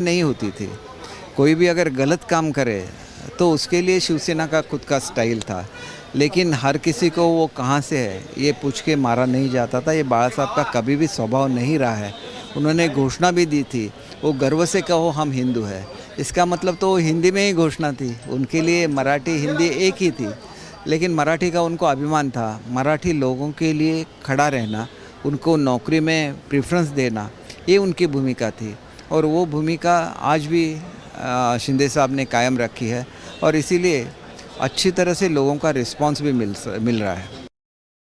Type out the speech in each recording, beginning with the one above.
नहीं होती थी। कोई भी अगर गलत काम करे तो उसके लिए शिवसेना का खुद का स्टाइल था, लेकिन हर किसी को वो कहाँ से है ये पूछ के मारा नहीं जाता था। ये बाला साहब का कभी भी स्वभाव नहीं रहा है। उन्होंने घोषणा भी दी थी, वो गर्व से कहो हम हिंदू हैं, इसका मतलब तो हिंदी में ही घोषणा थी। उनके लिए मराठी हिंदी एक ही थी, लेकिन मराठी का उनको अभिमान था। मराठी लोगों के लिए खड़ा रहना, उनको नौकरी में प्रेफरेंस देना, ये उनकी भूमिका थी। और वो भूमिका आज भी शिंदे साहब ने कायम रखी है, और इसीलिए अच्छी तरह से लोगों का रिस्पांस भी मिल रहा है।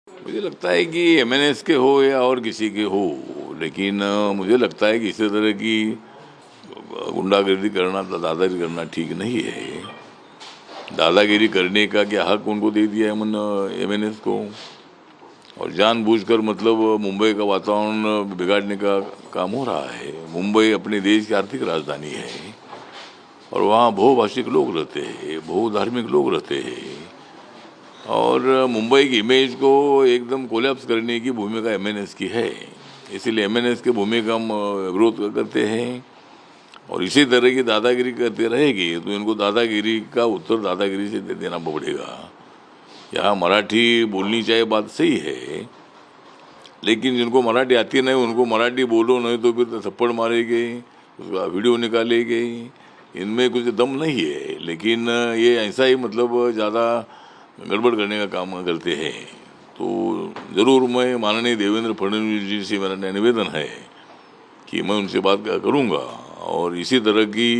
मुझे लगता है कि एमएनएस के हो या और किसी के हो, लेकिन मुझे लगता है कि इसी तरह की गुंडागर्दी करना, दादागिरी करना ठीक नहीं है। दादागिरी करने का क्या हक उनको दे दिया है एमएनएस को, और जानबूझकर मतलब मुंबई का वातावरण बिगाड़ने का काम हो रहा है। मुंबई अपने देश की आर्थिक राजधानी है, और वहाँ बहुभाषिक लोग रहते हैं, बहुधार्मिक लोग रहते हैं, और मुंबई की इमेज को एकदम कोलैप्स करने की भूमिका एमएनएस की है। इसीलिए एमएनएस की भूमिका हम विरोध करते हैं, और इसी तरह की दादागिरी करते रहेगी तो इनको दादागिरी का उत्तर दादागिरी से देना पड़ेगा। यहाँ मराठी बोलनी चाहिए, बात सही है, लेकिन जिनको मराठी आती नहीं उनको मराठी बोलो, नहीं तो फिर थप्पड़ मारेंगे, उसका वीडियो निकालेंगे। इनमें कुछ दम नहीं है, लेकिन ये ऐसा ही मतलब ज़्यादा गड़बड़ करने का काम करते हैं। तो ज़रूर मैं माननीय देवेंद्र फडणवीस जी से मेरा निवेदन है कि मैं उनसे बात करूँगा, और इसी तरह की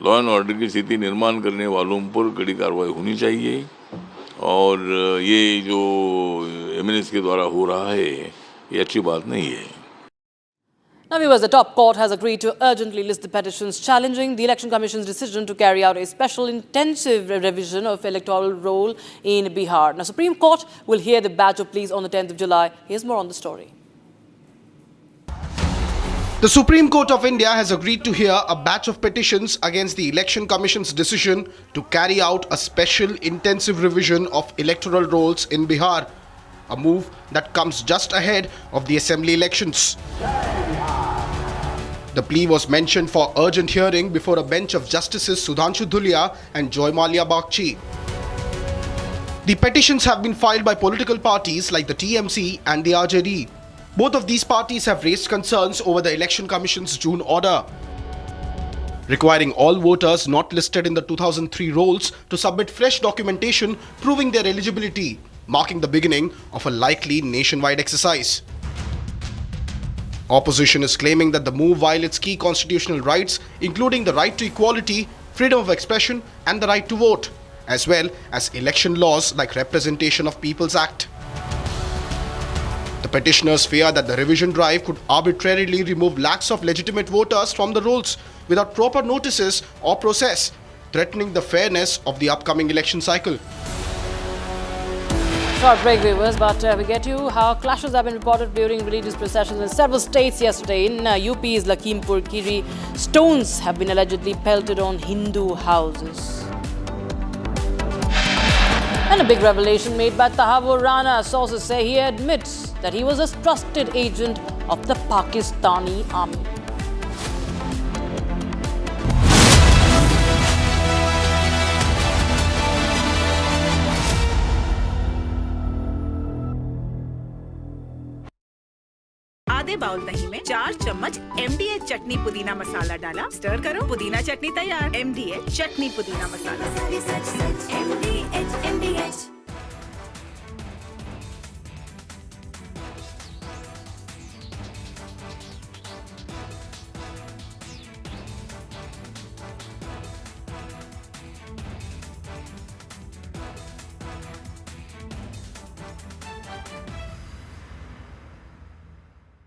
लॉ एंड ऑर्डर की स्थिति निर्माण करने वालों पर कड़ी कार्रवाई होनी चाहिए। और ये जो एमएनएस के द्वारा हो रहा है ये अच्छी बात नहीं है। Now, viewers, the top court has agreed to urgently list the petitions challenging the Election Commission's decision to carry out a special intensive revision of electoral roll in Bihar. Now, Supreme Court will hear the batch of pleas on the 10th of July. Here's more on the story. The Supreme Court of India has agreed to hear a batch of petitions against the Election Commission's decision to carry out a special intensive revision of electoral rolls in Bihar, a move that comes just ahead of the assembly elections. The plea was mentioned for urgent hearing before a bench of Justices Sudhanshu Dhulia and Joy Malia Bagchi. The petitions have been filed by political parties like the TMC and the RJD. Both of these parties have raised concerns over the Election Commission's June order, requiring all voters not listed in the 2003 rolls to submit fresh documentation proving their eligibility, marking the beginning of a likely nationwide exercise. Opposition is claiming that the move violates key constitutional rights, including the right to equality, freedom of expression, and the right to vote, as well as election laws like Representation of Peoples Act. The petitioners fear that the revision drive could arbitrarily remove lakhs of legitimate voters from the rolls without proper notices or process, threatening the fairness of the upcoming election cycle. Short break, viewers, but we get you how clashes have been reported during religious processions in several states yesterday. In UP's Lakhimpur Kheri, stones have been allegedly pelted on Hindu houses. And a big revelation made by Tahavur Rana. Sources say he admits that he was a trusted agent of the Pakistani army. आधे bowl दही में 4 चम्मच MDH चटनी पुदीना मसाला डाला, stir करो, पुदीना चटनी तैयार। MDH चटनी पुदीना मसाला। MDH।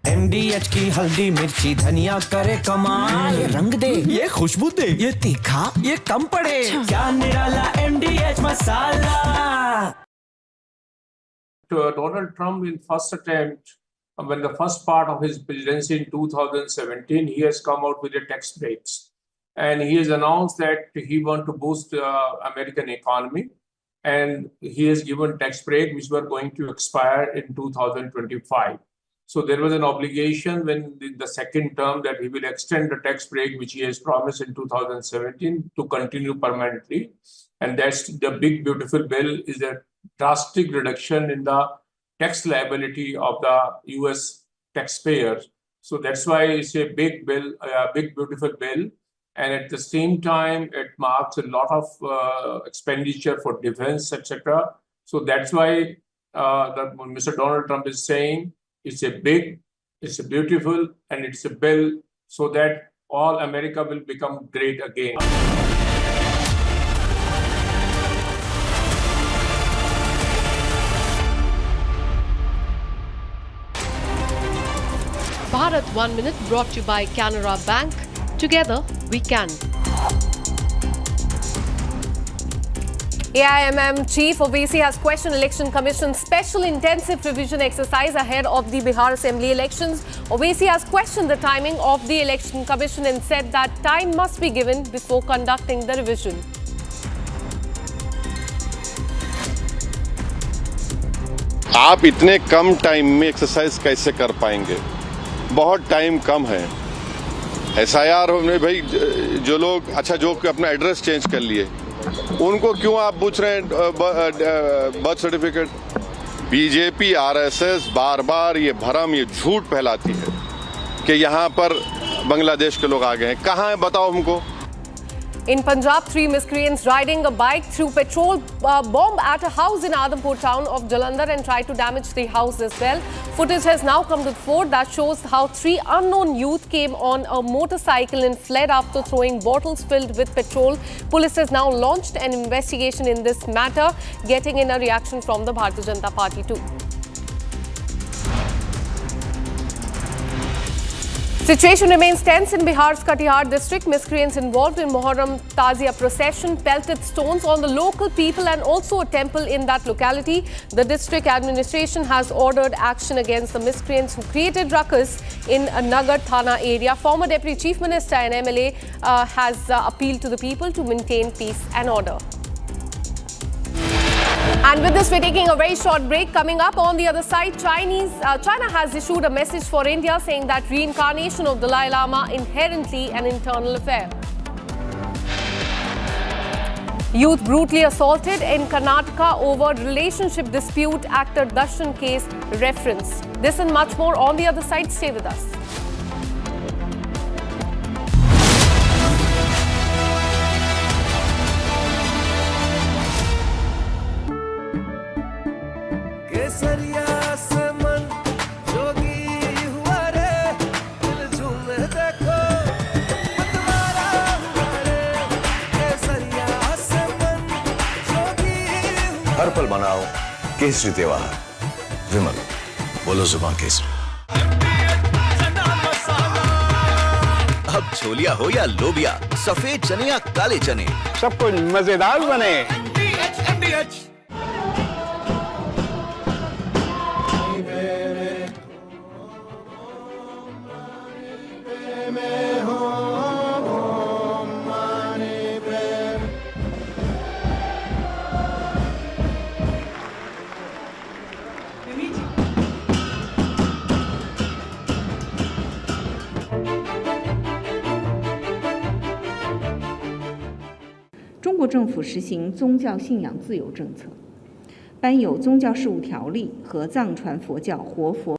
MDH की हल्दी मिर्ची धनिया करे कमाल, ये रंग दे, ये खुशबू दे, ये तीखा, ये कम पड़े, क्या निराला MDH masala. To Donald Trump in first attempt, when the first part of his presidency in 2017, he has come out with the tax breaks, and he has announced that he wants to boost the American economy, and he has given tax break which were going to expire in 2025. So there was an obligation when the second term that he will extend the tax break, which he has promised in 2017, to continue permanently. And that's the big, beautiful bill is a drastic reduction in the tax liability of the US taxpayers. So that's why it's a big bill, a big, beautiful bill. And at the same time, it marks a lot of expenditure for defense, etc. So that's why Mr. Donald Trump is saying it's a big, it's a beautiful, and it's a bill so that all America will become great again. Bharat 1 Minute brought to you by Canara Bank. Together we can. AIMM Chief Owaisi has questioned Election Commission's special intensive revision exercise ahead of the Bihar Assembly elections. Owaisi has questioned the timing of the Election Commission and said that time must be given before conducting the revision. आप इतने कम time में exercise कैसे कर पाएंगे? बहुत time कम है। SIR में भाई जो लोग अच्छा जो अपना एड्रेस चेंज कर लिए उनको क्यों आप पूछ रहे हैं बर्थ सर्टिफिकेट? बीजेपी RSS बार बार ये भरम ये झूठ फैलाती है कि यहाँ पर बांग्लादेश के लोग आ गए हैं। कहाँ है बताओ हमको। In Punjab, 3 miscreants riding a bike threw petrol bomb at a house in Adampur town of Jalandhar and tried to damage the house as well. Footage has now come to the fore that shows how 3 unknown youth came on a motorcycle and fled after throwing bottles filled with petrol. Police has now launched an investigation in this matter, getting in a reaction from the Bharatiya Janata Party too. Situation remains tense in Bihar's Katihar district. Miscreants involved in Muharram Tazia procession pelted stones on the local people and also a temple in that locality. The district administration has ordered action against the miscreants who created ruckus in a Nagar Thana area. Former Deputy Chief Minister and MLA has appealed to the people to maintain peace and order. And with this, we're taking a very short break. Coming up on the other side, China has issued a message for India saying that reincarnation of Dalai Lama inherently an internal affair. Youth brutally assaulted in Karnataka over relationship dispute, actor Darshan case reference. This and much more on the other side. Stay with us. हर पल मनाओ केसरी त्योहार। विमल बोलो जुबान केसरी। अब छोलिया हो या लोबिया, सफेद चने या काले चने, सब कुछ मजेदार बने।中国政府实行宗教信仰自由政策，颁有宗教事务条例和藏传佛教活佛。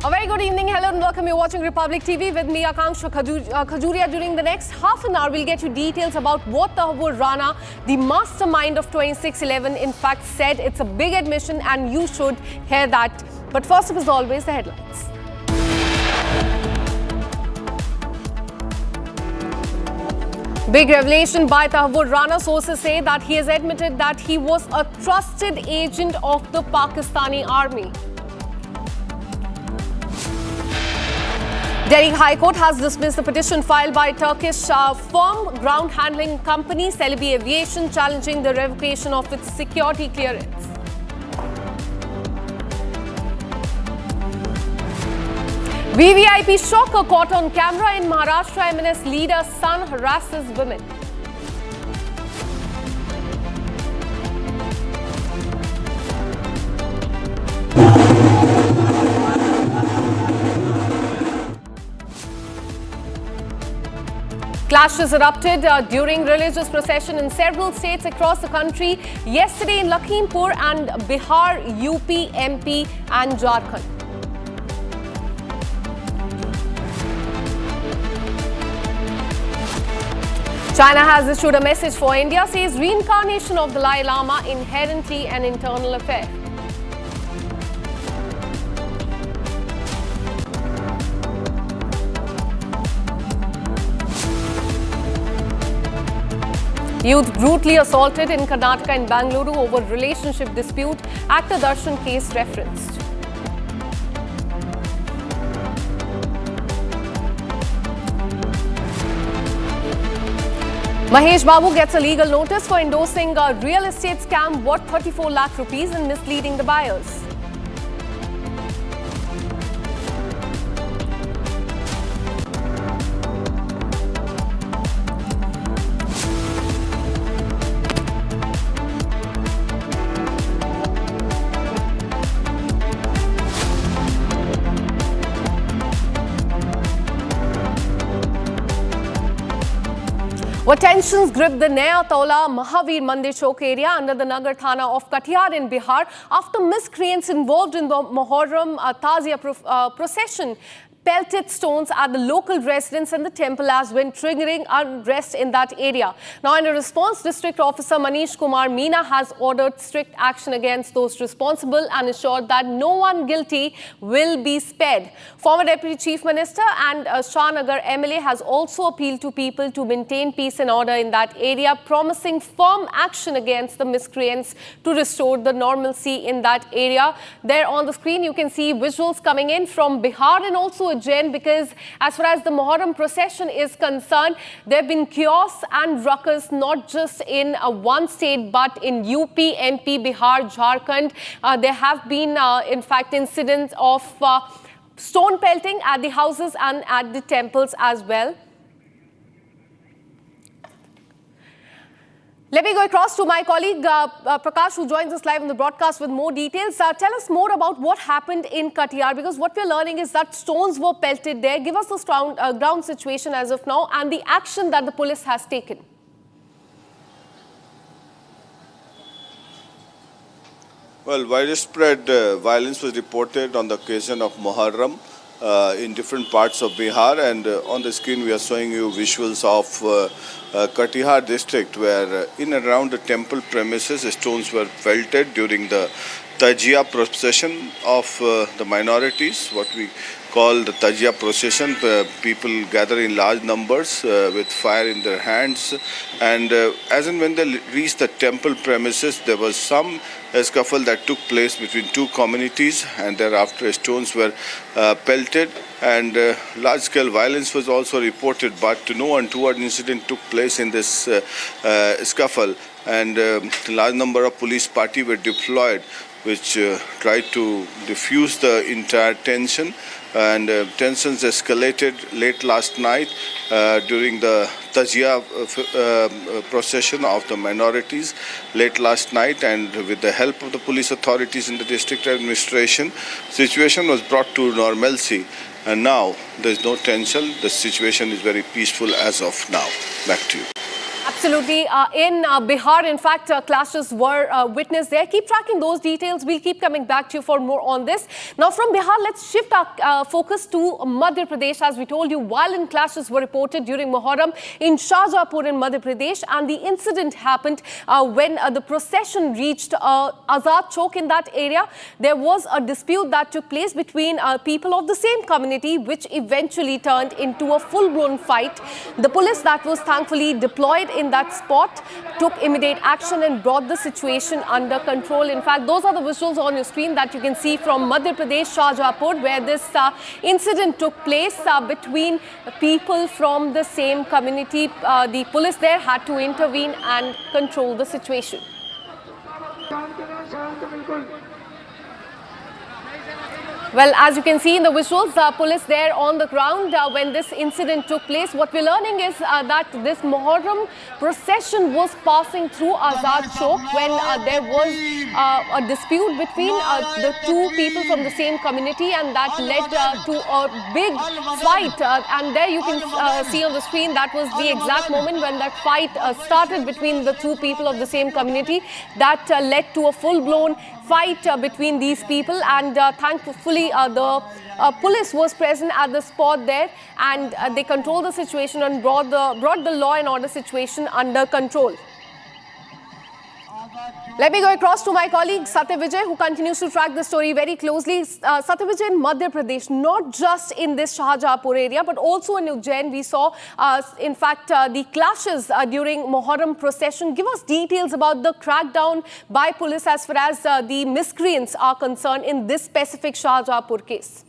A very good evening, hello and welcome. You're watching Republic TV with me, Akanksha Khajuria. During the next half an hour, we'll get you details about what Thakur Rana, the mastermind of 2611, in fact said. It's a big admission and you should hear that. But first up, as always, the headlines. Big revelation by Thakur Rana. Sources say that he has admitted that he was a trusted agent of the Pakistani army. Delhi High Court has dismissed the petition filed by Turkish firm ground handling company Celebi Aviation challenging the revocation of its security clearance. VVIP shocker caught on camera in Maharashtra. MNS leader's son harasses women. Clashes erupted during religious procession in several states across the country yesterday in Lakhimpur and Bihar, UP, MP and Jharkhand. China has issued a message for India, says reincarnation of the Dalai Lama inherently an internal affair. Youth brutally assaulted in Karnataka and Bangalore over relationship dispute. Actor Darshan case referenced. Mahesh Babu gets a legal notice for endorsing a real estate scam worth 34 lakh rupees and misleading the buyers. What tensions grip the Naya Taula Mahavir Mandir Chowk area under the Nagar Thana of Katihar in Bihar after miscreants involved in the Muharram Tazia procession pelted stones at the local residents and the temple as when triggering unrest in that area. Now, in a response, District Officer Manish Kumar Meena has ordered strict action against those responsible and assured that no one guilty will be spared. Former Deputy Chief Minister and Shahnagar MLA has also appealed to people to maintain peace and order in that area, promising firm action against the miscreants to restore the normalcy in that area. There on the screen, you can see visuals coming in from Bihar and also Ujjain, because as far as the Muharram procession is concerned, there have been chaos and ruckus not just in one state but in UP, MP, Bihar, Jharkhand. There have been, in fact, incidents of stone pelting at the houses and at the temples as well. Let me go across to my colleague Prakash, who joins us live on the broadcast with more details. Tell us more about what happened in Katihar, because what we're learning is that stones were pelted there. Give us the ground situation as of now and the action that the police has taken. Well, widespread violence was reported on the occasion of Muharram in different parts of Bihar, and on the screen we are showing you visuals of Katihar district, where in and around the temple premises stones were pelted during the Tajia procession of the minorities, what we call the Tajia procession. People gather in large numbers with fire in their hands, and as and when they reached the temple premises, there was some scuffle that took place between two communities, and thereafter stones were pelted, and large-scale violence was also reported, but no untoward incident took place in this scuffle, and a large number of police party were deployed, which tried to diffuse the entire tension, and tensions escalated late last night during the Tajia procession of the minorities late last night, and with the help of the police authorities in the district administration, situation was brought to normalcy, and now there is no tension. The situation is very peaceful as of now. Back to you. Absolutely. In Bihar, in fact, clashes were witnessed there. Keep tracking those details. We'll keep coming back to you for more on this. Now, from Bihar, let's shift our focus to Madhya Pradesh. As we told you, violent clashes were reported during Muharram in Shahjahanpur in Madhya Pradesh, and the incident happened when the procession reached Azad Chowk in that area. There was a dispute that took place between people of the same community, which eventually turned into a full-blown fight. The police that was thankfully deployed in that spot took immediate action and brought the situation under control. In fact, those are the visuals on your screen that you can see from Madhya Pradesh, Shahjahanpur, where this incident took place between people from the same community. The police there had to intervene and control the situation. Well, as you can see in the visuals, police there on the ground when this incident took place. What we're learning is that this Muharram procession was passing through Azad Chowk when there was a dispute between the two people from the same community, and that led to a big fight. And there you can see on the screen that was the exact moment when that fight started between the two people of the same community. That led to a full-blown fight between these people, and thankfully the police was present at the spot there, and they controlled the situation and brought the law and order situation under control. Let me go across to my colleague Satya Vijay, who continues to track the story very closely. Satya Vijay, in Madhya Pradesh, not just in this Shahjahanpur area, but also in Ujjain, we saw, in fact, the clashes during Muharram procession. Give us details about the crackdown by police as far as the miscreants are concerned in this specific Shahjahanpur case.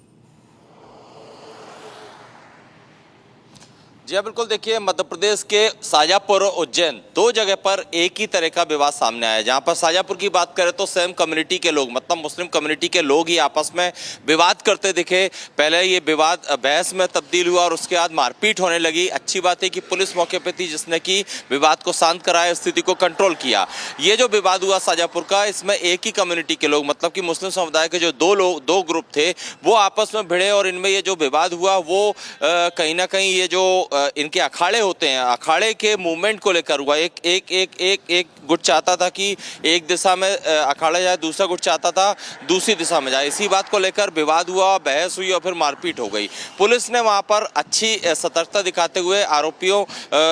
जी हाँ, बिल्कुल। देखिए, मध्य प्रदेश के शाहजहाँपुर और उज्जैन दो जगह पर एक ही तरह का विवाद सामने आया। जहाँ पर शाहजहाँपुर की बात करें तो सेम कम्युनिटी के लोग, मतलब मुस्लिम कम्युनिटी के लोग ही आपस में विवाद करते दिखे। पहले ये विवाद बहस में तब्दील हुआ और उसके बाद मारपीट होने लगी। अच्छी बात है कि पुलिस मौके पर थी, जिसने कि विवाद को शांत कराया, स्थिति को कंट्रोल किया। ये जो विवाद हुआ शाहजहाँपुर का, इसमें एक ही कम्युनिटी के लोग, मतलब कि मुस्लिम समुदाय के जो दो ग्रुप थे, वो आपस में भिड़े और इनमें ये जो विवाद हुआ वो कहीं ना कहीं ये जो इनके अखाड़े होते हैं, अखाड़े के मूवमेंट को लेकर हुआ। एक गुट चाहता था कि एक दिशा में अखाड़ा जाए, दूसरा गुट चाहता था दूसरी दिशा में जाए। इसी बात को लेकर विवाद हुआ, बहस हुई और फिर मारपीट हो गई। पुलिस ने वहां पर अच्छी सतर्कता दिखाते हुए आरोपियों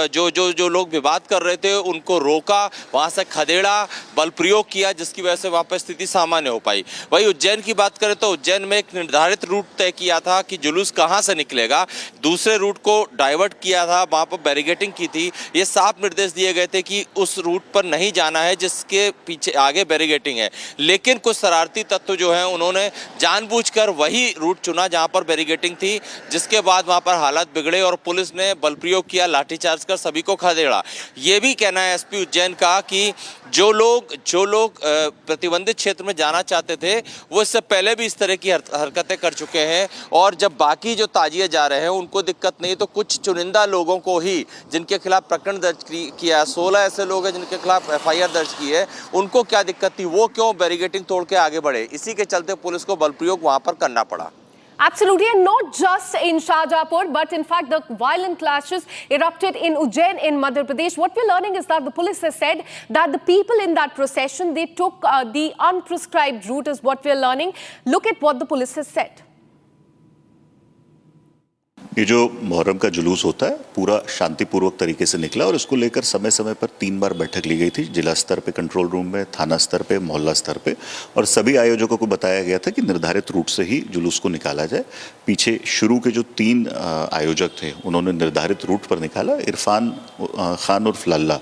जो लोग विवाद कर रहे थे उनको रोका, वहां से खदेड़ा, बल प्रयोग किया, जिसकी वजह से वहां पर स्थिति सामान्य हो पाई। वही उज्जैन की बात करें तो उज्जैन में एक निर्धारित रूट तय किया था कि जुलूस कहाँ से निकलेगा, दूसरे रूट को डाइवर्ट किया था, वहां पर बैरिकेडिंग की थी। ये साफ निर्देश दिए गए थे कि उस रूट पर नहीं जाना है जिसके पीछे आगे बैरिकेडिंग है। लेकिन कुछ शरारती तत्व जो हैं उन्होंने जानबूझकर वही रूट चुना जहां पर बैरिकेडिंग थी, जिसके बाद वहां पर हालात बिगड़े और पुलिस ने बल प्रयोग किया, लाठीचार्ज कर सभी को खदेड़ा। ये भी कहना है एसपी उज्जैन का कि जो लोग प्रतिबंधित क्षेत्र में जाना चाहते थे वो इससे पहले भी इस तरह की हरकतें कर चुके हैं, और जब बाकी जो ताजिए जा रहे हैं उनको दिक्कत नहीं, तो कुछ चुनिंदा लोगों को ही, जिनके खिलाफ प्रकरण दर्ज किया, 16 ऐसे लोग हैं जिनके खिलाफ एफआईआर दर्ज की है, उनको क्या दिक्कत थी, वो क्यों बैरिकेडिंग तोड़ के आगे बढ़े। इसी के चलते पुलिस को बल प्रयोग वहां पर करना पड़ा। Absolutely, and not just in Shahjahanpur, but in fact the violent clashes erupted in Ujjain in Madhya Pradesh. What we're learning is that the police has said that the people in that procession, they took the unprescribed route is what we're learning. Look at what the police has said. ये जो मुहर्रम का जुलूस होता है पूरा शांतिपूर्वक तरीके से निकला और इसको लेकर समय समय पर 3 बार बैठक ली गई थी, जिला स्तर पे कंट्रोल रूम में, थाना स्तर पे, मोहल्ला स्तर पे, और सभी आयोजकों को बताया गया था कि निर्धारित रूट से ही जुलूस को निकाला जाए। पीछे शुरू के जो 3 आयोजक थे उन्होंने निर्धारित रूट पर निकाला। इरफान खान उर्फ लल्ला,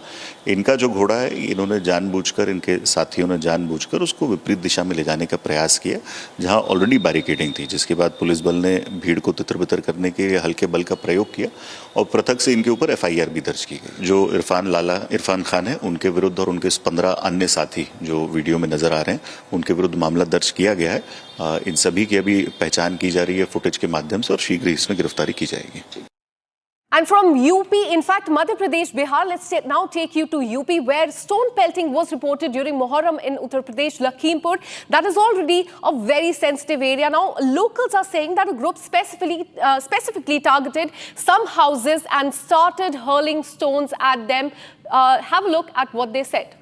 इनका जो घोड़ा है इन्होंने जानबूझकर, इनके साथियों ने जानबूझकर उसको विपरीत दिशा में ले जाने का प्रयास किया, जहां ऑलरेडी बैरिकेडिंग थी, जिसके बाद पुलिस बल ने भीड़ को तितर-बितर करने के लिए हल्के बल का प्रयोग किया और पृथक से इनके ऊपर एफआईआर भी दर्ज की गई। जो इरफान खान है उनके विरुद्ध और उनके 15 अन्य साथी जो वीडियो में नजर आ रहे हैं उनके विरुद्ध मामला दर्ज किया गया है। इन सभी की अभी पहचान की जा रही है फुटेज के माध्यम से और शीघ्र ही इसमें गिरफ्तारी की जाएगी। And from UP, in fact, Madhya Pradesh, Bihar, let's now take you to UP, where stone pelting was reported during Muharram in Uttar Pradesh, Lakhimpur. That is already a very sensitive area. Now, locals are saying that a group specifically targeted some houses and started hurling stones at them. Have a look at what they said.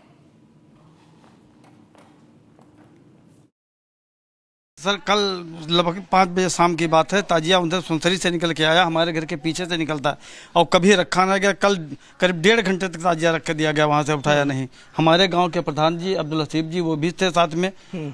Sir, कल लगभग 5 बजे शाम की बात है। ताजिया उधर सुनसरी से निकल के आया, हमारे घर के पीछे से निकलता है और कभी रखा ना गया। कल करीब 1.5 घंटे तक ताजिया रख के दिया गया, वहाँ से उठाया नहीं। हमारे गांव के प्रधान जी अब्दुल हसीब जी वो भी थे साथ में,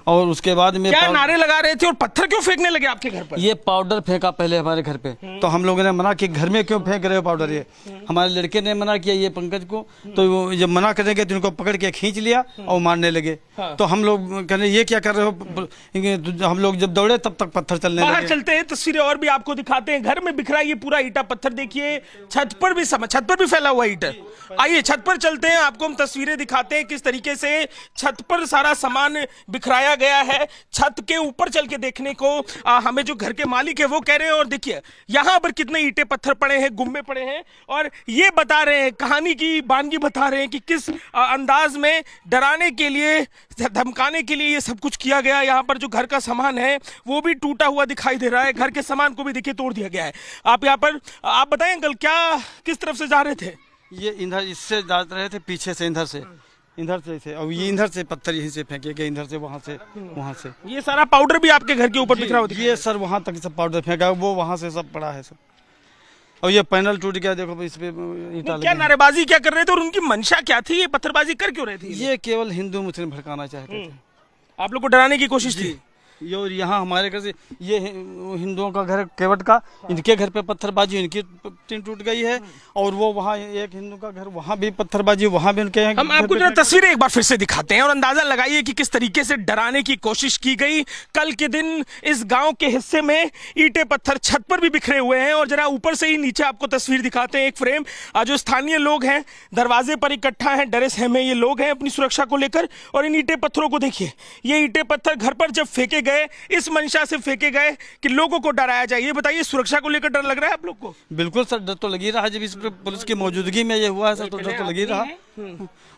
और उसके बाद में क्या नारे लगा रहे थे और पत्थर क्यों फेंकने लगे आपके घर पर? ये पाउडर फेंका पहले हमारे घर पे, तो हम लोगों ने मना कि घर में क्यों फेंक रहे हो पाउडर। ये हमारे लड़के ने मना किया, ये पंकज को, तो जब मना करेंगे तो इनको पकड़ के खींच लिया और मारने लगे। तो हम लोग कह रहे ये क्या कर रहे हो, हम हम लोग जब दौड़े तब तक पत्थर चलने लगे। बाहर चलते हैं, तस्वीरें और भी आपको दिखाते हैं। घर में बिखरा ये पूरा ईटा पत्थर देखिए, छत पर भी फैला हुआ ईटा। आइए छत पर चलते हैं, आपको हम तस्वीरें दिखाते हैं किस तरीके से छत पर सारा सामान बिखराया गया है। छत के ऊपर चल के देखने को हमें जो घर के मालिक है वो कह रहे हैं, और देखिए यहाँ पर कितने ईंटे पत्थर पड़े हैं, गुम्बे पड़े हैं, और ये बता रहे हैं, कहानी की बानगी बता रहे हैं कि किस अंदाज में डराने के लिए, धमकाने के लिए ये सब कुछ किया गया। यहाँ पर जो घर का सामान है वो भी टूटा हुआ दिखाई दे रहा है, घर के सामान को भी देखिए तोड़ दिया गया है। आप यहाँ पर आप बताएं अंकल, क्या किस तरफ से जा रहे थे? ये इधर इससे जा रहे थे, पीछे से इधर से और ये इधर से पत्थर यहीं से फेंके गए, इधर से वहाँ से। ये सारा पाउडर भी आपके घर के ऊपर बिखरा हुआ? ये सर वहाँ तक सब पाउडर फेंका, वो वहाँ से सब पड़ा है सब। और ये पैनल टूट गया, देखो इस पे ईंटा लगा। क्या नारेबाजी क्या कर रहे थे और उनकी मंशा क्या थी? ये पत्थरबाजी कर क्यों रहे थे? ये केवल हिंदू मुस्लिम भड़काना चाहते थे। आप लोग को डराने की कोशिश थी? ये यहाँ हमारे घर से, ये हिंदुओं का घर केवट का, इनके घर पे पत्थरबाजी, इनकी टीन टूट गई है। और वो वहाँ एक हिंदू का घर, वहाँ भी पत्थरबाजी, वहाँ भी उनके। हम आपको जरा तस्वीरें एक बार फिर से दिखाते हैं और अंदाजा लगाइए कि किस तरीके से डराने की कोशिश की गई। कल के दिन इस गांव के हिस्से में ईंटे पत्थर छत पर भी बिखरे हुए हैं, और जरा ऊपर से ही नीचे आपको तस्वीर दिखाते हैं, एक फ्रेम। जो स्थानीय लोग हैं दरवाजे पर इकट्ठा हैं, डरे सहमे ये लोग हैं अपनी सुरक्षा को लेकर। और इन ईंटे पत्थरों को देखिए, ये ईंटे पत्थर घर पर जब फेंके गए, इस मंशा से फेंके गए कि लोगों को डराया जाए। ये बताइए, सुरक्षा को लेकर डर लग रहा है आप लोग को? बिल्कुल सर, डर तो लगी रहा है। जब इस पुलिस की मौजूदगी में ये हुआ है सर, तो डर तो लगी रहा।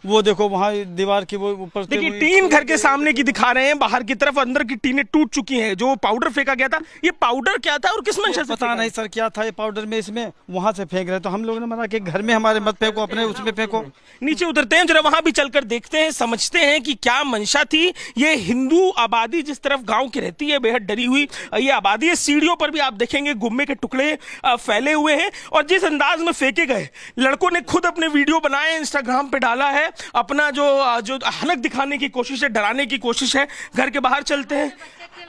वो देखो वहाँ दीवार की वो ऊपर देखिए, टीन घर के सामने की दिखा रहे हैं, बाहर की तरफ अंदर की टीनें टूट चुकी हैं। जो पाउडर फेंका गया था, ये पाउडर क्या था और किस मंशा से? पता नहीं सर क्या था ये पाउडर में, इसमें वहाँ से फेंक रहे। तो हम लोगों ने मना कि घर में हमारे मत फेंको, अपने उसमें फेंको। नीचे उतरते हैं, जरा वहां भी चलकर देखते हैं, समझते हैं कि क्या मंशा थी। ये हिंदू आबादी जिस तरफ गांव की रहती है, बेहद डरी हुई ये आबादी है। सीढ़ियों पर भी आप देखेंगे गुम्मे के टुकड़े फैले हुए हैं, और जिस अंदाज में फेंके गए, लड़कों ने खुद अपने वीडियो बनाए, इंस्टाग्राम पे डाला है, अपना जो हलक दिखाने की कोशिश है, डराने की कोशिश है। घर के बाहर चलते हैं,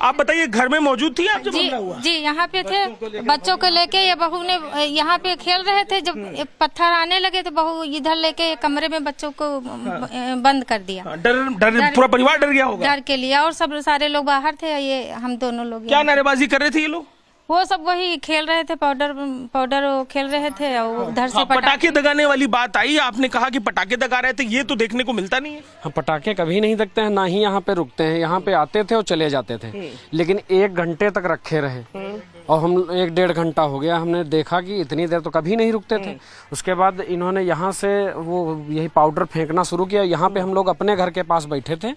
आप बताइए, घर में मौजूद थी आप जब हमला हुआ? जी, यहाँ पे थे, बच्चों को लेके। ये बहू ने यहाँ पे खेल रहे थे, जब पत्थर आने लगे तो बहू इधर लेके कमरे में बच्चों को बंद कर दिया। डर पूरा परिवार डर गया होगा? डर के लिए, और सब सारे लोग बाहर थे, ये हम दोनों लोग। क्या नारेबाजी कर रहे थे ये लोग? वो सब वही खेल रहे थे, पाउडर खेल रहे थे, और उधर से पटाखे दगाने वाली बात आई। आपने कहा कि पटाखे दगा रहे थे, ये तो देखने को मिलता नहीं है। हाँ, पटाखे कभी नहीं दिखते हैं, ना ही यहाँ पे रुकते हैं। यहाँ पे आते थे और चले जाते थे, लेकिन 1 घंटे तक रखे रहे। और हम 1-1.5 घंटा हो गया, हमने देखा कि इतनी देर तो कभी नहीं रुकते थे। उसके बाद इन्होंने यहाँ से वो यही पाउडर फेंकना शुरू किया। यहाँ पे हम लोग अपने घर के पास बैठे थे,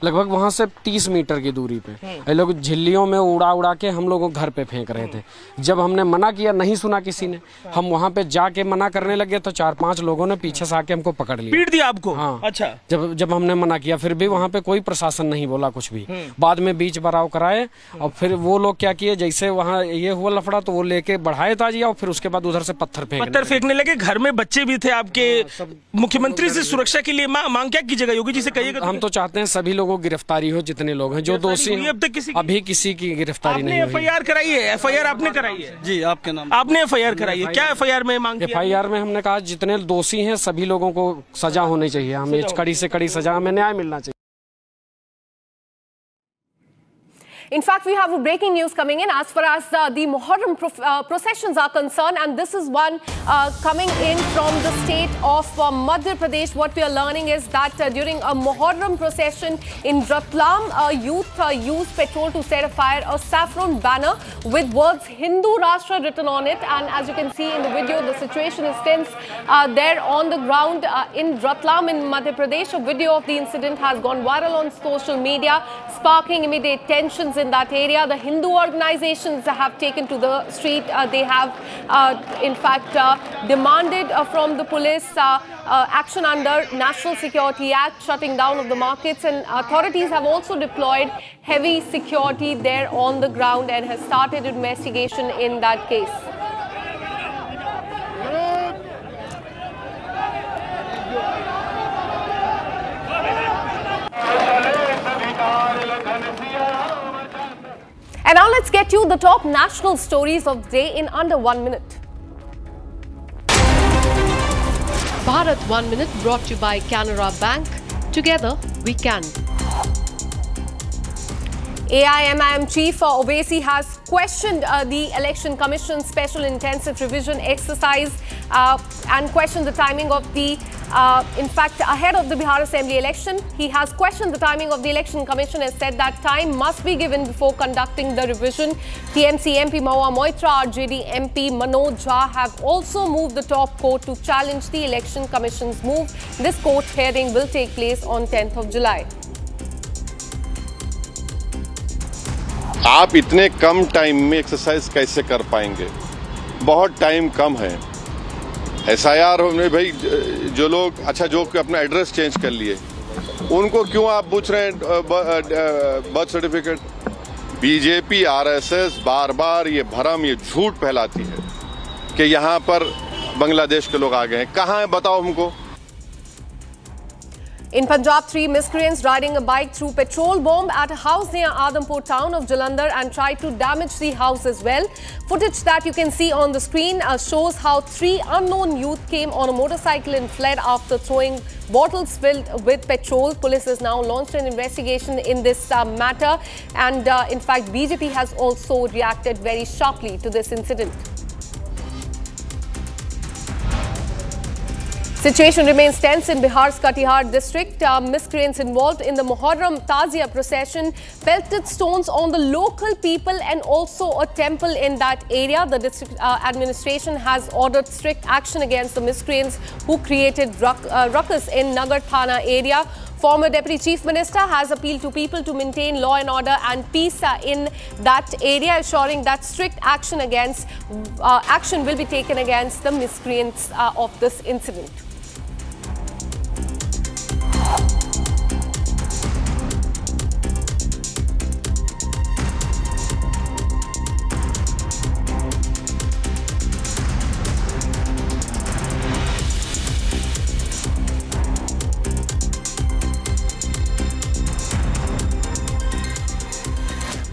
लगभग वहाँ से 30 मीटर की दूरी पे। ये लोग झिल्लियों में उड़ा के हम लोगों घर पे फेंक रहे थे। जब हमने मना किया, नहीं सुना किसी ने, हम वहाँ पे जाके मना करने लगे तो 4-5 लोगों ने पीछे से आके हमको पकड़ लिया, पीट दिया आपको? हाँ। अच्छा। जब हमने मना किया, फिर भी वहाँ पे कोई प्रशासन नहीं बोला कुछ भी। बाद में बीच बराव कराए, और फिर वो लोग क्या किए, जैसे वहाँ ये हुआ लफड़ा तो वो लेके बढ़ाए ताजिया, और फिर उसके बाद उधर से पत्थर फेंकने लगे। घर में बच्चे भी थे आपके। मुख्यमंत्री से सुरक्षा के लिए मांग क्या की जगह? योगी जी से कहिएगा। हम तो चाहते हैं सभी लोगों की गिरफ्तारी हो, जितने लोग हैं जो दोषी हैं। अभी किसी की गिरफ्तारी नहीं हुई। FIR कराई है? FIR आपने कराई है? जी, आपके नाम आपने FIR कराई है? क्या FIR में मांग? FIR में हमने कहा जितने दोषी हैं सभी लोगों को सजा होनी चाहिए, हमें कड़ी से कड़ी सजा, हमें न्याय मिलना चाहिए। In fact, we have breaking news coming in as far as the Muharram processions are concerned, and this is one coming in from the state of Madhya Pradesh. What we are learning is that during a Muharram procession in Ratlam, youth used petrol to set afire a saffron banner with words Hindu Rashtra written on it. And as you can see in the video, the situation is tense there on the ground in Ratlam in Madhya Pradesh. A video of the incident has gone viral on social media, sparking immediate tensions in that area. The Hindu organizations have taken to the street. They have in fact demanded from the police action under National Security Act, shutting down of the markets, and authorities have also deployed heavy security there on the ground and has started investigation in that case. And now let's get you the top national stories of the day in under 1 minute. Bharat 1 Minute brought to you by Canara Bank. Together we can. AIMIM Chief Owaisi has questioned the Election Commission's special intensive revision exercise and questioned the timing of the, in fact, ahead of the Bihar Assembly election. He has questioned the timing of the Election Commission and said that time must be given before conducting the revision. TMC MP Mahua Moitra, RJD MP Manoj Jha have also moved the top court to challenge the Election Commission's move. This court hearing will take place on 10th of July. आप इतने कम time में exercise कैसे कर पाएंगे? बहुत time कम है। SIR में भाई जो लोग जो अपना एड्रेस चेंज कर लिए उनको क्यों आप पूछ रहे हैं बर्थ सर्टिफिकेट? बीजेपी आरएसएस बार बार ये भरम ये झूठ फैलाती है कि यहाँ पर बांग्लादेश के लोग आ गए हैं। कहाँ है बताओ हमको। In Punjab, 3 miscreants riding a bike threw petrol bomb at a house near Adampur town of Jalandhar and tried to damage the house as well. Footage that you can see on the screen shows how 3 unknown youth came on a motorcycle and fled after throwing bottles filled with petrol. Police has now launched an investigation in this matter, and in fact, BJP has also reacted very sharply to this incident. Situation remains tense in Bihar's Katihar district. Miscreants involved in the Muharram Tazia procession pelted stones on the local people and also a temple in that area. The district administration has ordered strict action against the miscreants who created ruckus in Nagar Thana area. Former Deputy Chief Minister has appealed to people to maintain law and order and peace in that area, assuring that strict action will be taken against the miscreants of this incident.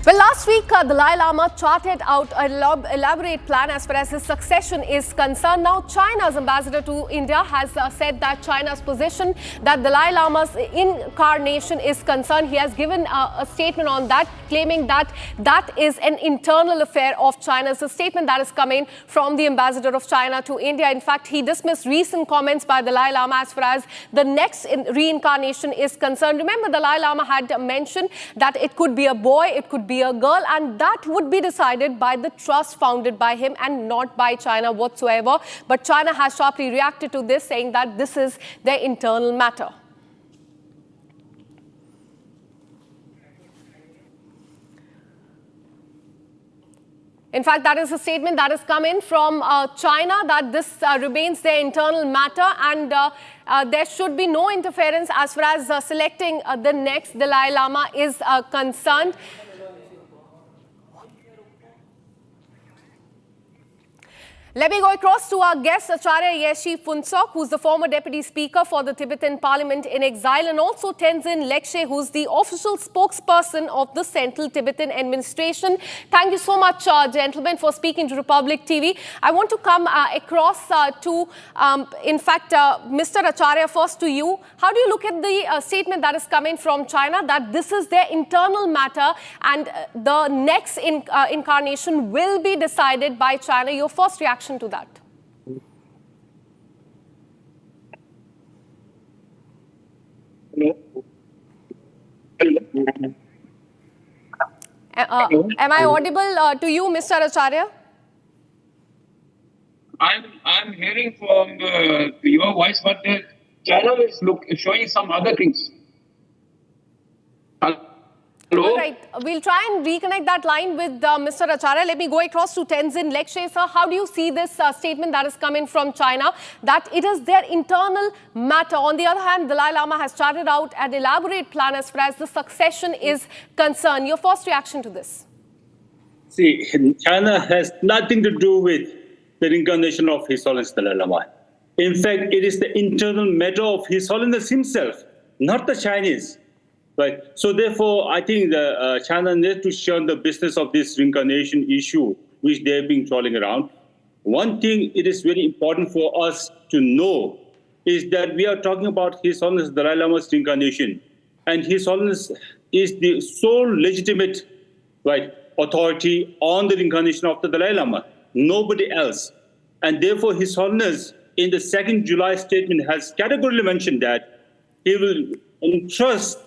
Well, last week, Dalai Lama charted out an elaborate plan as far as his succession is concerned. Now, China's ambassador to India has said that China's position that Dalai Lama's incarnation is concerned. He has given a statement on that, claiming that that is an internal affair of China. It's a statement that is coming from the ambassador of China to India. In fact, he dismissed recent comments by Dalai Lama as far as the next reincarnation is concerned. Remember, Dalai Lama had mentioned that it could be a boy, it could be a girl, and that would be decided by the trust founded by him and not by China whatsoever. But China has sharply reacted to this, saying that this is their internal matter. In fact, that is a statement that has come in from China, that this remains their internal matter, and there should be no interference as far as selecting the next Dalai Lama is concerned. Let me go across to our guest, Acharya Yeshi Phuntsok, who's the former Deputy Speaker for the Tibetan Parliament in exile, and also Tenzin Lekshe, who's the official spokesperson of the Central Tibetan Administration. Thank you so much, gentlemen, for speaking to Republic TV. I want to come across to, in fact, Mr. Acharya, first to you. How do you look at the statement that is coming from China, that this is their internal matter and the next incarnation will be decided by China? Your first reaction to that? Am I audible to you, Mr. Acharya? I'm hearing from your voice, but China is showing some other things. Hello? All right, we'll try and reconnect that line with Mr. Acharya. Let me go across to Tenzin Lekshe. Sir, how do you see this statement that is coming from China, that it is their internal matter? On the other hand, Dalai Lama has charted out an elaborate plan as far as the succession is concerned. Your first reaction to this? See, China has nothing to do with the reincarnation of His Holiness Dalai Lama. In fact, it is the internal matter of His Holiness himself, not the Chinese. Right. So therefore, I think the China needs to shun the business of this reincarnation issue, which they've been trolling around. One thing it is very important for us to know is that we are talking about His Holiness Dalai Lama's reincarnation. And His Holiness is the sole legitimate, right, authority on the reincarnation of the Dalai Lama, nobody else. And therefore, His Holiness, in the 2nd July statement, has categorically mentioned that he will entrust,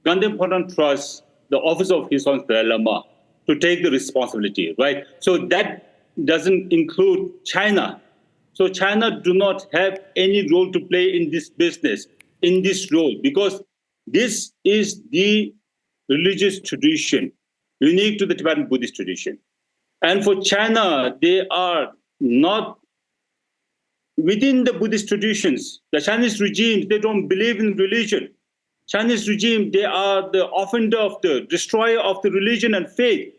Gandhi Important Trust, the office of His Holiness Dalai Lama, to take the responsibility, right? So that doesn't include China. So China do not have any role to play in this business, in this role, because this is the religious tradition unique to the Tibetan Buddhist tradition. And for China, they are not within the Buddhist traditions. The Chinese regime, they don't believe in religion. Chinese regime, they are the offender of the destroyer of the religion and faith.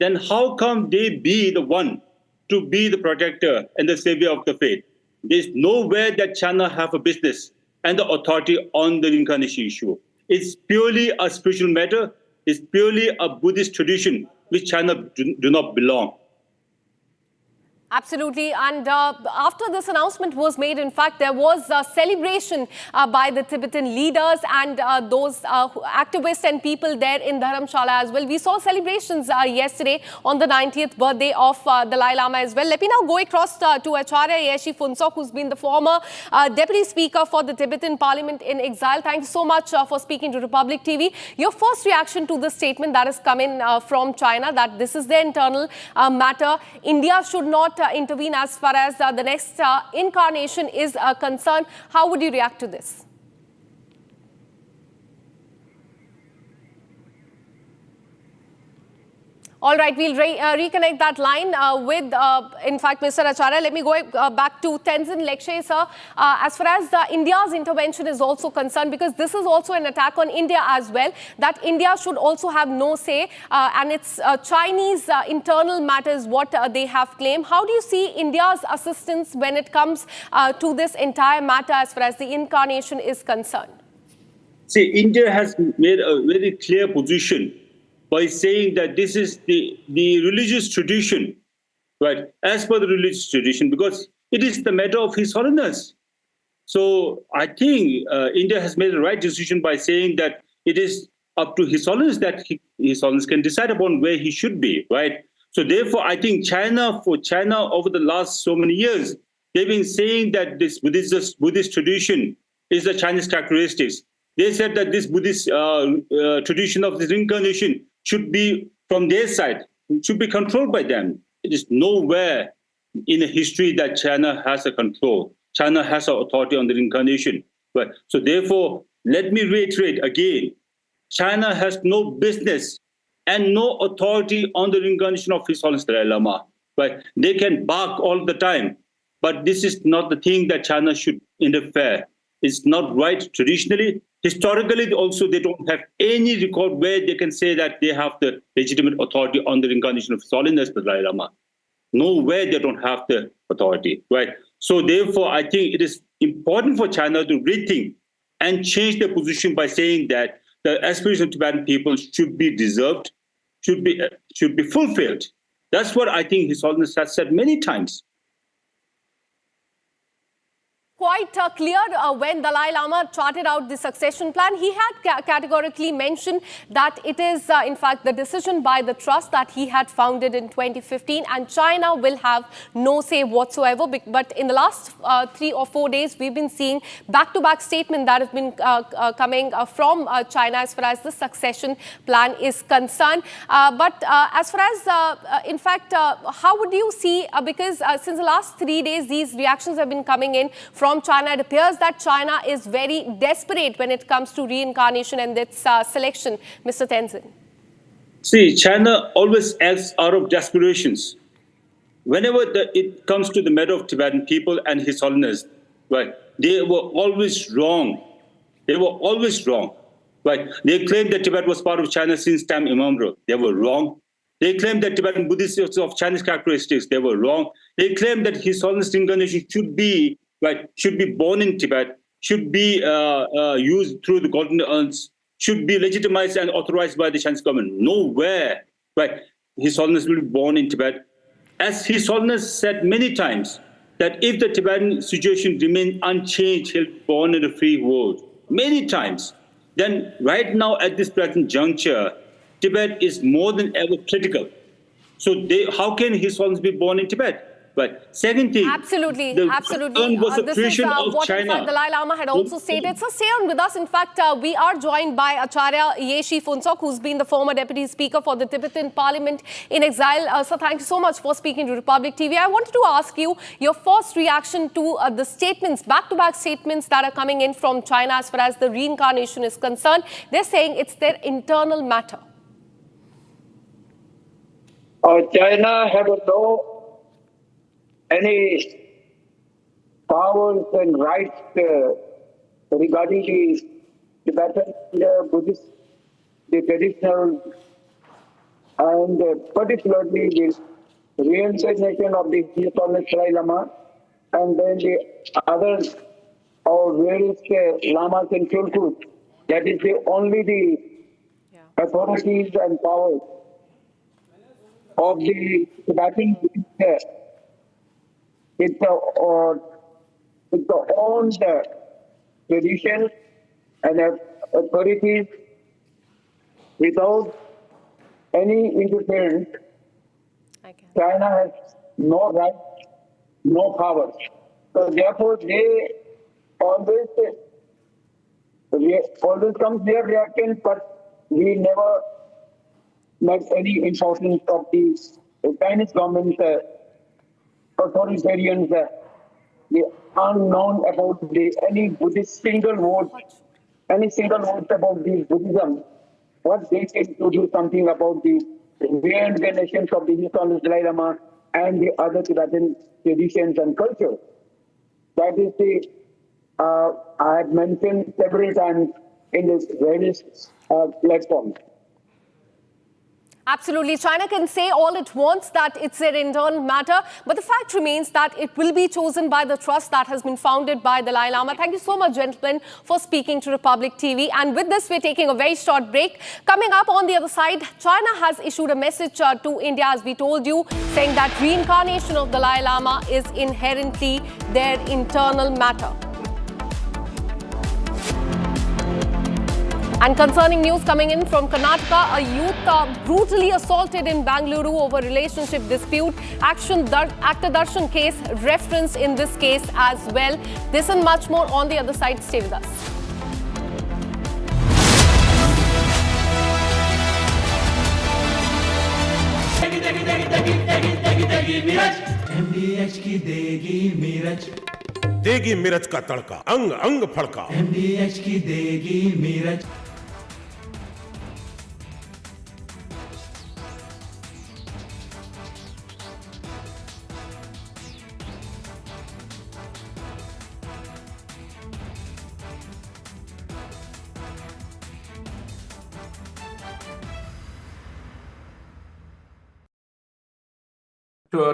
Then how come they be the one to be the protector and the savior of the faith? There's nowhere that China have a business and the authority on the reincarnation issue. It's purely a spiritual matter. It's purely a Buddhist tradition which China do not belong. Absolutely. And after this announcement was made, in fact, there was a celebration by the Tibetan leaders and those activists and people there in Dharamshala as well. We saw celebrations yesterday on the 90th birthday of Dalai Lama as well. Let me now go across to Acharya Yeshi Phuntsok, who's been the former Deputy Speaker for the Tibetan Parliament in exile. Thank you so much for speaking to Republic TV. Your first reaction to the statement that has come in from China, that this is their internal matter. India should not intervene as far as the next incarnation is concerned. How would you react to this? All right, we'll reconnect that line with, in fact, Mr. Acharya. Let me go back to Tenzin Lekshe, sir. As far as India's intervention is also concerned, because this is also an attack on India as well, that India should also have no say, and it's Chinese internal matters what they have claimed. How do you see India's assistance when it comes to this entire matter as far as the incarnation is concerned? See, India has made a very clear position by saying that this is the religious tradition, right, as per the religious tradition, because it is the matter of His Holiness. So I think India has made the right decision by saying that it is up to His Holiness that His Holiness can decide upon where he should be, right? So therefore, I think China over the last so many years, they've been saying that this Buddhist tradition is the Chinese characteristics. They said that this Buddhist tradition of this reincarnation should be from their side, should be controlled by them. It is nowhere in the history that China has a control. China has an authority on the reincarnation. But so therefore, let me reiterate again, China has no business and no authority on the reincarnation of His Holiness Dalai Lama. But they can bark all the time, but this is not the thing that China should interfere. It's not right traditionally. Historically, also, they don't have any record where they can say that they have the legitimate authority on the reincarnation of His Holiness the Dalai Lama. Nowhere they don't have the authority, right? So therefore, I think it is important for China to rethink and change their position by saying that the aspirations of Tibetan people should be deserved, should be fulfilled. That's what I think His Holiness has said many times. Quite clear when Dalai Lama charted out the succession plan. He had categorically mentioned that it is, in fact, the decision by the trust that he had founded in 2015, and China will have no say whatsoever. But in the last 3 or 4 days, we've been seeing back-to-back statements that have been coming from China as far as the succession plan is concerned. But as far as, in fact, how would you see, because since the last 3 days, these reactions have been coming in from China. It appears that China is very desperate when it comes to reincarnation and its selection. Mr. Tenzin. See, China always acts out of desperations. Whenever it comes to the matter of Tibetan people and His Holiness, right, they were always wrong. They were always wrong. Right? They claimed that Tibet was part of China since time immemorial. They were wrong. They claimed that Tibetan Buddhists of Chinese characteristics. They were wrong. They claimed that His Holiness reincarnation should be born in Tibet, should be used through the golden urns, should be legitimized and authorized by the Chinese government. Nowhere, right? His Holiness will be born in Tibet. As His Holiness said many times, that if the Tibetan situation remains unchanged, he'll be born in a free world. Many times. then right now at this present juncture, Tibet is more than ever critical. So how can His Holiness be born in Tibet? But second thing, absolutely. Was This is what in fact Dalai Lama had also stated. So stay on with us. In fact, we are joined by Acharya Yeshi Phuntsok, who's been the former Deputy Speaker for the Tibetan Parliament in exile. So thank you so much for speaking to Republic TV. I wanted to ask you your first reaction to the statements, back-to-back statements that are coming in from China as far as the reincarnation is concerned. They're saying it's their internal matter. China have no any powers and rights regarding the Tibetan Buddhist, the traditional, and particularly the reincarnation of the His Holiness Dalai Lama, and then the other or various lamas and Chulkus. That is only the authorities and powers of the Tibetan Buddhist. It's the own tradition and authorities without any interference. China has no right, no power. So therefore, they always comes their reaction, but we never met any importance of the Chinese government. Authoritarians, the unknown about any Buddhist single word about the Buddhism, what they can to do something about the reincarnations of the His Holiness Dalai Lama and the other Tibetan traditions and culture. That is the I have mentioned several times in this various platforms. Absolutely. China can say all it wants that it's their internal matter, but the fact remains that it will be chosen by the trust that has been founded by the Dalai Lama. Thank you so much, gentlemen, for speaking to Republic TV. And with this, we're taking a very short break. Coming up on the other side, China has issued a message to India, as we told you, saying that reincarnation of the Dalai Lama is inherently their internal matter. And concerning news coming in from Karnataka, a youth brutally assaulted in Bangalore over relationship dispute. Actor Darshan case reference in this case as well. This and much more on the other side. Stay with us. MDH की देगी मीरज, देगी मिर्च का तड़का, अंग अंग फड़का। MDH की देगी Miraj.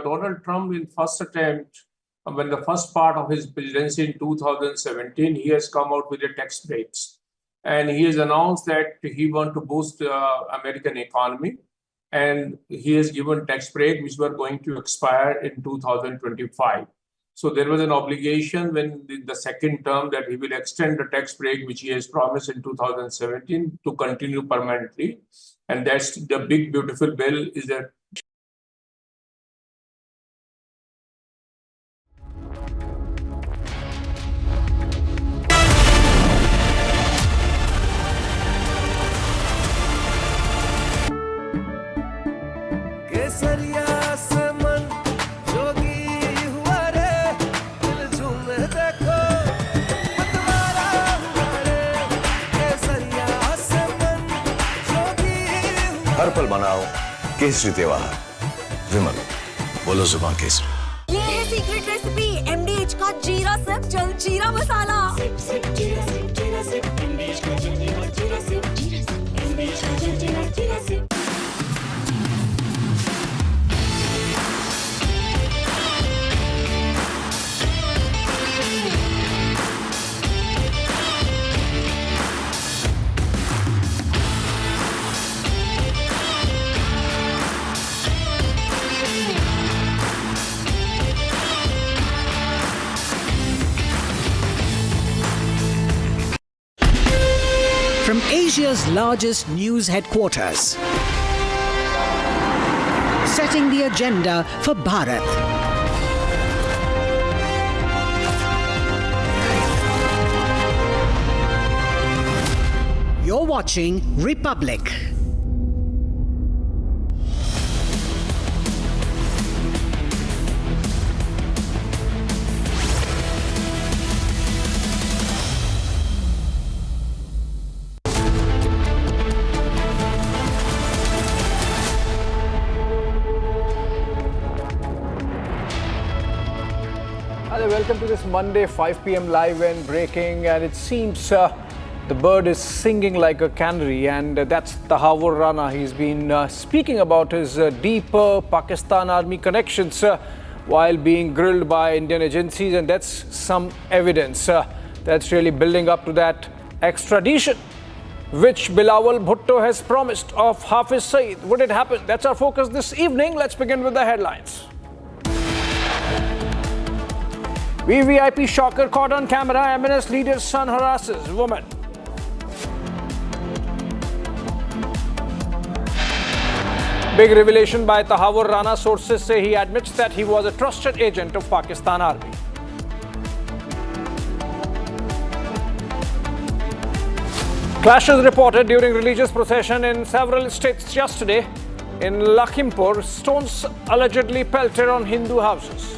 Donald Trump in first attempt, when the first part of his presidency in 2017, he has come out with the tax breaks. And he has announced that he wants to boost the American economy. And he has given tax break, which were going to expire in 2025. So there was an obligation when the second term that he will extend the tax break, which he has promised in 2017, to continue permanently. And that's the big, beautiful bill is that हर पल मनाओ केसरी त्योहार। विमल, बोलो जुबान केसरी। ये है secret recipe MDH का जीरा sip jaljeera masala. Sip sip जीरा सिप MDH का जलजीरा सिप MDH का jaljeera sip. from Asia's largest news headquarters, setting the agenda for Bharat. You're watching Republic. Welcome to this Monday 5 p.m. live and breaking, and it seems the bird is singing like a canary, and that's Tahawur Rana. He's been speaking about his deeper Pakistan army connections while being grilled by Indian agencies, and that's some evidence that's really building up to that extradition which Bilawal Bhutto has promised of Hafiz Saeed. Would it happen? That's our focus this evening. Let's begin with the headlines. VVIP shocker caught on camera. MNS leader's son harasses woman. Big revelation by Tahawur Rana. Sources say he admits that he was a trusted agent of Pakistan Army. Clashes reported during religious procession in several states yesterday. In Lakhimpur, stones allegedly pelted on Hindu houses.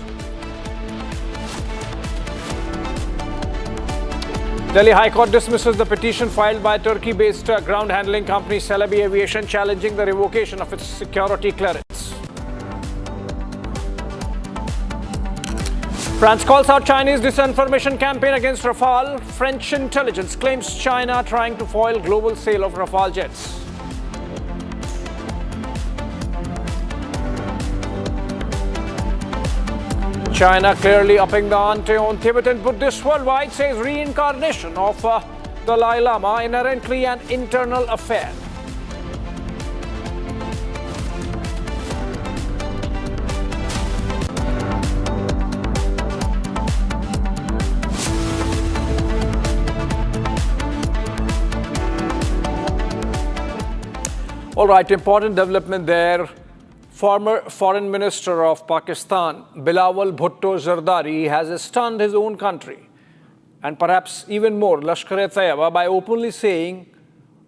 Delhi High Court dismisses the petition filed by Turkey-based ground handling company Celebi Aviation challenging the revocation of its security clearance. France calls out Chinese disinformation campaign against Rafale. French intelligence claims China trying to foil global sale of Rafale jets. China clearly upping the ante on Tibetan Buddhists worldwide, says reincarnation of Dalai Lama inherently an internal affair. All right, important development there. Former Foreign Minister of Pakistan, Bilawal Bhutto Zardari, has stunned his own country and perhaps even more Lashkar-e-Taiba by openly saying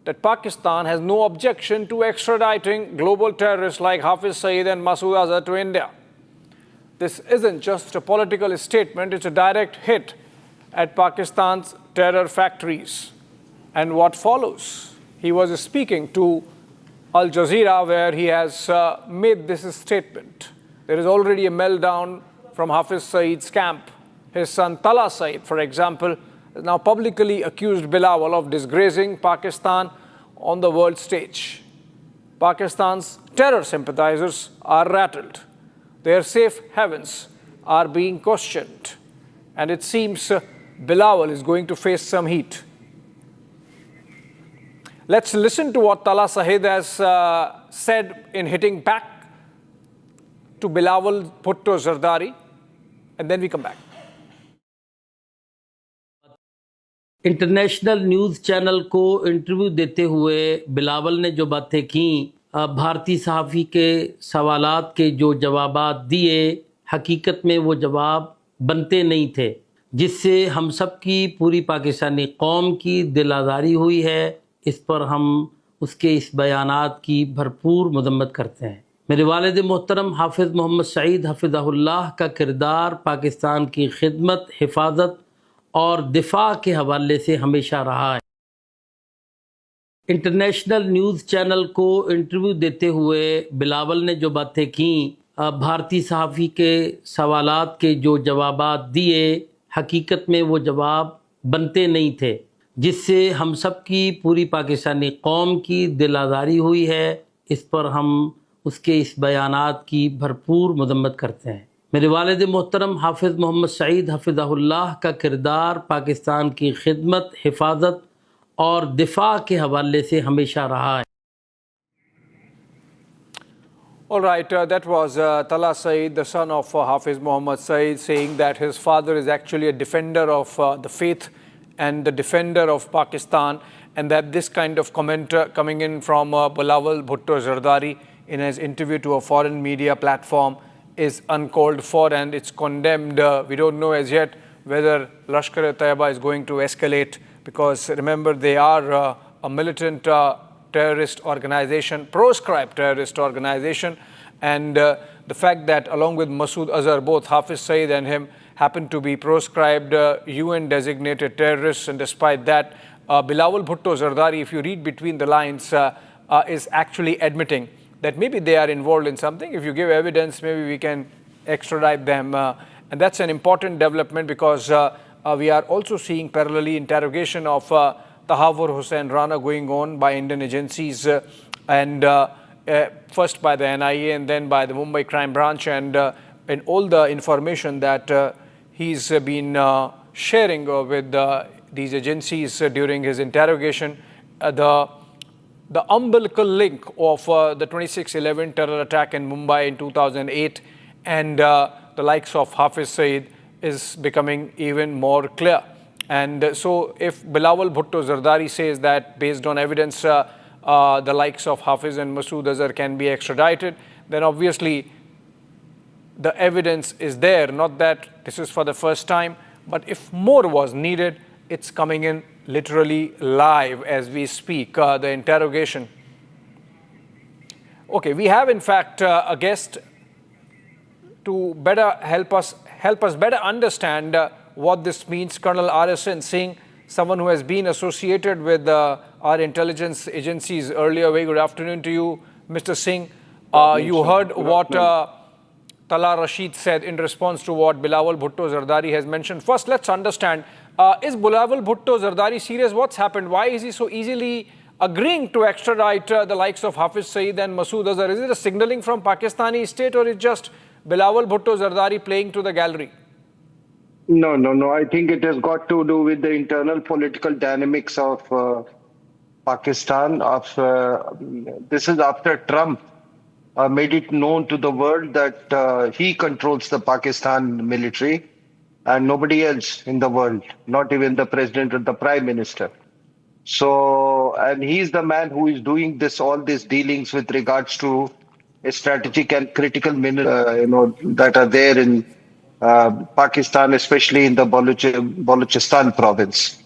that Pakistan has no objection to extraditing global terrorists like Hafiz Saeed and Masood Azhar to India. This isn't just a political statement, it's a direct hit at Pakistan's terror factories. And what follows? He was speaking to Al Jazeera, where he has made this statement. There is already a meltdown from Hafiz Saeed's camp. His son Tala Saeed, for example, has now publicly accused Bilawal of disgracing Pakistan on the world stage. Pakistan's terror sympathizers are rattled. Their safe havens are being questioned. And it seems Bilawal is going to face some heat. Let's listen to what Tala Saeed has said in hitting back to Bilawal Bhutto Zardari, and then we come back. International news channel को interview देते हुए बिलावल ने जो बातें की, भारतीय सहाफ़ी के सवालात के जो जवाबात दिए, हकीकत में वो जवाब बनते नहीं थे, जिससे हम सब की पूरी पाकिस्तानी कौम की दिल आज़ारी हुई है। इस पर हम उसके इस बयानात की भरपूर मदम्मत करते हैं। मेरे वालिद मोहतरम हाफिज़ मोहम्मद सईद हफ़िज़हुल्लाह का किरदार पाकिस्तान की खिदमत, हिफाजत और दिफा के हवाले से हमेशा रहा है। इंटरनेशनल न्यूज़ चैनल को इंटरव्यू देते हुए बिलावल ने जो बातें की, भारतीय सहाफ़ी के सवालात के जो जवाबात दिए, हकीकत में वो जवाब बनते नहीं थे, जिससे हम सब की पूरी पाकिस्तानी कौम की दिल आज़ारी हुई है। इस पर हम उसके इस बयानात की भरपूर मदम्मत करते हैं। मेरे वालिद मोहतरम हाफिज़ मोहम्मद सईद हफ़िज़हुल्लाह का किरदार पाकिस्तान की खिदमत, हिफाजत और दिफा के हवाले से हमेशा रहा है। All right, that was Tala Saeed, the son of Hafiz Muhammad Saeed, saying that his father is actually a defender of the faith and the defender of Pakistan. and that this kind of comment coming in from Bilawal Bhutto Zardari in his interview to a foreign media platform is uncalled for and it's condemned. We don't know as yet whether Lashkar-e-Taiba is going to escalate, because remember, they are a militant terrorist organization, proscribed terrorist organization, and the fact that along with Masood Azhar, both Hafiz Saeed and him happen to be proscribed UN designated terrorists, and despite that, Bilawal Bhutto Zardari, if you read between the lines, is actually admitting that maybe they are involved in something. If you give evidence, maybe we can extradite them. And that's an important development, because we are also seeing parallelly interrogation of Tahawur Hussain Rana going on by Indian agencies, and first by the NIA and then by the Mumbai Crime Branch, and all the information that he's been sharing with these agencies during his interrogation. The umbilical link of the 26/11 terror attack in Mumbai in 2008 and the likes of Hafiz Saeed is becoming even more clear. And so if Bilawal Bhutto Zardari says that based on evidence the likes of Hafiz and Masood Azhar can be extradited, then obviously the evidence is there. Not that this is for the first time, but if more was needed, it's coming in literally live as we speak, the interrogation. Okay, we have in fact a guest to better help us better understand what this means. Colonel R.S.N. Singh, someone who has been associated with our intelligence agencies earlier. Very good afternoon to you, Mr. Singh. You heard what Tala Rashid said in response to what Bilawal Bhutto Zardari has mentioned. First, let's understand, is Bilawal Bhutto Zardari serious? What's happened? Why is he so easily agreeing to extradite the likes of Hafiz Saeed and Masood Azhar? Is it a signaling from Pakistani state, or is it just Bilawal Bhutto Zardari playing to the gallery? No. I think it has got to do with the internal political dynamics of Pakistan. This is after Trump made it known to the world that he controls the Pakistan military and nobody else in the world, not even the president or the prime minister. So, and he's the man who is doing all these dealings with regards to strategic and critical minerals, that are there in Pakistan, especially in the Balochistan province.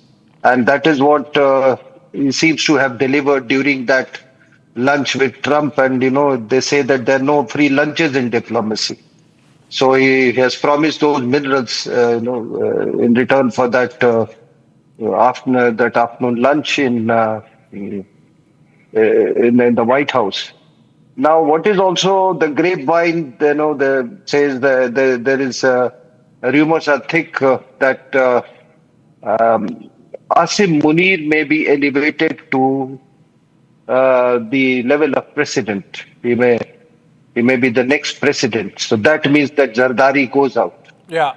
And that is what he seems to have delivered during that lunch with Trump. And, they say that there are no free lunches in diplomacy. So he has promised those minerals, in return for that afternoon lunch in the White House. Now, what is also the grapevine, says there is rumors are thick that Asim Munir may be elevated to the level of president. He may be the next president. So that means that Zardari goes out. Yeah.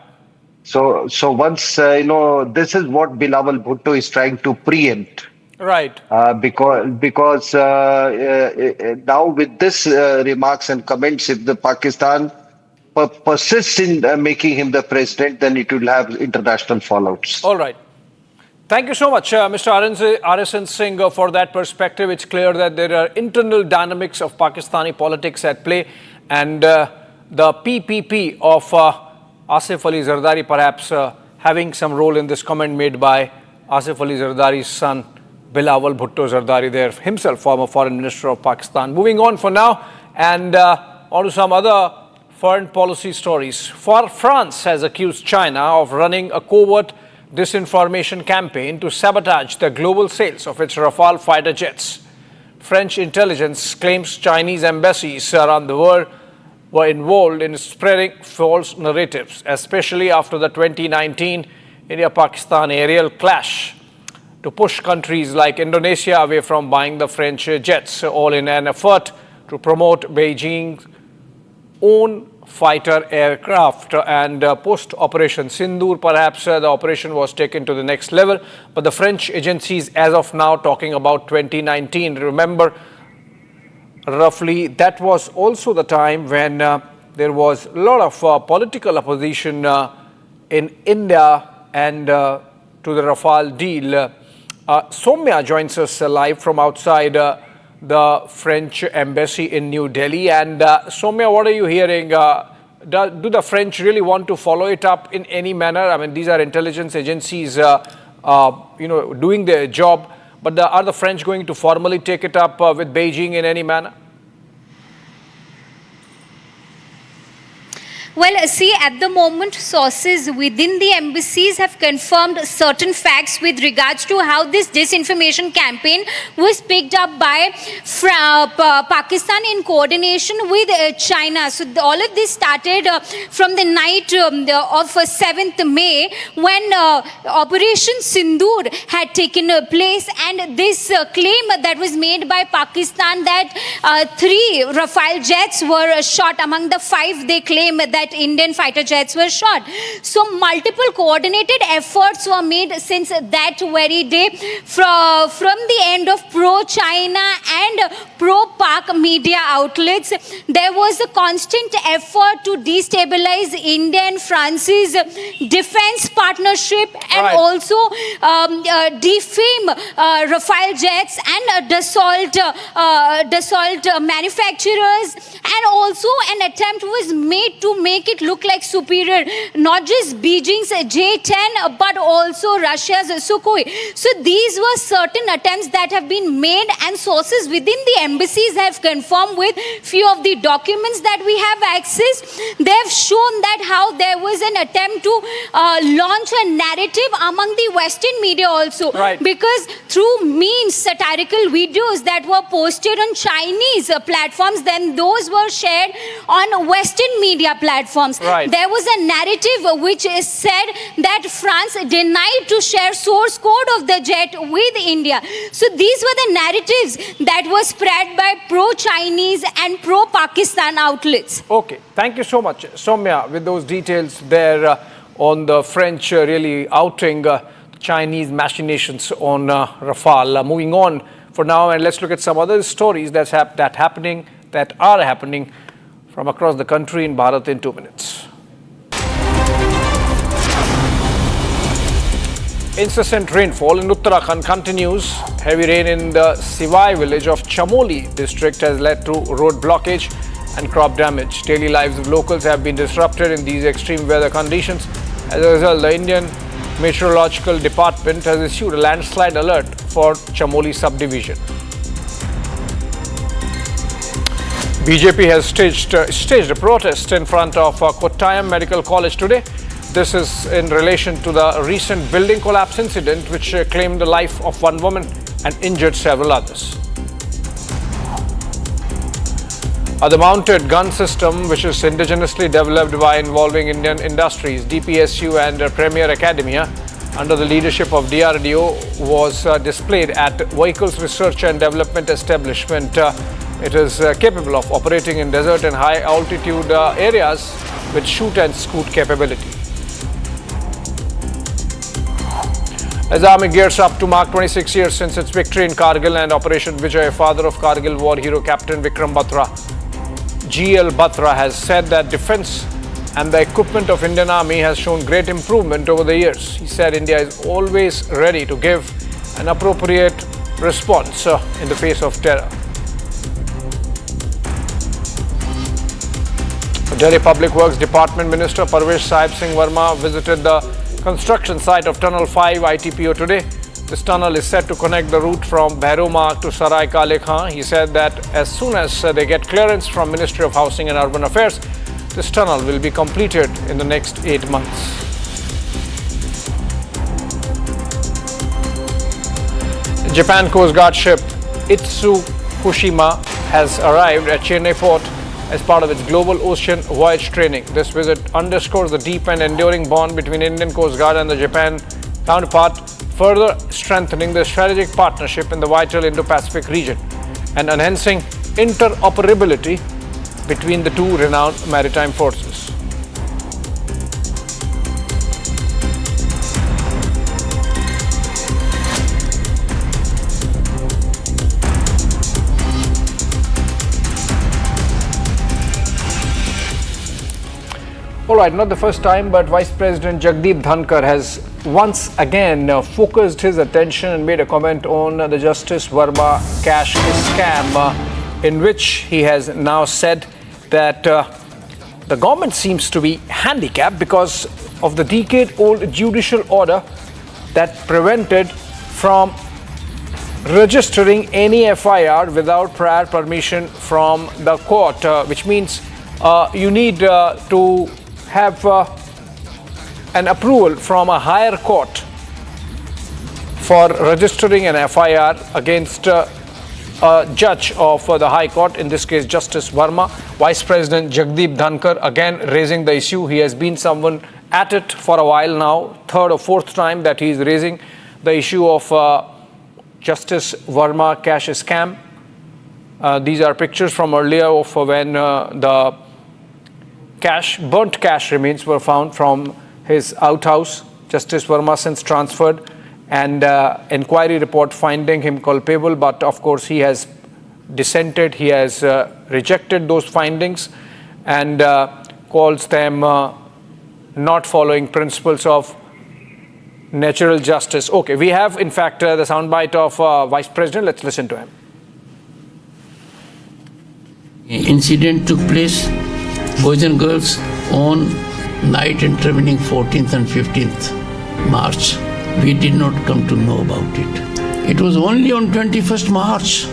So once, this is what Bilawal Bhutto is trying to preempt. Right. Because now with this remarks and comments, if the Pakistan persists in making him the president, then it will have international fallouts. All right. Thank you so much, Mr. R.S.N. Singh, for that perspective. It's clear that there are internal dynamics of Pakistani politics at play, and the PPP of Asif Ali Zardari perhaps having some role in this comment made by Asif Ali Zardari's son, Bilawal Bhutto Zardari, there himself, former foreign minister of Pakistan. Moving on for now, and on to some other foreign policy stories. France has accused China of running a covert disinformation campaign to sabotage the global sales of its Rafale fighter jets. French intelligence claims Chinese embassies around the world were involved in spreading false narratives, especially after the 2019 India-Pakistan aerial clash, to push countries like Indonesia away from buying the French jets, all in an effort to promote Beijing's own fighter aircraft. And post-Operation Sindoor, perhaps the operation was taken to the next level. But the French agencies, as of now, talking about 2019. Remember, roughly, that was also the time when there was a lot of political opposition in India and to the Rafale deal. Soumya joins us live from outside the French embassy in New Delhi. And Soumya, what are you hearing? Do the French really want to follow it up in any manner? I mean, these are intelligence agencies, doing their job. But are the French going to formally take it up with Beijing in any manner? Well, see, at the moment, sources within the embassies have confirmed certain facts with regards to how this disinformation campaign was picked up by Pakistan in coordination with China. So all of this started from the night of 7th May when Operation Sindoor had taken place, and this claim that was made by Pakistan that 3 Rafale jets were shot among the 5 they claim that Indian fighter jets were shot. So multiple coordinated efforts were made since that very day from the end of pro-China and pro-Pak media outlets. There was a constant effort to destabilize India and France's defense partnership and also defame Rafale jets and Dassault manufacturers, and also an attempt was made to make it look like superior, not just Beijing's J-10 but also Russia's Sukhoi. So these were certain attempts that have been made, and sources within the embassies have confirmed with few of the documents that we have access. They have shown that how there was an attempt to launch a narrative among the Western media also, because through memes, satirical videos that were posted on Chinese platforms, then those were shared on Western media platforms. There was a narrative which is said that France denied to share source code of the jet with India. So these were the narratives that were spread by pro-Chinese and pro-Pakistan outlets. Okay, thank you so much, Soumya, with those details there on the French really outing Chinese machinations on Rafale. Moving on for now, and let's look at some other stories that are happening from across the country in Bharat in 2 minutes. Incessant rainfall in Uttarakhand continues. Heavy rain in the Sivai village of Chamoli district has led to road blockage and crop damage. Daily lives of locals have been disrupted in these extreme weather conditions. As a result, the Indian Meteorological Department has issued a landslide alert for Chamoli subdivision. BJP has staged a protest in front of Kottayam Medical College today. This is in relation to the recent building collapse incident which claimed the life of one woman and injured several others. The mounted gun system, which is indigenously developed by involving Indian industries, DPSU and Premier Academia, under the leadership of DRDO, was displayed at Vehicles Research and Development Establishment. It is capable of operating in desert and high altitude areas with shoot and scoot capability. As the army gears up to mark 26 years since its victory in Kargil and Operation Vijay, father of Kargil war hero Captain Vikram Batra, GL Batra, has said that defense and the equipment of Indian Army has shown great improvement over the years. He said India is always ready to give an appropriate response in the face of terror. Delhi Public Works Department Minister Parvesh Sahib Singh Verma visited the construction site of Tunnel 5 ITPO today. This tunnel is set to connect the route from Bhairomagh to Sarai Kale Khan. He said that as soon as they get clearance from Ministry of Housing and Urban Affairs, this tunnel will be completed in the next 8 months. Japan Coast Guard ship Itsukushima has arrived at Chennai port as part of its global ocean voyage training. This visit underscores the deep and enduring bond between Indian Coast Guard and the Japan counterpart, further strengthening the strategic partnership in the vital Indo-Pacific region and enhancing interoperability between the two renowned maritime forces. All right, not the first time, but Vice President Jagdeep Dhankar has once again focused his attention and made a comment on the Justice Verma cash scam, in which he has now said that the government seems to be handicapped because of the decade-old judicial order that prevented from registering any FIR without prior permission from the court, which means you need to have an approval from a higher court for registering an FIR against a judge of the High Court, in this case Justice Verma. Vice President Jagdeep Dhankar again raising the issue. He has been someone at it for a while now, third or fourth time that he is raising the issue of Justice Verma cash scam. These are pictures from earlier of when the burnt cash remains were found from his outhouse. Justice Verma since transferred, and inquiry report finding him culpable, but of course he has dissented. He has rejected those findings and calls them not following principles of natural justice. Okay, we have in fact the soundbite of Vice President. Let's listen to him. Incident took place, boys and girls, on night intervening 14th and 15th March. We did not come to know about it. It was only on 21st March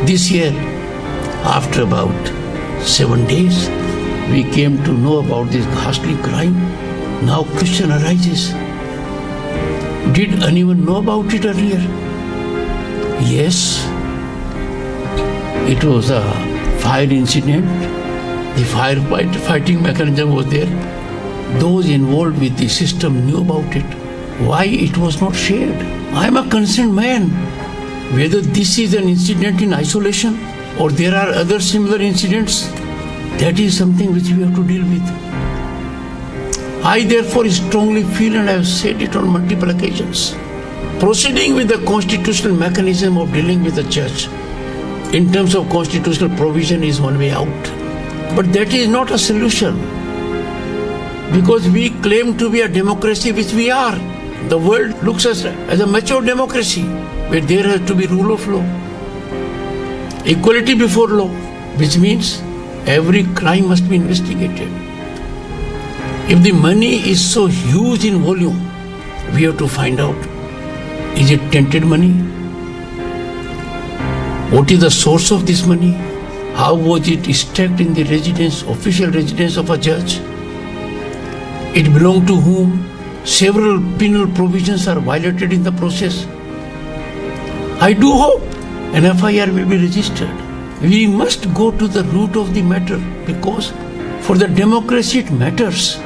this year, after about 7 days, we came to know about this ghastly crime. Now question arises, did anyone know about it earlier? Yes, it was a fire incident. The firefighting mechanism was there. Those involved with the system knew about it. Why it was not shared? I am a concerned man. Whether this is an incident in isolation or there are other similar incidents, that is something which we have to deal with. I therefore strongly feel, and I have said it on multiple occasions, proceeding with the constitutional mechanism of dealing with the judge in terms of constitutional provision is one way out. But that is not a solution, because we claim to be a democracy, which we are. The world looks at us as a mature democracy where there has to be rule of law, equality before law, which means every crime must be investigated. If the money is so huge in volume, we have to find out, is it tainted money? What is the source of this money? How was it stacked in the residence, official residence of a judge? It belonged to whom? Several penal provisions are violated in the process. I do hope an FIR will be registered. We must go to the root of the matter, because for the democracy it matters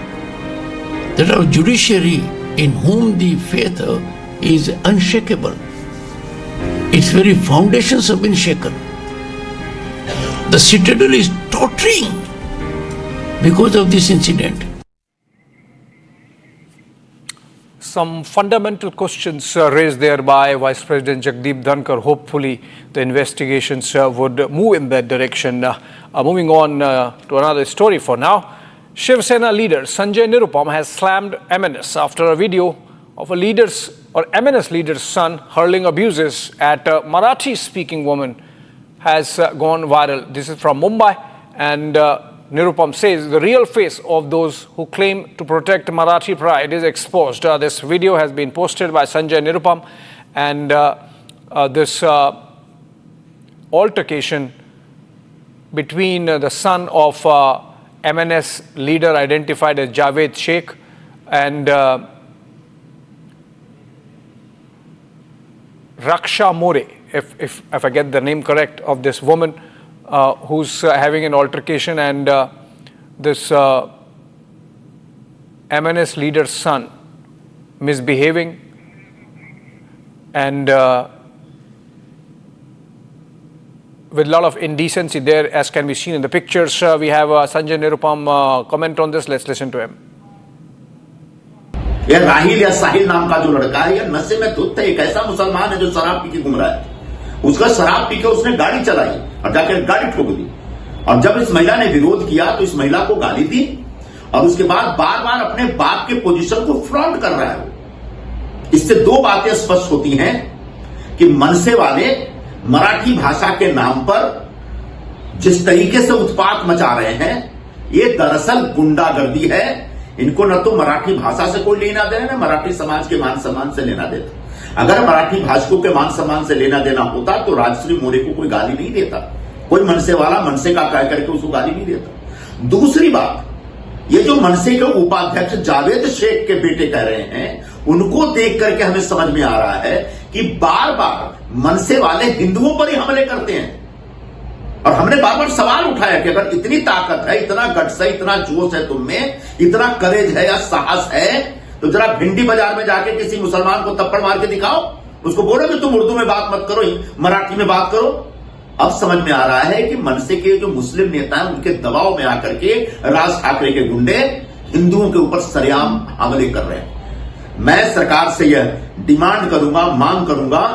that our judiciary, in whom the faith is unshakable, its very foundations have been shaken. The citadel is tottering because of this incident. Some fundamental questions raised there by Vice President Jagdeep Dhankar. Hopefully the investigations would move in that direction. Moving on to another story for now. Shiv Sena leader Sanjay Nirupam has slammed MNS after a video of a MNS leader's son hurling abuses at a Marathi-speaking woman has gone viral. This is from Mumbai, and Nirupam says the real face of those who claim to protect Marathi pride is exposed. This video has been posted by Sanjay Nirupam, and this altercation between the son of MNS leader identified as Javed Sheikh and Raksha More, if I get the name correct, of this woman who's having an altercation, and this MNS leader's son misbehaving, and with a lot of indecency there, as can be seen in the pictures. We have Sanjay Nirupam comment on this. Let's listen to him. ये राहिल या साहिल नाम का जो लड़का है, ये नशे में धुत है। एक ऐसा मुसलमान है जो शराब पी के घूम रहा है। उसका शराब पी के उसने गाड़ी चलाई और जाकर गाड़ी ठोक दी, और जब इस महिला ने विरोध किया तो इस महिला को गाली दी, और उसके बाद बार बार अपने बाप के पोजीशन को फ्लॉन्ट कर रहा है। इससे दो बातें स्पष्ट होती हैं कि मनसे वाले मराठी भाषा के नाम पर जिस तरीके से उत्पात मचा रहे हैं, ये दरअसल गुंडागर्दी है। इनको न तो मराठी भाषा से कोई लेना देना, न मराठी समाज के मान सम्मान से लेना देता। अगर मराठी भाषकों के मान सम्मान से लेना देना होता तो राजश्री मोरे को कोई गाली नहीं देता, कोई मनसे वाला मनसे का कह करके उसको गाली नहीं देता। दूसरी बात, ये जो मनसे के उपाध्यक्ष जावेद शेख के बेटे कह रहे हैं, उनको देख करके हमें समझ में आ रहा है कि बार बार मनसे वाले हिंदुओं पर ही हमले करते हैं। और हमने बार बार सवाल उठाया कि अगर इतनी ताकत है, इतना गट्स है, इतना जोश है तुम में, इतना करेज है या साहस है, तो जरा भिंडी बाजार में जाके किसी मुसलमान को थप्पड़ मार के दिखाओ, उसको बोलो कि तुम उर्दू में बात मत करो, मराठी में बात करो। अब समझ में आ रहा है कि मनसे के जो मुस्लिम नेता हैं, उनके दबाव में आकर के राज ठाकरे के गुंडे हिंदुओं के ऊपर सरेआम हमले कर रहे हैं। मैं सरकार से यह डिमांड करूंगा, मांग करूंगा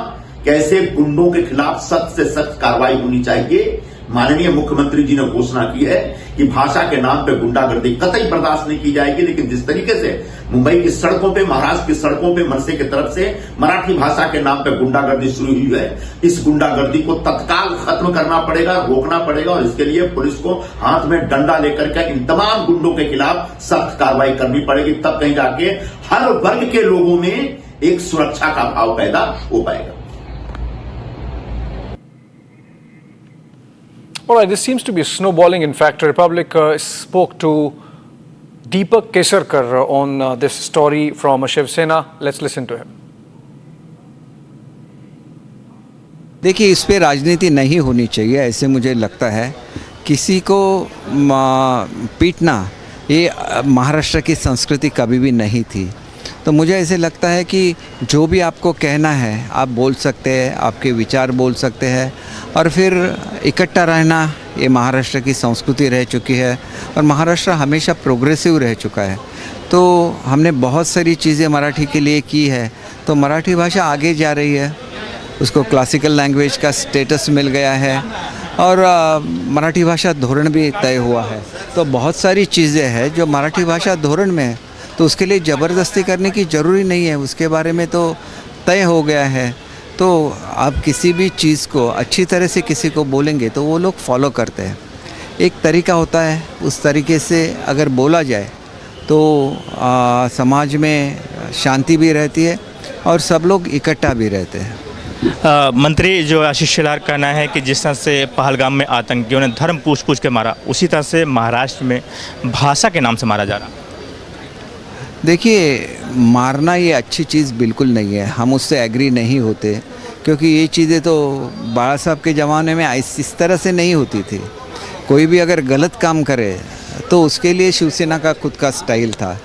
कि ऐसे गुंडों के खिलाफ सख्त से सख्त कार्रवाई होनी चाहिए। माननीय मुख्यमंत्री जी ने घोषणा की है कि भाषा के नाम पे गुंडागर्दी कतई बर्दाश्त नहीं की जाएगी, लेकिन जिस तरीके से मुंबई की सड़कों पे, महाराष्ट्र की सड़कों पे मनसे की तरफ से मराठी भाषा के नाम पे गुंडागर्दी शुरू हुई है, इस गुंडागर्दी को तत्काल खत्म करना पड़ेगा, रोकना पड़ेगा। और इसके लिए पुलिस को हाथ में डंडा लेकर के इन तमाम गुंडों के खिलाफ सख्त कार्रवाई करनी पड़ेगी। तब कहीं जाके हर वर्ग के लोगों में एक सुरक्षा का भाव पैदा हो पाएगा। All right, this seems to be snowballing. In fact, Republic spoke to Deepak Kesarkar on this story from Shiv Sena. Let's listen to him. देखिए, इस पे राजनीति नहीं होनी चाहिए, ऐसे मुझे लगता है। किसी को पीटना ये महाराष्ट्र की संस्कृति कभी भी नहीं थी। तो मुझे ऐसे लगता है कि जो भी आपको कहना है आप बोल सकते हैं, आपके विचार बोल सकते हैं, और फिर इकट्ठा रहना ये महाराष्ट्र की संस्कृति रह चुकी है, और महाराष्ट्र हमेशा प्रोग्रेसिव रह चुका है। तो हमने बहुत सारी चीज़ें मराठी के लिए की है, तो मराठी भाषा आगे जा रही है, उसको क्लासिकल लैंग्वेज का स्टेटस मिल गया है, और मराठी भाषा धोरण भी तय हुआ है। तो बहुत सारी चीज़ें हैं जो मराठी भाषा धोरण में है, तो उसके लिए ज़बरदस्ती करने की ज़रूरी नहीं है, उसके बारे में तो तय हो गया है। तो आप किसी भी चीज़ को अच्छी तरह से किसी को बोलेंगे तो वो लोग फॉलो करते हैं। एक तरीका होता है, उस तरीके से अगर बोला जाए तो समाज में शांति भी रहती है और सब लोग इकट्ठा भी रहते हैं। मंत्री जो आशीष शेलार का कहना है कि जिस तरह से पहलगाम में आतंकियों ने धर्म पूछ के मारा, उसी तरह से महाराष्ट्र में भाषा के नाम से मारा जा रहा। देखिए, मारना ये अच्छी चीज़ बिल्कुल नहीं है, हम उससे एग्री नहीं होते, क्योंकि ये चीज़ें तो बाला साहब के ज़माने में इस तरह से नहीं होती थी। कोई भी अगर गलत काम करे तो उसके लिए शिवसेना का खुद का स्टाइल था,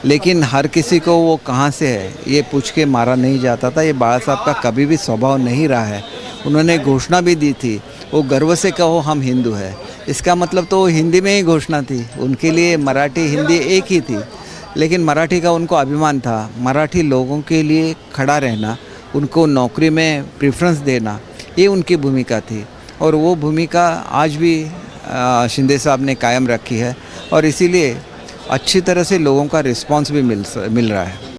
लेकिन हर किसी को वो कहाँ से है ये पूछ के मारा नहीं जाता था। ये बाला साहब का कभी भी स्वभाव नहीं रहा है। उन्होंने घोषणा भी दी थी, वो गर्व से कहो हम हिंदू हैं, इसका मतलब तो हिंदी में ही घोषणा थी। उनके लिए मराठी हिंदी एक ही थी, लेकिन मराठी का उनको अभिमान था। मराठी लोगों के लिए खड़ा रहना, उनको नौकरी में प्रेफरेंस देना, ये उनकी भूमिका थी, और वो भूमिका आज भी शिंदे साहब ने कायम रखी है, और इसीलिए अच्छी तरह से लोगों का रिस्पांस भी मिल रहा है।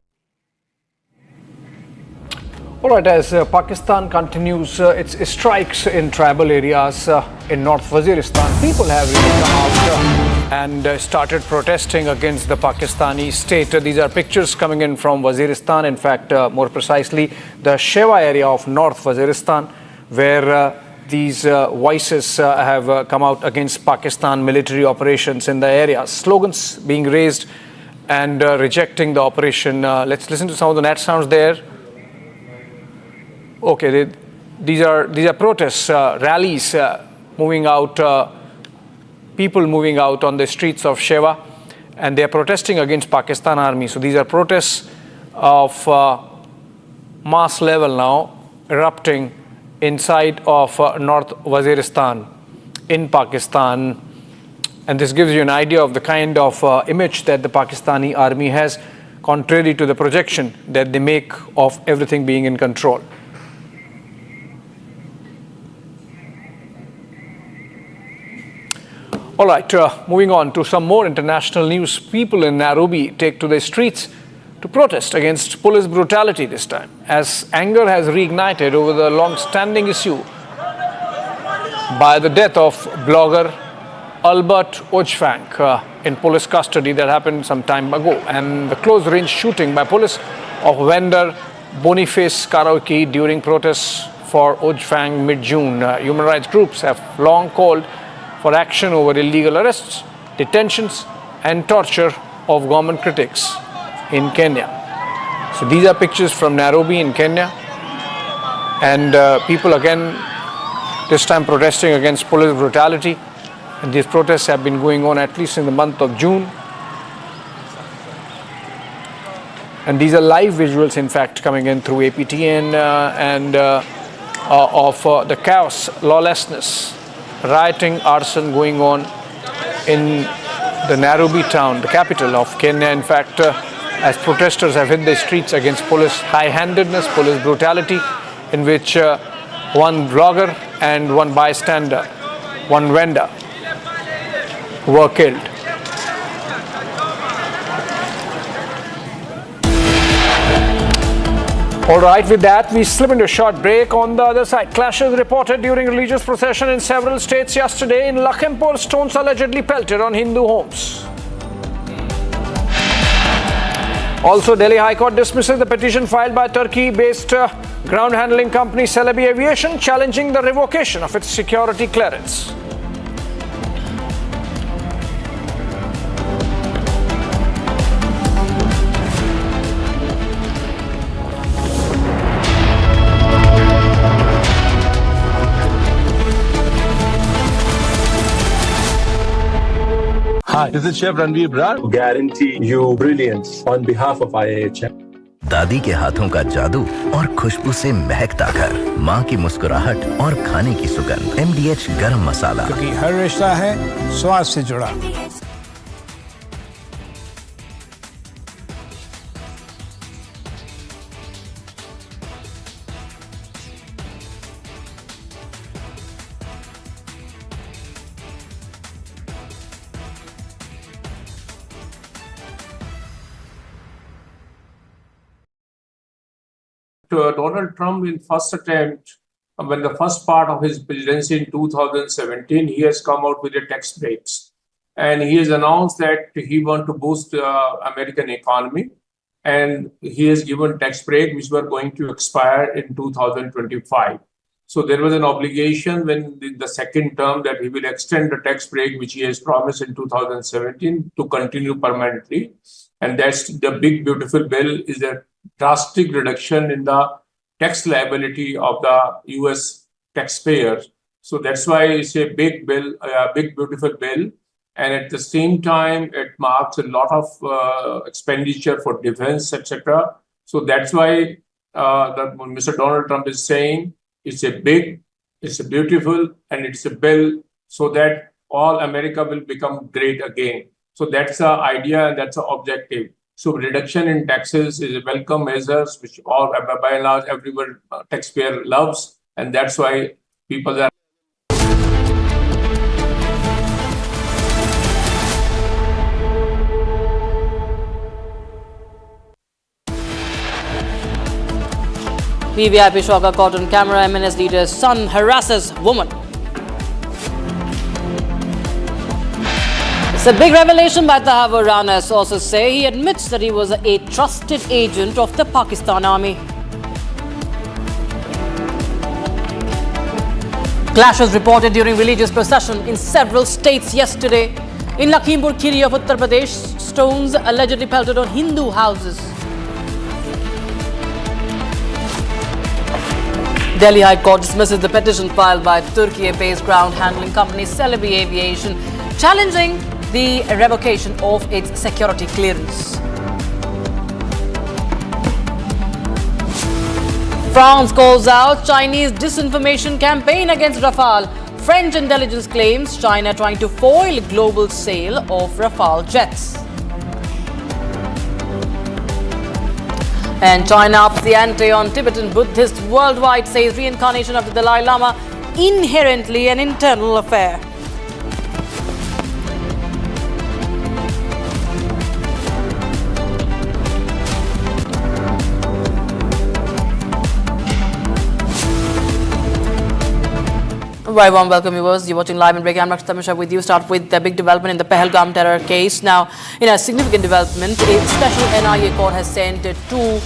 All right, as Pakistan continues its strikes in tribal areas in North Waziristan, people have really come out and started protesting against the Pakistani state. These are pictures coming in from Waziristan, in fact, more precisely, the Shewa area of North Waziristan, where these voices have come out against Pakistan military operations in the area. Slogans being raised and rejecting the operation. Let's listen to some of the net sounds there. Okay, these are protests, rallies moving out, people moving out on the streets of Shewa, and they are protesting against Pakistan army. So these are protests of mass level now erupting inside of North Waziristan in Pakistan, and this gives you an idea of the kind of image that the Pakistani army has, contrary to the projection that they make of everything being in control. All right, moving on to some more international news. People in Nairobi take to the streets to protest against police brutality this time, as anger has reignited over the long-standing issue by the death of blogger Albert Ojwang in police custody that happened some time ago, and the close-range shooting by police of vendor Boniface Kariuki during protests for Ojwang mid-June. Human rights groups have long called for action over illegal arrests, detentions and torture of government critics in Kenya. So these are pictures from Nairobi in Kenya, and people again this time protesting against police brutality, and these protests have been going on at least in the month of June. And these are live visuals, in fact, coming in through APTN of the chaos, lawlessness, rioting, arson going on in the Nairobi town, the capital of Kenya. In fact, as protesters have hit the streets against police high-handedness, police brutality, in which one blogger and one bystander, one vendor, were killed. All right, with that, we slip into a short break. On the other side, clashes reported during religious procession in several states yesterday. In Lakhimpur, stones allegedly pelted on Hindu homes. Also, Delhi High Court dismisses the petition filed by Turkey-based ground handling company Celebi Aviation, challenging the revocation of its security clearance. Hi, this is Chef Ranveer Brar. Guarantee you brilliance on behalf of IIHM. दादी के हाथों का जादू और खुशबू से महकता घर, माँ की मुस्कुराहट और खाने की सुगंध। MDH गरम मसाला, क्योंकि हर रिश्ता है स्वाद से जुड़ा। Donald Trump, in first attempt, when the first part of his presidency in 2017, he has come out with the tax breaks. And he has announced that he wants to boost the American economy. And he has given tax break, which were going to expire in 2025. So there was an obligation when the second term that he will extend the tax break, which he has promised in 2017, to continue permanently. And that's the big, beautiful bill, is a drastic reduction in the tax liability of the US taxpayers. So that's why it's a big bill, a big, beautiful bill. And at the same time, it marks a lot of expenditure for defense, etc. So that's why Mr. Donald Trump is saying it's a big, it's a beautiful, and it's a bill so that all America will become great again. So that's the idea and that's the objective. So reduction in taxes is a welcome measure, which all, by and large, everyone taxpayer loves, and that's why people are. VVIP shocker caught on camera. MNS leader's son harasses woman. It's a big revelation by Tahawoor Rana. Sources say he admits that he was a trusted agent of the Pakistan army. Clashes reported during religious procession in several states yesterday. In Lakhimpur Kheri of Uttar Pradesh, stones allegedly pelted on Hindu houses. Delhi High Court dismisses the petition filed by Turkey-based ground handling company Celebi Aviation, challenging the revocation of its security clearance. France calls out Chinese disinformation campaign against Rafale. French intelligence claims China trying to foil global sale of Rafale jets. And China ups the ante on Tibetan Buddhists worldwide, says reincarnation of the Dalai Lama inherently an internal affair. Right, warm welcome viewers. You're watching live and breaking. I'm Dr. Tamisha with you. Start with the big development in the Pahalgam terror case. Now, in a significant development, a special NIA court has sent two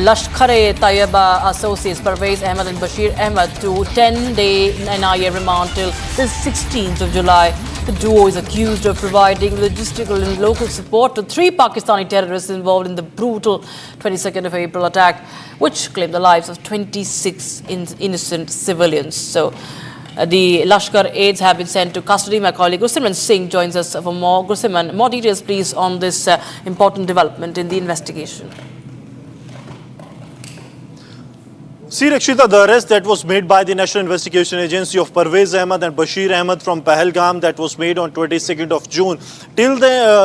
Lashkar-e-Taiba associates, Parvez Ahmed and Bashir Ahmed, to 10-day NIA remand till the 16th of July. The duo is accused of providing logistical and local support to 3 Pakistani terrorists involved in the brutal 22nd of April attack, which claimed the lives of 26 innocent civilians. So, the Lashkar aides have been sent to custody. My colleague Gursimran Singh joins us for more. Gursimran, more details please on this important development in the investigation. See, Rakshita, the arrest that was made by the National Investigation Agency of Parvez Ahmed and Bashir Ahmed from Pahalgam, that was made on 22nd of June.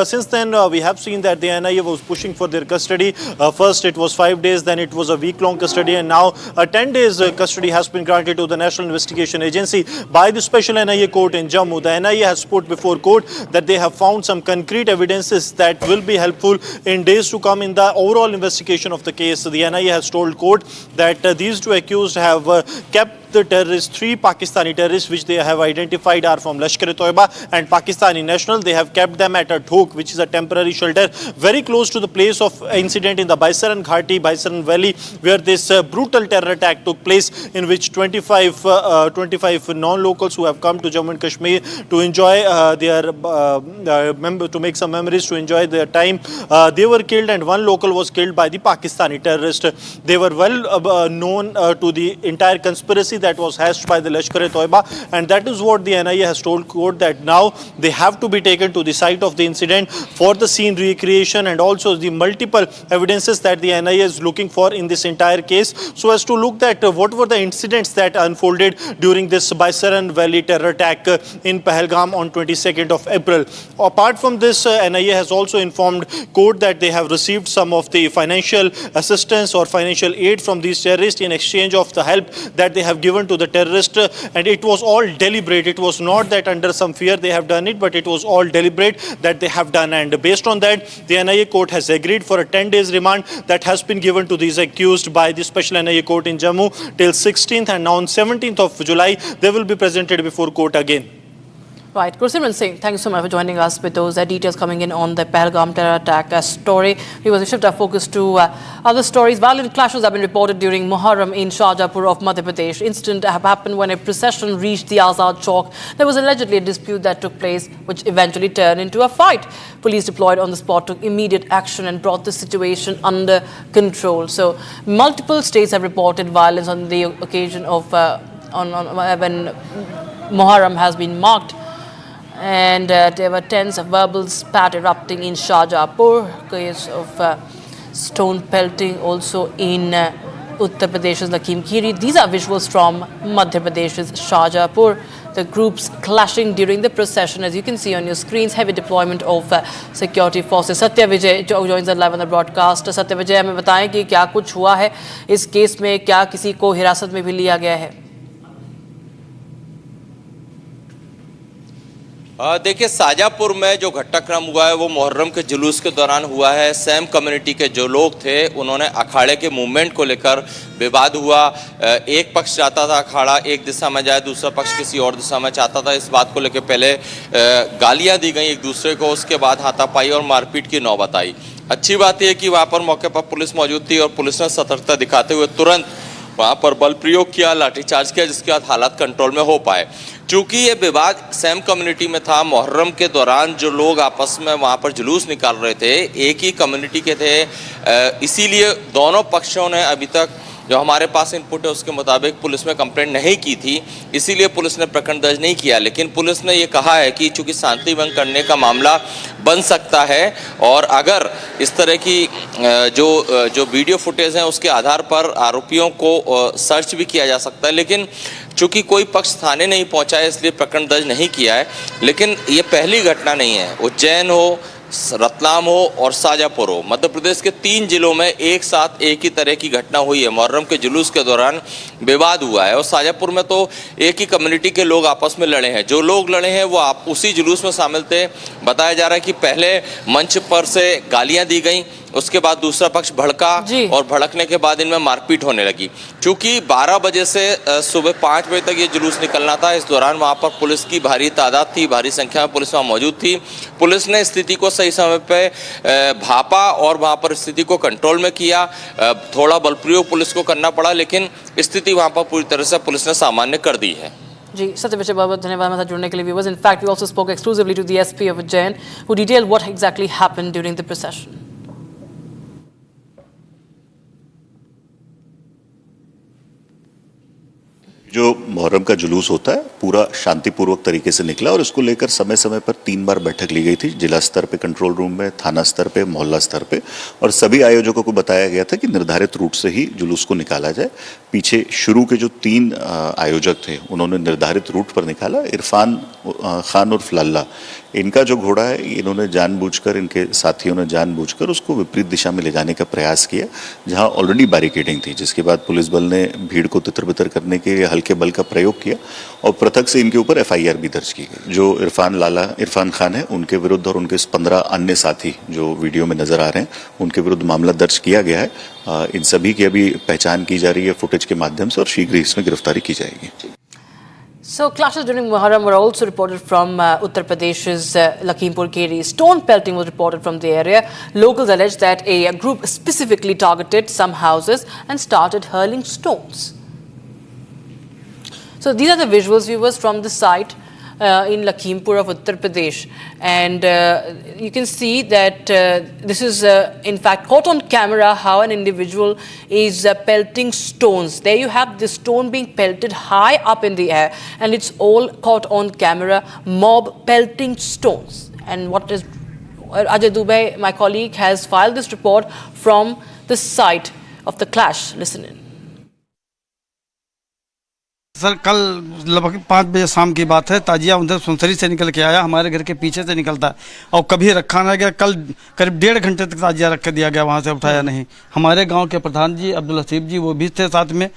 Since then, we have seen that the NIA was pushing for their custody. First, it was 5 days, then it was a week-long custody, and now 10 days custody has been granted to the National Investigation Agency by the Special NIA Court in Jammu. The NIA has put before court that they have found some concrete evidences that will be helpful in days to come in the overall investigation of the case. The NIA has told court that these two accused have kept the terrorists, 3 Pakistani terrorists, which they have identified are from Lashkar-e-Taiba and Pakistani national. They have kept them at a Dhok, which is a temporary shelter very close to the place of incident in the Baisaran Ghati, Baisaran Valley, where this brutal terror attack took place, in which 25 non-locals who have come to Jammu and Kashmir to enjoy to make some memories, to enjoy their time, they were killed, and 1 local was killed by the Pakistani terrorist. They were well known to the entire conspiracy that was hatched by the Lashkar-e-Taiba, and that is what the NIA has told court, that now they have to be taken to the site of the incident for the scene recreation and also the multiple evidences that the NIA is looking for in this entire case, so as to look at what were the incidents that unfolded during this Baisaran Valley terror attack in Pahalgam on 22nd of April. Apart from this, NIA has also informed court that they have received some of the financial assistance or financial aid from these terrorists in exchange of the help that they have given to the terrorist, and it was all deliberate. It was not that under some fear they have done it, but it was all deliberate that they have done, and based on that, the NIA court has agreed for a 10 days remand that has been given to these accused by the Special NIA court in Jammu till 16th, and now on 17th of July they will be presented before court again. Right, Gursimran Singh, thank you so much for joining us with those details coming in on the Pahalgam terror attack story. We will shift our focus to other stories. Violent clashes have been reported during Muharram in Shahjahanpur of Madhya Pradesh. Incident happened when a procession reached the Azad Chowk. There was allegedly a dispute that took place, which eventually turned into a fight. Police deployed on the spot took immediate action and brought the situation under control. So, multiple states have reported violence on the occasion of when Muharram has been marked. And there were tens of verbal spat erupting in Shahjahanpur, case of stone pelting also in Uttar Pradesh's Lakim Kheri. These are visuals from Madhya Pradesh's Shahjahanpur. The groups clashing during the procession, as you can see on your screens. Heavy deployment of security forces. Satya Vijay joins us live on the broadcast. Satya Vijay, हमें बताएं कि क्या कुछ हुआ है इस case में, क्या किसी को हिरासत में भी लिया गया है? देखिए, शाहजहाँपुर में जो घटनाक्रम हुआ है वो मुहर्रम के जुलूस के दौरान हुआ है। सैम कम्युनिटी के जो लोग थे उन्होंने अखाड़े के मूवमेंट को लेकर विवाद हुआ। एक पक्ष चाहता था अखाड़ा एक दिशा में जाए, दूसरा पक्ष किसी और दिशा में चाहता था। इस बात को लेकर पहले गालियां दी गई एक दूसरे को, उसके बाद हाथापाई और मारपीट की नौबत आई। अच्छी बात यह कि वहाँ पर मौके पर पुलिस मौजूद थी और पुलिस ने सतर्कता दिखाते हुए तुरंत वहाँ पर बल प्रयोग किया, लाठीचार्ज किया, जिसके बाद हालात कंट्रोल में हो पाए। चूँकि ये विवाद सैम कम्युनिटी में था, मुहर्रम के दौरान जो लोग आपस में वहाँ पर जुलूस निकाल रहे थे एक ही कम्युनिटी के थे, इसीलिए दोनों पक्षों ने अभी तक जो हमारे पास इनपुट है उसके मुताबिक पुलिस में कंप्लेंट नहीं की थी, इसीलिए पुलिस ने प्रकरण दर्ज नहीं किया। लेकिन पुलिस ने ये कहा है कि चूँकि शांति भंग करने का मामला बन सकता है और अगर इस तरह की जो वीडियो फुटेज हैं उसके आधार पर आरोपियों को सर्च भी किया जा सकता है। लेकिन चूँकि कोई पक्ष थाने नहीं पहुँचा है इसलिए प्रकरण दर्ज नहीं किया है। लेकिन ये पहली घटना नहीं है। उज्जैन हो, रतलाम हो और शाहजहाँपुर हो, मध्य प्रदेश के 3 जिलों में एक साथ एक ही तरह की घटना हुई है। मुहर्रम के जुलूस के दौरान विवाद हुआ है और शाहजहाँपुर में तो एक ही कम्युनिटी के लोग आपस में लड़े हैं। जो लोग लड़े हैं वो आप उसी जुलूस में शामिल थे। बताया जा रहा है कि पहले मंच पर से गालियां दी गई उसके बाद दूसरा पक्ष भड़का और भड़कने के बाद इनमें मारपीट होने लगी। चूंकि 12 बजे से सुबह 5 बजे तक ये जुलूस निकलना था, इस दौरान वहाँ पर पुलिस की भारी तादाद थी, भारी संख्या में पुलिस वहाँ मौजूद थी। पुलिस ने स्थिति को सही समय पे भापा और वहाँ पर स्थिति को कंट्रोल में किया। थोड़ा बल प्रयोग पुलिस को करना पड़ा, लेकिन स्थिति वहाँ पर पूरी तरह से पुलिस ने सामान्य कर दी है। जी सत्यविजय, बहुत धन्यवाद हमारे साथ जुड़ने के लिए viewers. In fact, we also spoke exclusively to the SP of Ujjain, who detailed what exactly happened during the procession. जो मुहर्रम का जुलूस होता है पूरा शांतिपूर्वक तरीके से निकला और इसको लेकर समय समय पर 3 बार बैठक ली गई थी, जिला स्तर पे कंट्रोल रूम में, थाना स्तर पे, मोहल्ला स्तर पे, और सभी आयोजकों को बताया गया था कि निर्धारित रूट से ही जुलूस को निकाला जाए। पीछे शुरू के जो 3 आयोजक थे उन्होंने निर्धारित रूट पर निकाला। इरफान खान उर्फ लल्ला, इनका जो घोड़ा है इन्होंने जानबूझकर, इनके साथियों ने जानबूझकर उसको विपरीत दिशा में ले जाने का प्रयास किया, जहां ऑलरेडी बैरिकेडिंग थी, जिसके बाद पुलिस बल ने भीड़ को तितर-बितर करने के लिए हल्के बल का प्रयोग किया और पृथक से इनके ऊपर FIR भी दर्ज की गई। जो इरफान खान है उनके विरुद्ध और उनके 15 अन्य साथी जो वीडियो में नजर आ रहे हैं उनके विरुद्ध मामला दर्ज किया गया है। इन सभी की अभी पहचान की जा रही है फुटेज के माध्यम से और शीघ्र ही इसमें गिरफ्तारी की जाएगी। So clashes during Muharram were also reported from Uttar Pradesh's Lakhimpur Kheri. Stone pelting was reported from the area. Locals alleged that a group specifically targeted some houses and started hurling stones. So these are the visuals, viewers, from the site in Lakhimpur of Uttar Pradesh, and you can see that this is in fact caught on camera how an individual is pelting stones. There you have the stone being pelted high up in the air, and it's all caught on camera, mob pelting stones. And what is Ajay Dubey, my colleague, has filed this report from the site of the clash. Listen in. Sir कल लगभग 5 बजे शाम की बात है। ताजिया उधर सुनसरी से निकल के आया, हमारे घर के पीछे से निकलता है और कभी रखा ना गया। कल करीब 1.5 घंटे तक ताजिया रख के दिया गया, वहाँ से उठाया नहीं। हमारे गांव के प्रधान जी अब्दुल हसीब जी वो भी थे साथ में,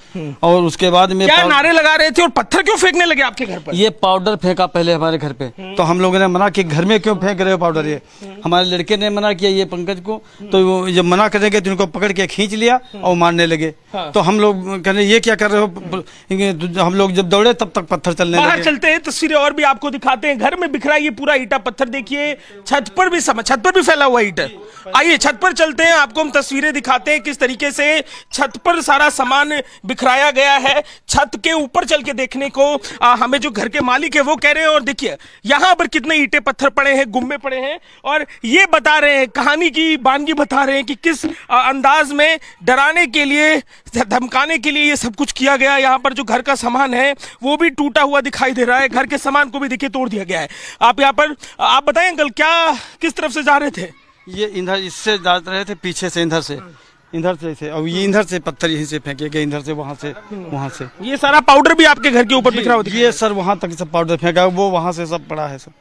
और उसके बाद में क्या नारे लगा रहे थे और पत्थर क्यों फेंकने लगे आपके घर पर? ये पाउडर फेंका पहले हमारे घर पे, तो हम लोगों ने मना कि घर में क्यों फेंक रहे हो पाउडर। ये हमारे लड़के ने मना किया, ये पंकज को, तो जब मना करेंगे तो इनको पकड़ के खींच लिया और मारने लगे। तो हम लोग कहने ये क्या कर रहे हो, हम लोग जब दौड़े तब तक पत्थर चलने लगे। बाहर चलते हैं, तस्वीरें और भी आपको दिखाते हैं। घर में बिखरा ये पूरा ईटा पत्थर देखिए, छत पर भी फैला हुआ ईटा। आइए छत पर चलते हैं, आपको हम तस्वीरें दिखाते हैं किस तरीके से छत पर सारा सामान बिखराया गया है। छत के ऊपर चल के देखने को हमें जो घर के मालिक है वो कह रहे हैं, और देखिए यहाँ पर कितने ईंटे पत्थर पड़े हैं, गुम्बे पड़े हैं, और ये बता रहे हैं, कहानी की बानगी बता रहे हैं कि किस अंदाज में डराने के लिए, धमकाने के लिए ये सब कुछ किया गया। यहाँ पर जो घर का सामान है वो भी टूटा हुआ दिखाई दे रहा है, घर के सामान को भी देखिए तोड़ दिया गया है। आप यहाँ पर आप बताएं अंकल, क्या किस तरफ से जा रहे थे? ये इधर इससे जा रहे थे, पीछे से इधर से और ये इधर से पत्थर यहीं से फेंके गए, इधर से वहाँ से। ये सारा पाउडर भी आपके घर के ऊपर बिखरा हुआ? ये सर वहाँ तक सब पाउडर फेंका, वो वहाँ से सब पड़ा है सब।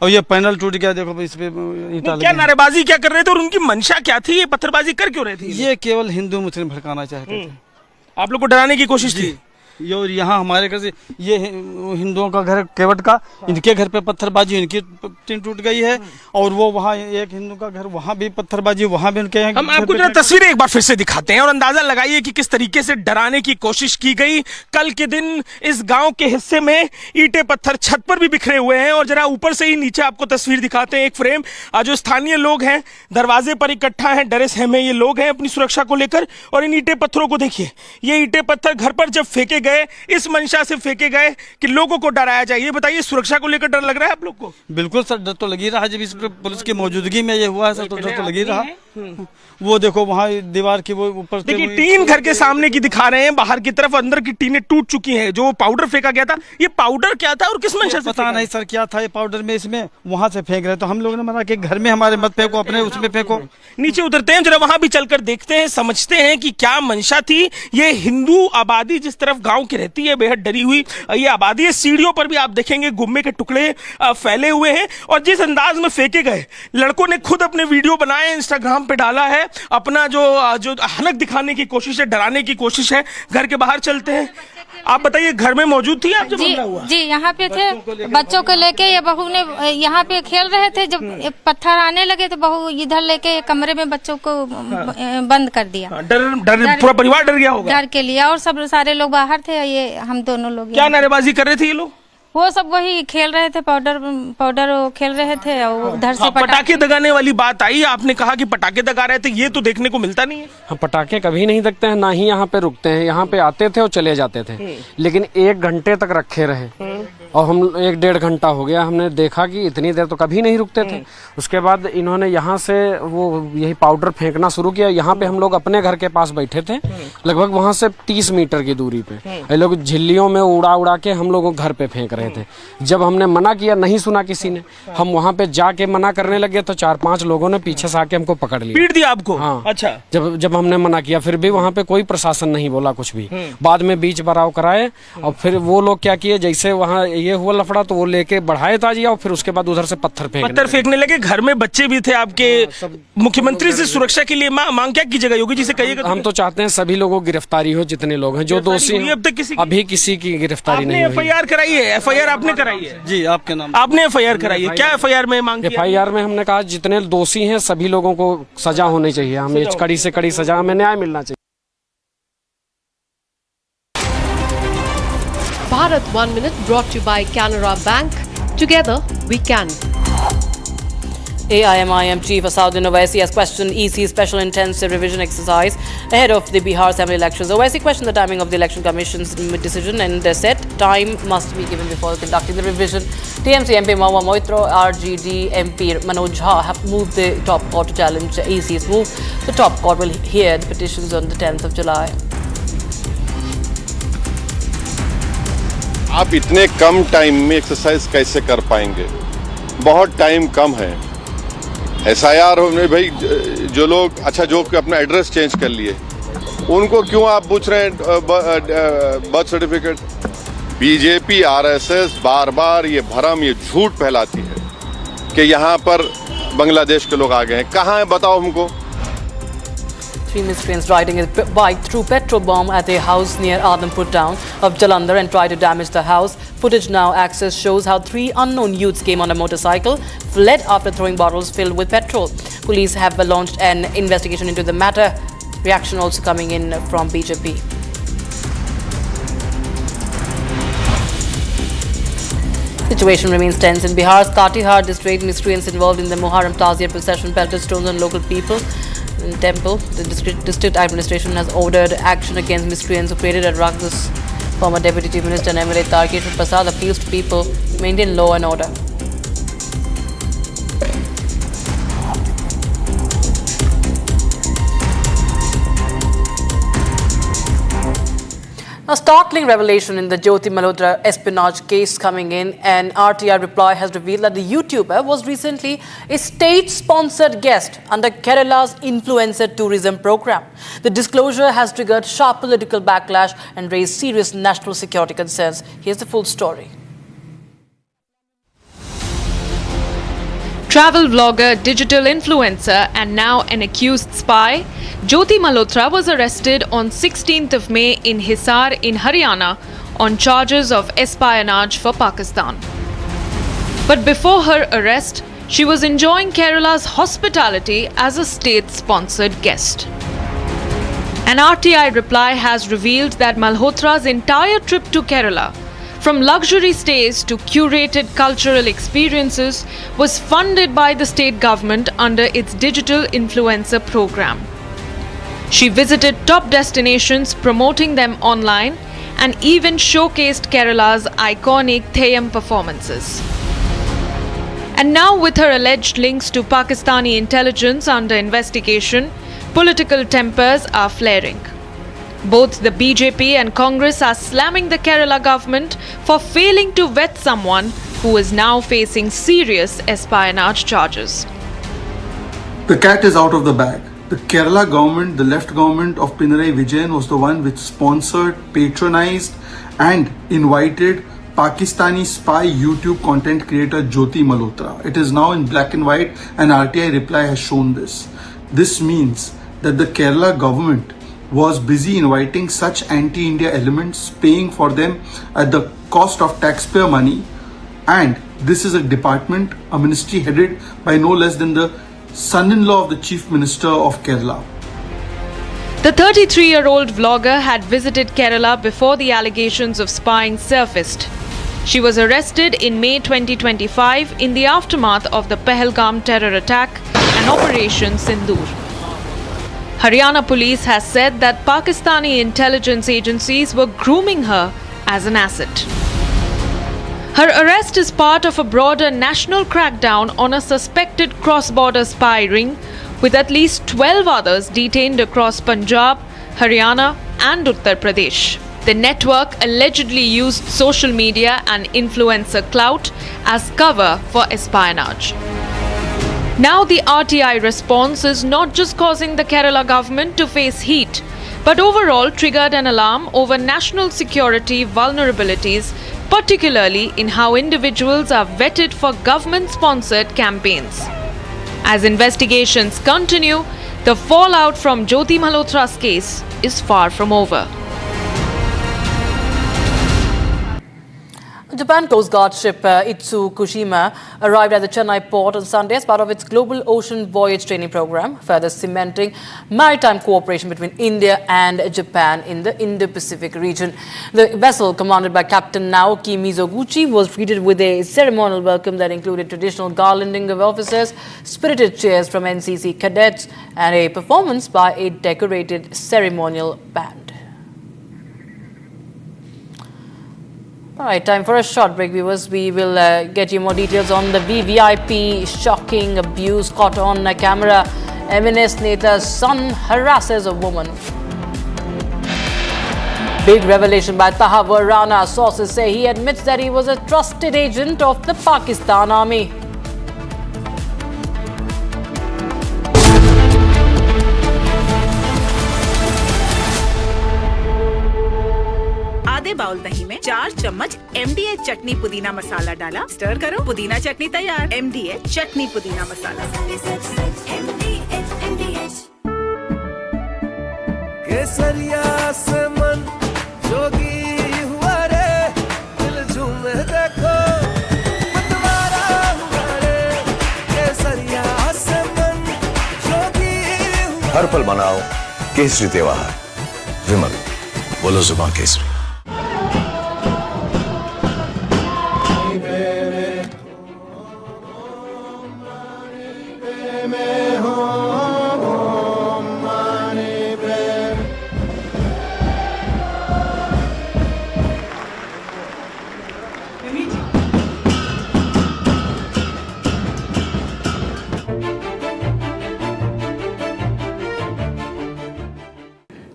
और ये पैनल टूट गया, देखो इस पे ईंटा लगा। क्या नारेबाजी क्या कर रहे थे और उनकी मंशा क्या थी? ये पत्थरबाजी कर क्यों रहे थे? ये केवल हिंदू मुस्लिम भड़काना चाहते थे। आप लोग को डराने की कोशिश थी? और यहाँ हमारे घर से ये हिंदुओं का घर केवट का, इनके घर पे पत्थरबाजी, इनकी टीन टूट गई है, और वो वहाँ एक हिंदू का घर, वहाँ भी पत्थरबाजी, वहाँ भी उनके। हम आपको जरा तस्वीरें एक बार फिर से दिखाते हैं और अंदाजा लगाइए कि किस तरीके से डराने की कोशिश की गई। कल के दिन इस गांव के हिस्से में ईंटे पत्थर छत पर भी बिखरे हुए हैं, और जरा ऊपर से ही नीचे आपको तस्वीर दिखाते हैं, एक फ्रेम। जो स्थानीय लोग हैं दरवाजे पर इकट्ठा हैं, डरे सहमे ये लोग हैं अपनी सुरक्षा को लेकर, और इन ईंटे पत्थरों को देखिए। ये ईंटे पत्थर घर पर जब फेंके गए, इस मंशा से फेंके गए कि लोगों को डराया जाए। ये बताइए, सुरक्षा को लेकर डर लग रहा है आप लोग को? बिल्कुल सर, डर तो लगी रहा। जब इस पुलिस की मौजूदगी में ये हुआ है सर, तो डर तो लगी रहा। वो देखो वहाँ दीवार की वो ऊपर देखिए टीन घर के सामने की दिखा रहे हैं, बाहर की तरफ अंदर की टीनें टूट चुकी हैं। जो पाउडर फेंका गया था, ये पाउडर क्या था और किस मंशा से? पता नहीं सर क्या था ये पाउडर में, इसमें वहाँ से फेंक रहे। तो हम लोगों ने मना कि घर में हमारे मत फेंको, अपने उसमें फेंको। नीचे उतरते हैं, जरा वहां भी चलकर देखते हैं, समझते हैं कि क्या मंशा थी। ये हिंदू आबादी जिस तरफ गांव की रहती है, बेहद डरी हुई ये आबादी है। सीढ़ियों पर भी आप देखेंगे गुम्मे के टुकड़े फैले हुए हैं, और जिस अंदाज में फेंके गए, लड़कों ने खुद अपने वीडियो बनाए, इंस्टाग्राम पे डाला है, अपना जो हनक दिखाने की कोशिश है, डराने की कोशिश है। घर के बाहर चलते हैं, आप बताइए, घर में मौजूद थी आप जब हमला हुआ? जी, यहाँ पे थे, बच्चों को लेके ये बहू ने यहाँ पे खेल रहे थे, जब पत्थर आने लगे तो बहू इधर लेके कमरे में बच्चों को बंद कर दिया। डर पूरा परिवार डर गया होगा। डर के लिए, और सब सारे लोग बाहर थे, ये हम दोनों लोग। क्या नारेबाजी कर रहे थे ये लोग? वो सब वही खेल रहे थे, पाउडर खेल रहे थे, और उधर से पटाखे दगाने वाली बात आई। आपने कहा कि पटाखे दगा रहे थे, ये तो देखने को मिलता नहीं है। हाँ, पटाखे कभी नहीं दगते हैं, ना ही यहाँ पे रुकते हैं। यहाँ पे आते थे और चले जाते थे, लेकिन 1 घंटे तक रखे रहे, और हम 1-1.5 घंटा हो गया, हमने देखा कि इतनी देर तो कभी नहीं रुकते थे। उसके बाद इन्होंने यहाँ से वो यही पाउडर फेंकना शुरू किया। यहाँ पे हम लोग अपने घर के पास बैठे थे, लगभग वहाँ से 30 मीटर की दूरी पे ये लोग झिल्लियों में उड़ा के हम लोगों घर पे फेंक रहे थे। जब हमने मना किया, नहीं सुना किसी ने, हम वहाँ पे जाके मना करने लगे तो 4-5 लोगों ने पीछे से आके हमको पकड़ लिया, पीट दिया आपको? हाँ। अच्छा। जब हमने मना किया, फिर भी वहाँ पे कोई प्रशासन नहीं बोला कुछ भी। बाद में बीच बराव कराए, और फिर वो लोग क्या किए, जैसे वहाँ ये हुआ लफड़ा तो वो लेके बढ़ाए ताजिया, और फिर उसके बाद उधर से पत्थर फेंकने लगे। घर में बच्चे भी थे आपके। मुख्यमंत्री से सुरक्षा के लिए मांग क्या कीजिएगा? योगी जी से कहिएगा। हम तो चाहते हैं सभी लोगों की गिरफ्तारी हो, जितने लोग हैं जो दोषी हैं। अब तक अभी किसी की गिरफ्तारी नहीं हुई। FIR कराई है? FIR आपने कराई है? जी, आपके नाम आपने FIR कराई है? क्या FIR में मांग की? FIR में हमने कहा जितने दोषी हैं सभी लोगों को सजा होनी चाहिए, हमें कड़ी से कड़ी सजा, हमें न्याय मिलना चाहिए। Bharat 1 Minute brought to you by Canara Bank. Together we can. AIMIM Chief Asauddin Owaisi has questioned EC Special Intensive Revision Exercise ahead of the Bihar Assembly elections. Owaisi questioned the timing of the Election Commission's decision, and they said time must be given before conducting the revision. TMC MP Mahua Moitro, RGD MP Manoj Jha have moved the top court to challenge EC's move. The top court will hear the petitions on the 10th of July. आप इतने कम time में exercise कैसे कर पाएंगे? बहुत time कम है। SIR होने भाई, जो लोग जो अपना एड्रेस चेंज कर लिए, उनको क्यों आप पूछ रहे हैं बर्थ सर्टिफिकेट? बीजेपी RSS बार बार ये भरम, ये झूठ फैलाती है कि यहाँ पर बांग्लादेश के लोग आ गए हैं। कहाँ है बताओ हमको। 3 miscreants riding a bike threw petrol bomb at a house near Adampur town of Jalandhar and tried to damage the house. Footage now accessed shows how 3 unknown youths came on a motorcycle, fled after throwing bottles filled with petrol. Police have launched an investigation into the matter. Reaction also coming in from BJP. Situation remains tense in Bihar's Katihar district. Miscreants involved in the Muharram Taziyah procession pelted stones on local people in temple. The district administration has ordered action against miscreants who created a ruckus. Former Deputy Chief Minister and MLA Tarkeshwar Prasad appeals to people to maintain law and order. A startling revelation in the Jyoti Malhotra espionage case coming in. An RTI reply has revealed that the YouTuber was recently a state-sponsored guest under Kerala's influencer tourism program. The disclosure has triggered sharp political backlash and raised serious national security concerns. Here's the full story. Travel vlogger, digital influencer, and now an accused spy, Jyoti Malhotra was arrested on 16th of May in Hisar in Haryana on charges of espionage for Pakistan. But before her arrest, she was enjoying Kerala's hospitality as a state-sponsored guest. An RTI reply has revealed that Malhotra's entire trip to Kerala, from luxury stays to curated cultural experiences, was funded by the state government under its digital influencer program. She visited top destinations, promoting them online, and even showcased Kerala's iconic Theyyam performances. And now, with her alleged links to Pakistani intelligence under investigation, political tempers are flaring. Both the BJP and Congress are slamming the Kerala government for failing to vet someone who is now facing serious espionage charges. The cat is out of the bag. The Kerala government, the left government of Pinarayi Vijayan, was the one which sponsored, patronized and invited Pakistani spy YouTube content creator Jyoti Malhotra. It is now in black and white, and RTI reply has shown this. This means that the Kerala government was busy inviting such anti-India elements, paying for them at the cost of taxpayer money. And this is a department, a ministry headed by no less than the son-in-law of the Chief Minister of Kerala. The 33-year-old vlogger had visited Kerala before the allegations of spying surfaced. She was arrested in May 2025 in the aftermath of the Pahalgam terror attack and Operation Sindoor. Haryana police has said that Pakistani intelligence agencies were grooming her as an asset. Her arrest is part of a broader national crackdown on a suspected cross-border spy ring, with at least 12 others detained across Punjab, Haryana and Uttar Pradesh. The network allegedly used social media and influencer clout as cover for espionage. Now the RTI response is not just causing the Kerala government to face heat, but overall triggered an alarm over national security vulnerabilities, particularly in how individuals are vetted for government-sponsored campaigns. As investigations continue, the fallout from Jyoti Malhotra's case is far from over. Japan Coast Guard ship Itsukushima arrived at the Chennai port on Sunday as part of its global ocean voyage training program, further cementing maritime cooperation between India and Japan in the Indo-Pacific region. The vessel, commanded by Captain Naoki Mizoguchi, was greeted with a ceremonial welcome that included traditional garlanding of officers, spirited cheers from NCC cadets, and a performance by a decorated ceremonial band. All right, time for a short break, viewers. We will get you more details on the VVIP shocking abuse caught on camera. MNS Neta's son harasses a woman. Big revelation by Taha Rana. Sources say he admits that he was a trusted agent of the Pakistan army. आधे bowl दही में 4 चम्मच MDH चटनी पुदीना मसाला डाला, stir करो, पुदीना चटनी तैयार। MDH चटनी पुदीना मसाला। केसरिया से मन जोगी हुआ रे, दिल झूमे देखो मतवारा हुआ रे, केसरिया से मन जोगी हुआ। हर पल मनाओ केसरी त्योहार। विमल, बोलो जुबान Kesari.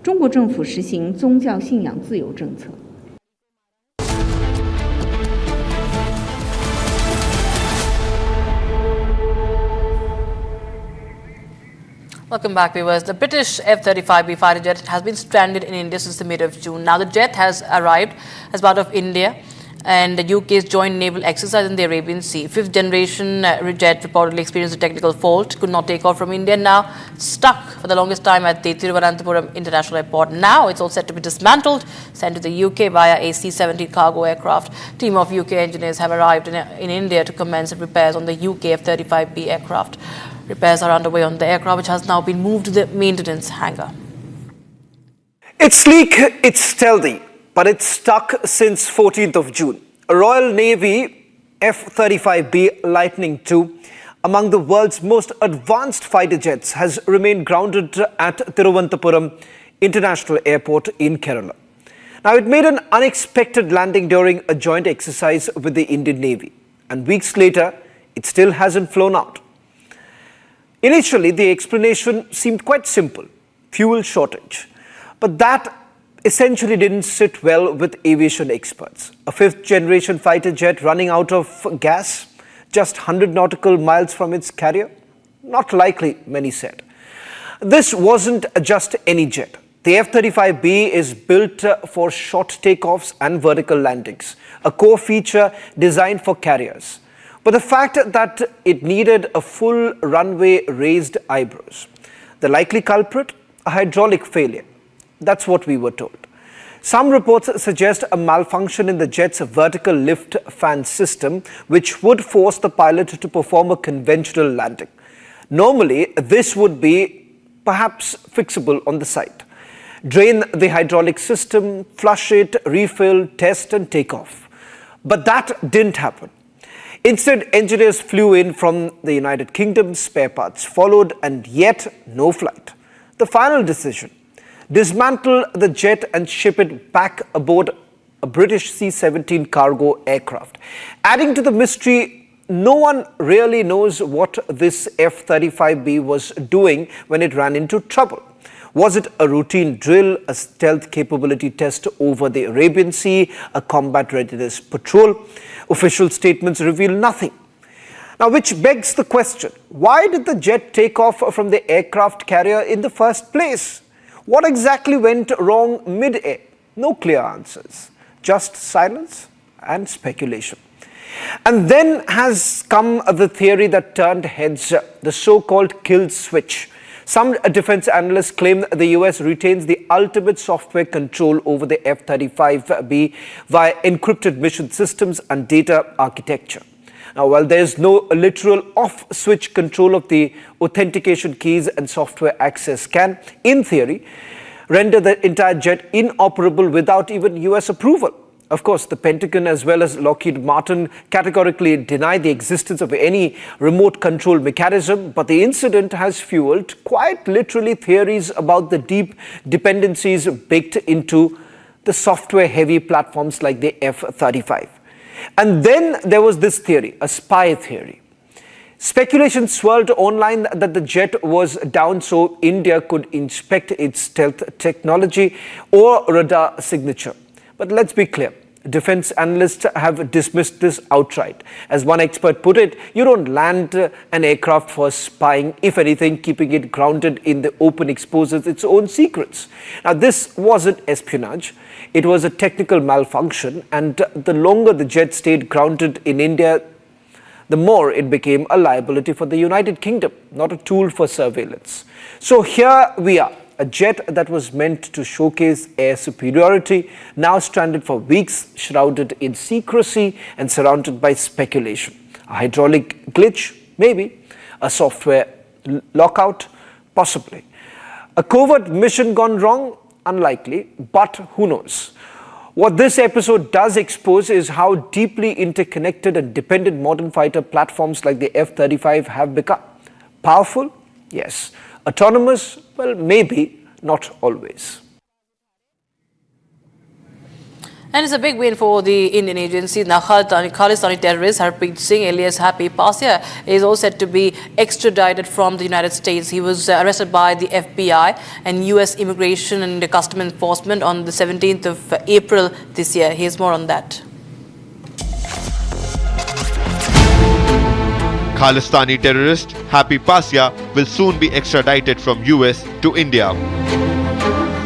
中国政府实行宗教信仰自由政策。 Welcome back, viewers. The British F-35B fighter jet has been stranded in India since the mid of June. Now the jet has arrived as part of India and the UK's joint naval exercise in the Arabian Sea. Fifth generation jet reportedly experienced a technical fault, could not take off from India, now stuck for the longest time at the Thiruvananthapuram International Airport. Now it's all set to be dismantled, sent to the UK via a C-17 cargo aircraft. Team of UK engineers have arrived in India to commence repairs on the UK F-35B aircraft. Repairs are underway on the aircraft, which has now been moved to the maintenance hangar. It's sleek, it's stealthy, but it's stuck since 14th of June. A Royal Navy F-35B Lightning II, among the world's most advanced fighter jets, has remained grounded at Thiruvananthapuram International Airport in Kerala. Now, it made an unexpected landing during a joint exercise with the Indian Navy, and weeks later, it still hasn't flown out. Initially, the explanation seemed quite simple: fuel shortage. But that essentially didn't sit well with aviation experts. A fifth-generation fighter jet running out of gas just 100 nautical miles from its carrier? Not likely, many said. This wasn't just any jet. The F-35B is built for short takeoffs and vertical landings, a core feature designed for carriers. But the fact that it needed a full runway raised eyebrows. The likely culprit? A hydraulic failure. That's what we were told. Some reports suggest a malfunction in the jet's vertical lift fan system, which would force the pilot to perform a conventional landing. Normally, this would be perhaps fixable on the site. Drain the hydraulic system, flush it, refill, test and take off. But that didn't happen. Instead, engineers flew in from the United Kingdom, spare parts followed, and yet no flight. The final decision: dismantle the jet and ship it back aboard a British C-17 cargo aircraft. Adding to the mystery, no one really knows what this F-35B was doing when it ran into trouble. Was it a routine drill, a stealth capability test over the Arabian Sea, a combat readiness patrol? Official statements reveal nothing. Now, which begs the question, why did the jet take off from the aircraft carrier in the first place? What exactly went wrong mid-air? No clear answers, just silence and speculation. And then has come the theory that turned heads, the so-called kill switch. Some defense analysts claim the US retains the ultimate software control over the F-35B via encrypted mission systems and data architecture. Now, while there is no literal off-switch control of the authentication keys and software access can, in theory, render the entire jet inoperable without even US approval. Of course, the Pentagon as well as Lockheed Martin categorically deny the existence of any remote control mechanism, but the incident has fueled quite literally theories about the deep dependencies baked into the software-heavy platforms like the F-35. And then there was this theory, a spy theory. Speculation swirled online that the jet was down so India could inspect its stealth technology or radar signature. But let's be clear, defense analysts have dismissed this outright. As one expert put it, you don't land an aircraft for spying. If anything, keeping it grounded in the open exposes its own secrets. Now, this wasn't espionage. It was a technical malfunction, and the longer the jet stayed grounded in India, the more it became a liability for the United Kingdom, not a tool for surveillance. So here we are. A jet that was meant to showcase air superiority, now stranded for weeks, shrouded in secrecy and surrounded by speculation. A hydraulic glitch? Maybe. A software lockout? Possibly. A covert mission gone wrong? Unlikely, but who knows? What this episode does expose is how deeply interconnected and dependent modern fighter platforms like the F-35 have become. Powerful? Yes. Autonomous? Well, maybe, not always. And it's a big win for the Indian agency. Now, Khalistani terrorist Harpreet Singh, alias Happy Pasya, is also said to be extradited from the United States. He was arrested by the FBI and US Immigration and Customs Enforcement on the 17th of April this year. Here's more on that. Khalistani terrorist Happy Pasya will soon be extradited from US to India.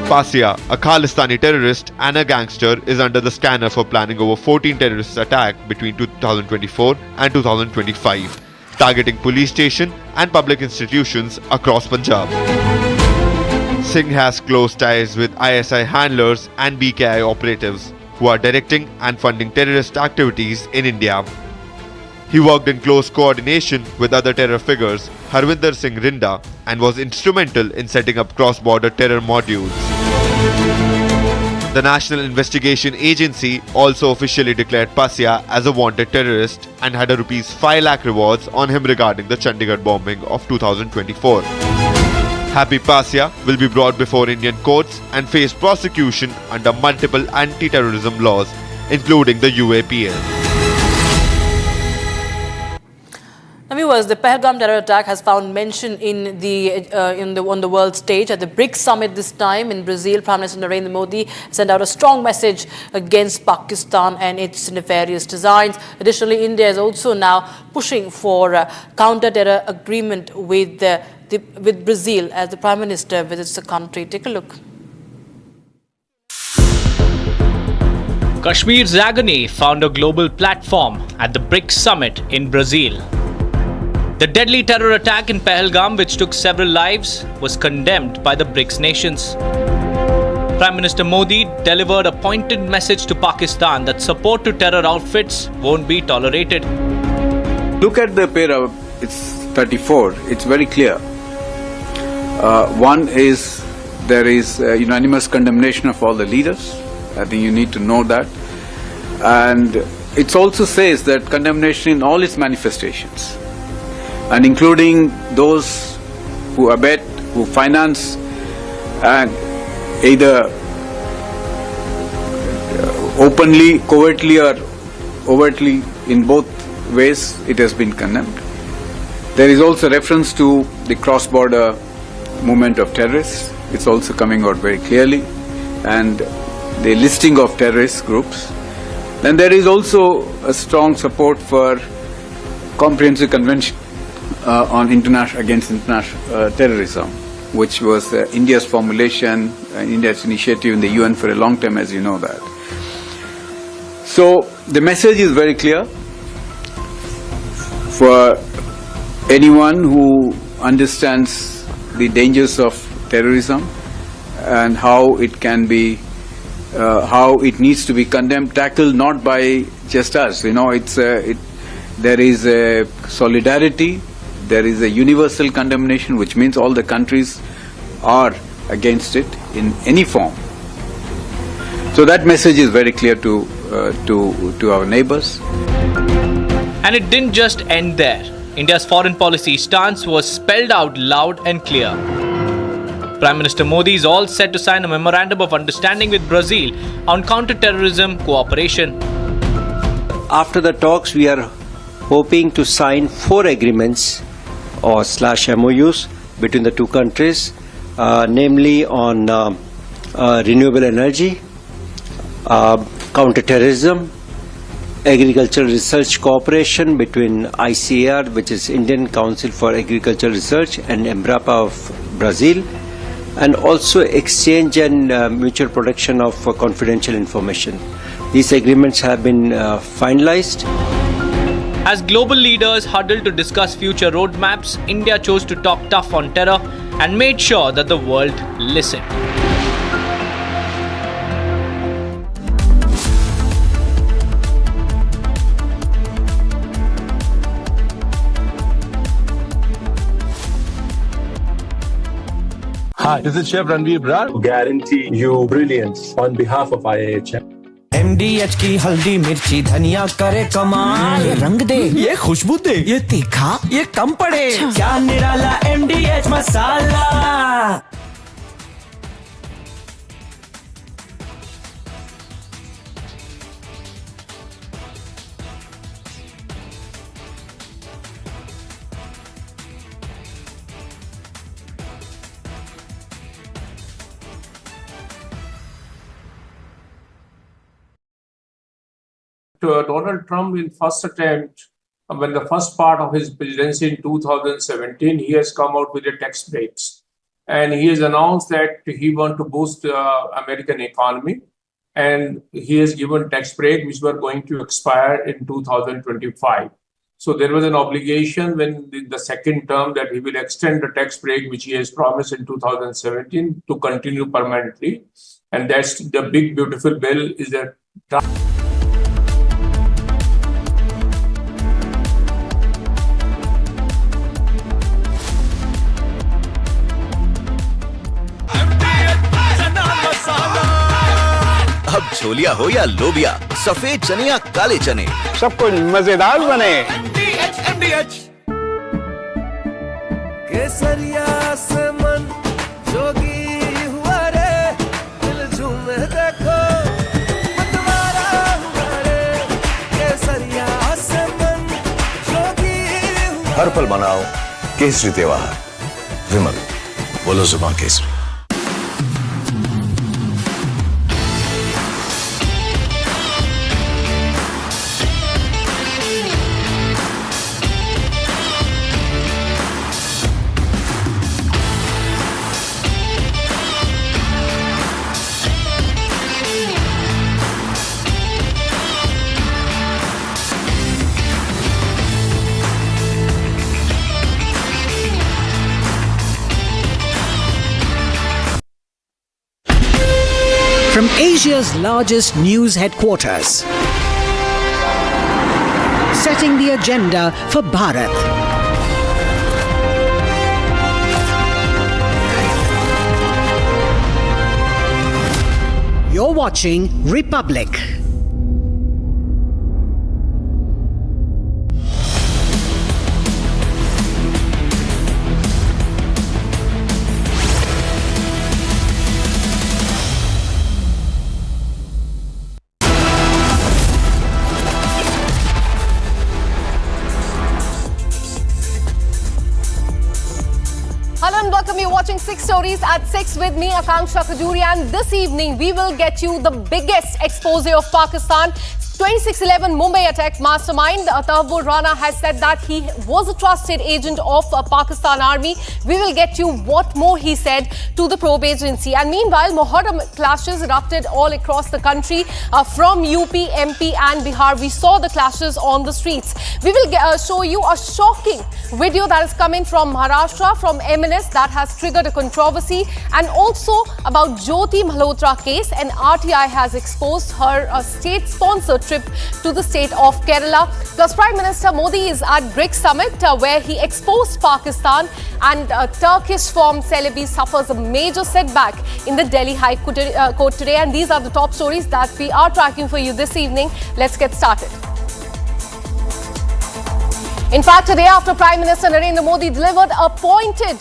Pasya, a Khalistani terrorist and a gangster, is under the scanner for planning over 14 terrorist attacks between 2024 and 2025, targeting police stations and public institutions across Punjab. Singh has close ties with ISI handlers and BKI operatives who are directing and funding terrorist activities in India. He worked in close coordination with other terror figures, Harvinder Singh Rinda, and was instrumental in setting up cross-border terror modules. The National Investigation Agency also officially declared Pasya as a wanted terrorist and had a ₹5 lakh rewards on him regarding the Chandigarh bombing of 2024. Happy Pasya will be brought before Indian courts and face prosecution under multiple anti-terrorism laws, including the UAPL. Now, viewers, the Pahalgam terror attack has found mention on the world stage at the BRICS summit this time in Brazil. Prime Minister Narendra Modi sent out a strong message against Pakistan and its nefarious designs. Additionally, India is also now pushing for a counter-terror agreement with Brazil as the Prime Minister visits the country. Take a look. Kashmir's agony found a global platform at the BRICS summit in Brazil. The deadly terror attack in Pahalgam, which took several lives, was condemned by the BRICS nations. Prime Minister Modi delivered a pointed message to Pakistan that support to terror outfits won't be tolerated. Look at the para, it's 34, it's very clear. One is there is unanimous condemnation of all the leaders. I think you need to know that. And it also says that condemnation in all its manifestations, and including those who abet, who finance, and either openly, covertly, or overtly, in both ways, it has been condemned. There is also reference to the cross-border movement of terrorists. It's also coming out very clearly, and the listing of terrorist groups. Then there is also a strong support for comprehensive convention on against international terrorism, which was India's formulation, India's initiative in the UN for a long time, as you know that. So the message is very clear for anyone who understands the dangers of terrorism and how it can be, how it needs to be condemned, tackled not by just us. You know, there is a solidarity, there is a universal condemnation, which means all the countries are against it in any form. So that message is very clear to our neighbors. And it didn't just end there. India's foreign policy stance was spelled out loud and clear. Prime Minister Modi is all set to sign a memorandum of understanding with Brazil on counter-terrorism cooperation. After the talks, we are hoping to sign 4 agreements or /MOUs between the two countries, namely on renewable energy, counter-terrorism, agricultural research cooperation between ICAR, which is Indian Council for Agricultural Research, and Embrapa of Brazil, and also exchange and mutual protection of confidential information. These agreements have been finalized. As global leaders huddled to discuss future roadmaps, India chose to talk tough on terror and made sure that the world listened. Hi, this is Chef Ranveer Brar. Guarantee you brilliance on behalf of IIHM. MDH की हल्दी मिर्ची धनिया करे कमाल, ये रंग दे, ये खुशबू दे, ये तीखा, ये कम पड़े, क्या निराला MDH masala. Donald Trump, in first attempt, when the first part of his presidency in 2017, he has come out with the tax breaks. And he has announced that he wants to boost the American economy. And he has given tax break, which were going to expire in 2025. So there was an obligation when the second term that he will extend the tax break, which he has promised in 2017, to continue permanently. And that's the big, beautiful bill is that. अब छोलिया हो या लोबिया, सफेद चने या काले चने, सब कुछ मजेदार बने। केसरिया से मन जोगी हुआ रे, दिल झूमे देखो मतवारा हुआ रे, केसरिया से मन जोगी हुआ। हर पल मनाओ केसरी त्योहार। विमल, बोलो जुबान Kesari. Asia's largest news headquarters, setting the agenda for Bharat. You're watching Republic. Hello and welcome. You're watching 6 Stories at 6 with me, Akanksha Khajuri, and this evening we will get you the biggest expose of Pakistan. 26/11 Mumbai attack mastermind Albert Ojwang has said that he was a trusted agent of Pakistan Army. We will get you what more he said to the probe agency. And meanwhile, Muharram clashes erupted all across the country from UP, MP and Bihar. We saw the clashes on the streets. We will show you a shocking video that is coming from Maharashtra, from MNS, that has triggered a controversy, and also about Jyoti Malhotra case. And RTI has exposed her state-sponsored trip to the state of Kerala. Plus, Prime Minister Modi is at BRICS Summit where he exposed Pakistan, and Turkish form celebi suffers a major setback in the Delhi High Court today. And these are the top stories that we are tracking for you this evening. Let's get started. In fact, today after Prime Minister Narendra Modi delivered a pointed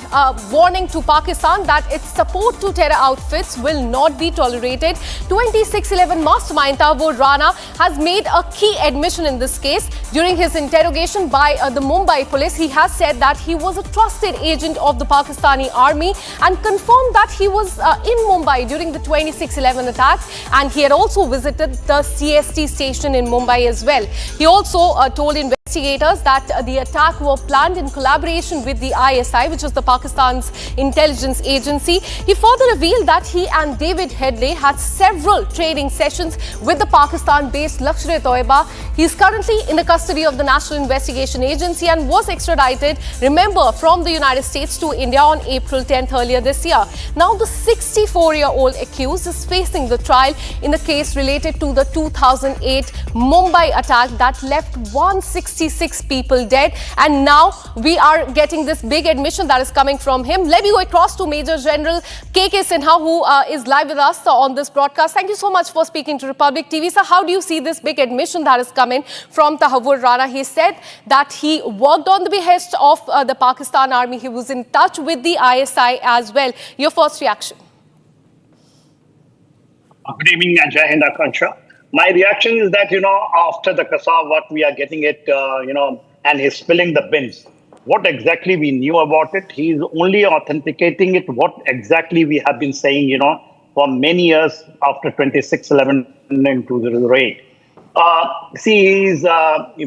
warning to Pakistan that its support to terror outfits will not be tolerated, 26/11 mastermind Albert Ojwang has made a key admission in this case. During his interrogation by the Mumbai police, he has said that he was a trusted agent of the Pakistani army and confirmed that he was in Mumbai during the 26/11 attack, and he had also visited the CST station in Mumbai as well. He also told investigators that the attack were planned in collaboration with the ISI, which is the Pakistan's intelligence agency. He further revealed that he and David Headley had several training sessions with the Pakistan-based Lashkar-e-Toiba. He is currently in the custody of the National Investigation Agency and was extradited, remember, from the United States to India on April 10th earlier this year. Now, the 64-year-old accused is facing the trial in the case related to the 2008 Mumbai attack that left 166 people dead. And now we are getting this big admission that is coming from him. Let me go across to Major General KK Sinha, who is live with us on this broadcast. Thank you so much for speaking to Republic TV. So how do you see this big admission that is coming from Albert Ojwang? He said that he worked on the behest of the Pakistan Army. He was in touch with the ISI as well. Your first reaction? Good evening, Jai Hind, Akanksha. My reaction is that, after the Kasab, what we are getting it, and he's spilling the bins. What exactly we knew about it? He's only authenticating it, what exactly we have been saying, for many years after 26/11 and 2008.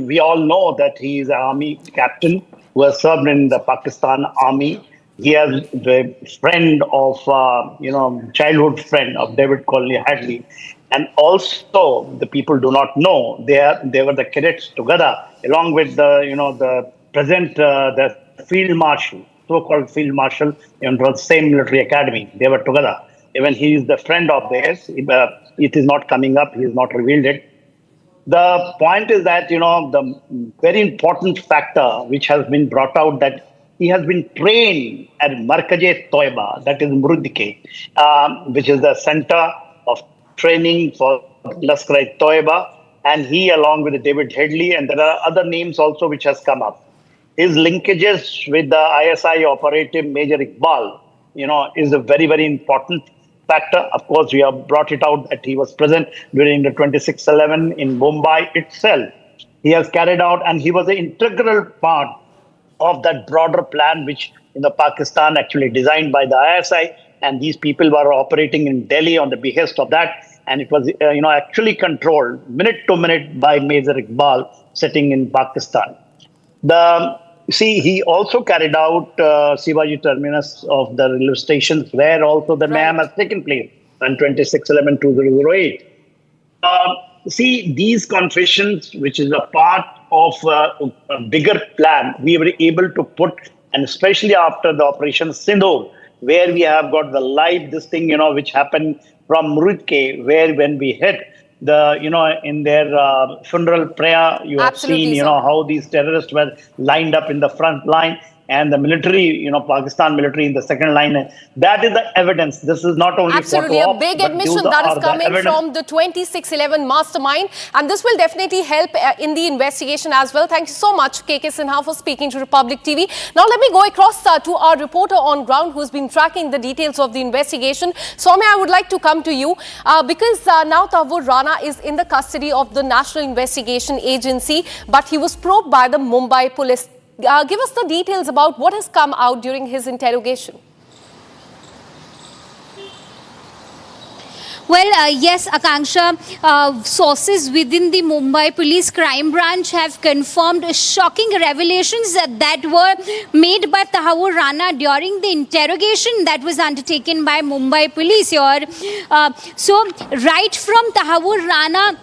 We all know that he is an army captain who has served in the Pakistan Army. He is the friend of, childhood friend of David Colney Hadley. And also, the people do not know, they were the cadets together, along with the present the field marshal, so-called field marshal, in the same military academy. They were together. Even he is the friend of theirs. It is not coming up. He has not revealed it. The point is that, the very important factor which has been brought out, that he has been trained at Markaz-e-Toiba, that is Murudike, which is the center of training for Lashkar-e-Toiba, and he, along with David Headley, and there are other names also which has come up. His linkages with the ISI operative Major Iqbal, is a very, very important factor. Of course, we have brought it out that he was present during the 26/11 in Mumbai itself. He has carried out, and he was an integral part of that broader plan, which in the Pakistan actually designed by the ISI, and these people were operating in Delhi on the behest of that. And it was, actually controlled minute to minute by Major Iqbal sitting in Pakistan. He also carried out Shivaji terminus of the railway stations, where also the mayhem has taken place on 26/11/2008. These confessions, which is a part of a bigger plan, we were able to put, and especially after the Operation Sindhu, where we have got the live, this thing, which happened from Murudke, where when we hit the, in their funeral prayer, you have seen, how these terrorists were lined up in the front line, and the military, Pakistan military in the second line. That is the evidence. This is not only absolutely photo a big admission that is coming from the 2611 mastermind, and this will definitely help in the investigation as well. Thank you so much, KK Sinha, for speaking to Republic TV. Now let me go across to our reporter on ground who's been tracking the details of the investigation. Soumya, I would like to come to you because now Tahir Rana is in the custody of the National Investigation Agency, but he was probed by the Mumbai police. Give us the details about what has come out during his interrogation. Well, yes, Akanksha, sources within the Mumbai Police Crime Branch have confirmed shocking revelations that were made by Tahir Rana during the interrogation that was undertaken by Mumbai Police here. So, right from Tahir Rana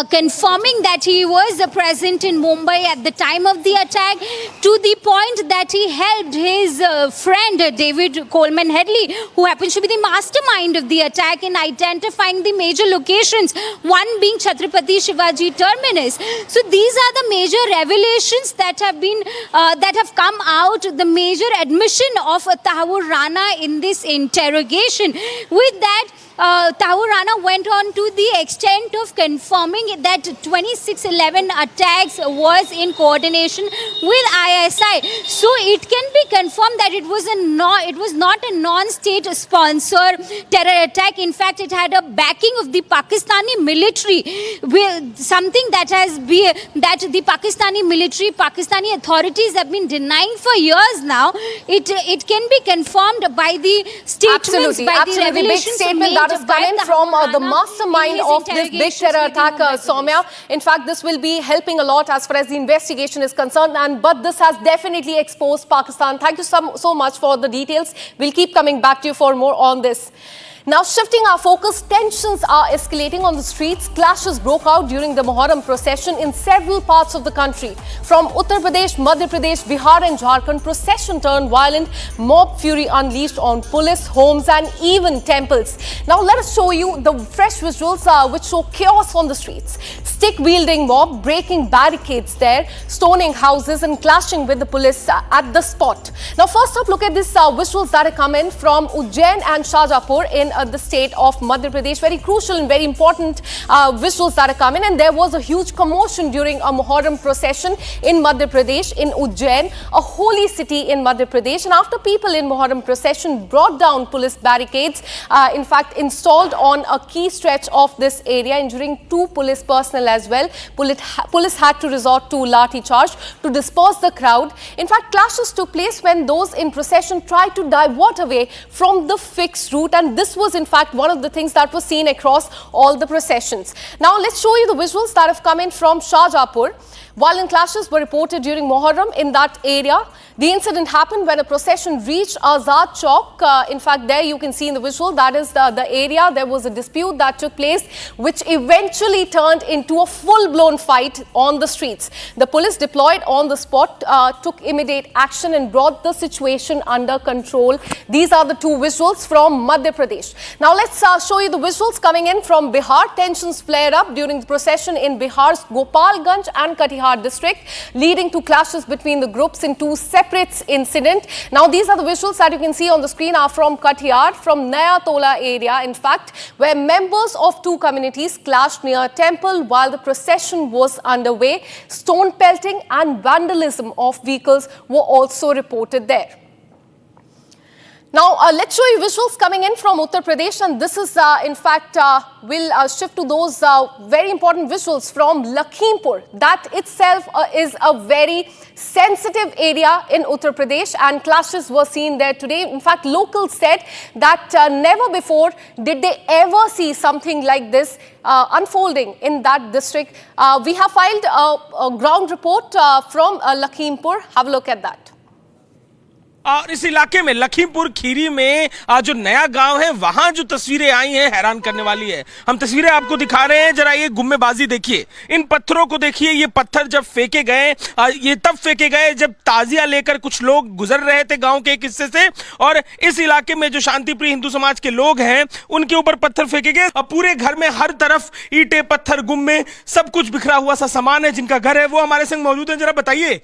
confirming that he was present in Mumbai at the time of the attack, to the point that he helped his friend David Coleman Headley, who happens to be the mastermind of the attack, in identifying the major locations, one being Chhatrapati Shivaji Terminus. So these are the major revelations that have been that have come out, the major admission of Tahir Rana in this interrogation. With that, Tahir Rana went on to the extent of confirming that 2611 attacks was in coordination with ISI. So it can be confirmed that it was not a non-state sponsor terror attack. In fact, it had a backing of the Pakistani military, something that the Pakistani military, Pakistani authorities have been denying for years now. It can be confirmed by the statements, by the revelations made. That is coming from the mastermind of this big terror attack, Soumya. In fact, this will be helping a lot as far as the investigation is concerned. But this has definitely exposed Pakistan. Thank you so much for the details. We'll keep coming back to you for more on this. Now, shifting our focus, tensions are escalating on the streets. Clashes broke out during the Muharram procession in several parts of the country. From Uttar Pradesh, Madhya Pradesh, Bihar and Jharkhand, procession turned violent, mob fury unleashed on police, homes and even temples. Now, let us show you the fresh visuals which show chaos on the streets. Stick-wielding mob breaking barricades there, stoning houses and clashing with the police at the spot. Now, first up, look at these visuals that are coming from Ujjain and Shajapur in the state of Madhya Pradesh. Very crucial and very important visuals that are coming. And there was a huge commotion during a Muharram procession in Madhya Pradesh, in Ujjain, a holy city in Madhya Pradesh. And after people in Muharram procession brought down police barricades, in fact, installed on a key stretch of this area, injuring 2 police personnel as well. Police had to resort to lathi charge to disperse the crowd. In fact, clashes took place when those in procession tried to divert away from the fixed route, and this was in fact one of the things that was seen across all the processions. Now let's show you the visuals that have come in from Shahjapur. Violent clashes were reported during Muharram in that area. The incident happened when a procession reached Azad Chowk. In fact, there you can see in the visual, that is the area. There was a dispute that took place, which eventually turned into a full-blown fight on the streets. The police deployed on the spot, took immediate action and brought the situation under control. These are the 2 visuals from Madhya Pradesh. Now let's show you the visuals coming in from Bihar. Tensions flared up during the procession in Bihar's Gopalganj and Katihar district, leading to clashes between the groups in 2 separate incidents. Now these are the visuals that you can see on the screen are from Katihar, from Naya Tola area, in fact, where members of 2 communities clashed near a temple while the procession was underway. Stone pelting and vandalism of vehicles were also reported there. Now, let's show you visuals coming in from Uttar Pradesh, and this is, in fact, we'll shift to those very important visuals from Lakhimpur. That itself is a very sensitive area in Uttar Pradesh, and clashes were seen there today. In fact, locals said that never before did they ever see something like this unfolding in that district. We have filed a ground report from Lakhimpur. Have a look at that. और इस इलाके में लखीमपुर खीरी में जो नया गांव है वहां जो तस्वीरें आई हैं हैरान करने वाली है। हम तस्वीरें आपको दिखा रहे हैं, जरा ये गुम्मेबाजी देखिए, इन पत्थरों को देखिए। ये पत्थर जब फेंके गए, ये तब फेंके गए जब ताजिया लेकर कुछ लोग गुजर रहे थे गांव के एक हिस्से से, और इस इलाके में जो शांतिप्रिय हिंदू समाज के लोग हैं उनके ऊपर पत्थर फेंके गए। पूरे घर में हर तरफ ईंटें, पत्थर, गुम्मे, सब कुछ बिखरा हुआ सा सामान है। जिनका घर है वो हमारे संग मौजूद है। जरा बताइए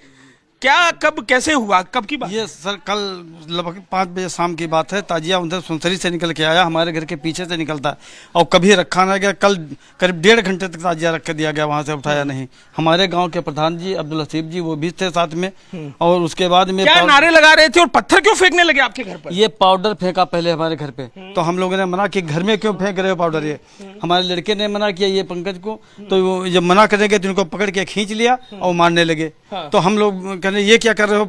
क्या, कब, कैसे हुआ, कब की बात? ये सर कल लगभग 5 बजे शाम की बात है। ताजिया उधर सुनसरी से निकल के आया, हमारे घर के पीछे से निकलता है और कभी रखा ना गया। कल करीब 1.5 घंटे तक ताजिया रख के दिया गया, वहां से उठाया नहीं। हमारे गांव के प्रधान जी अब्दुल हसीब जी वो भी थे साथ में, और उसके बाद में क्या नारे लगा रहे थे और पत्थर क्यों फेंकने लगे आपके घर पर? ये पाउडर फेंका पहले हमारे घर पे, तो हम लोगों ने मना कि घर में क्यों फेंक रहे हो पाउडर। ये हमारे लड़के ने मना किया, ये पंकज को, तो जब मना करेंगे तो इनको पकड़ के खींच लिया और मारने लगे। तो हम लोग कहने ये क्या कर रहे हो,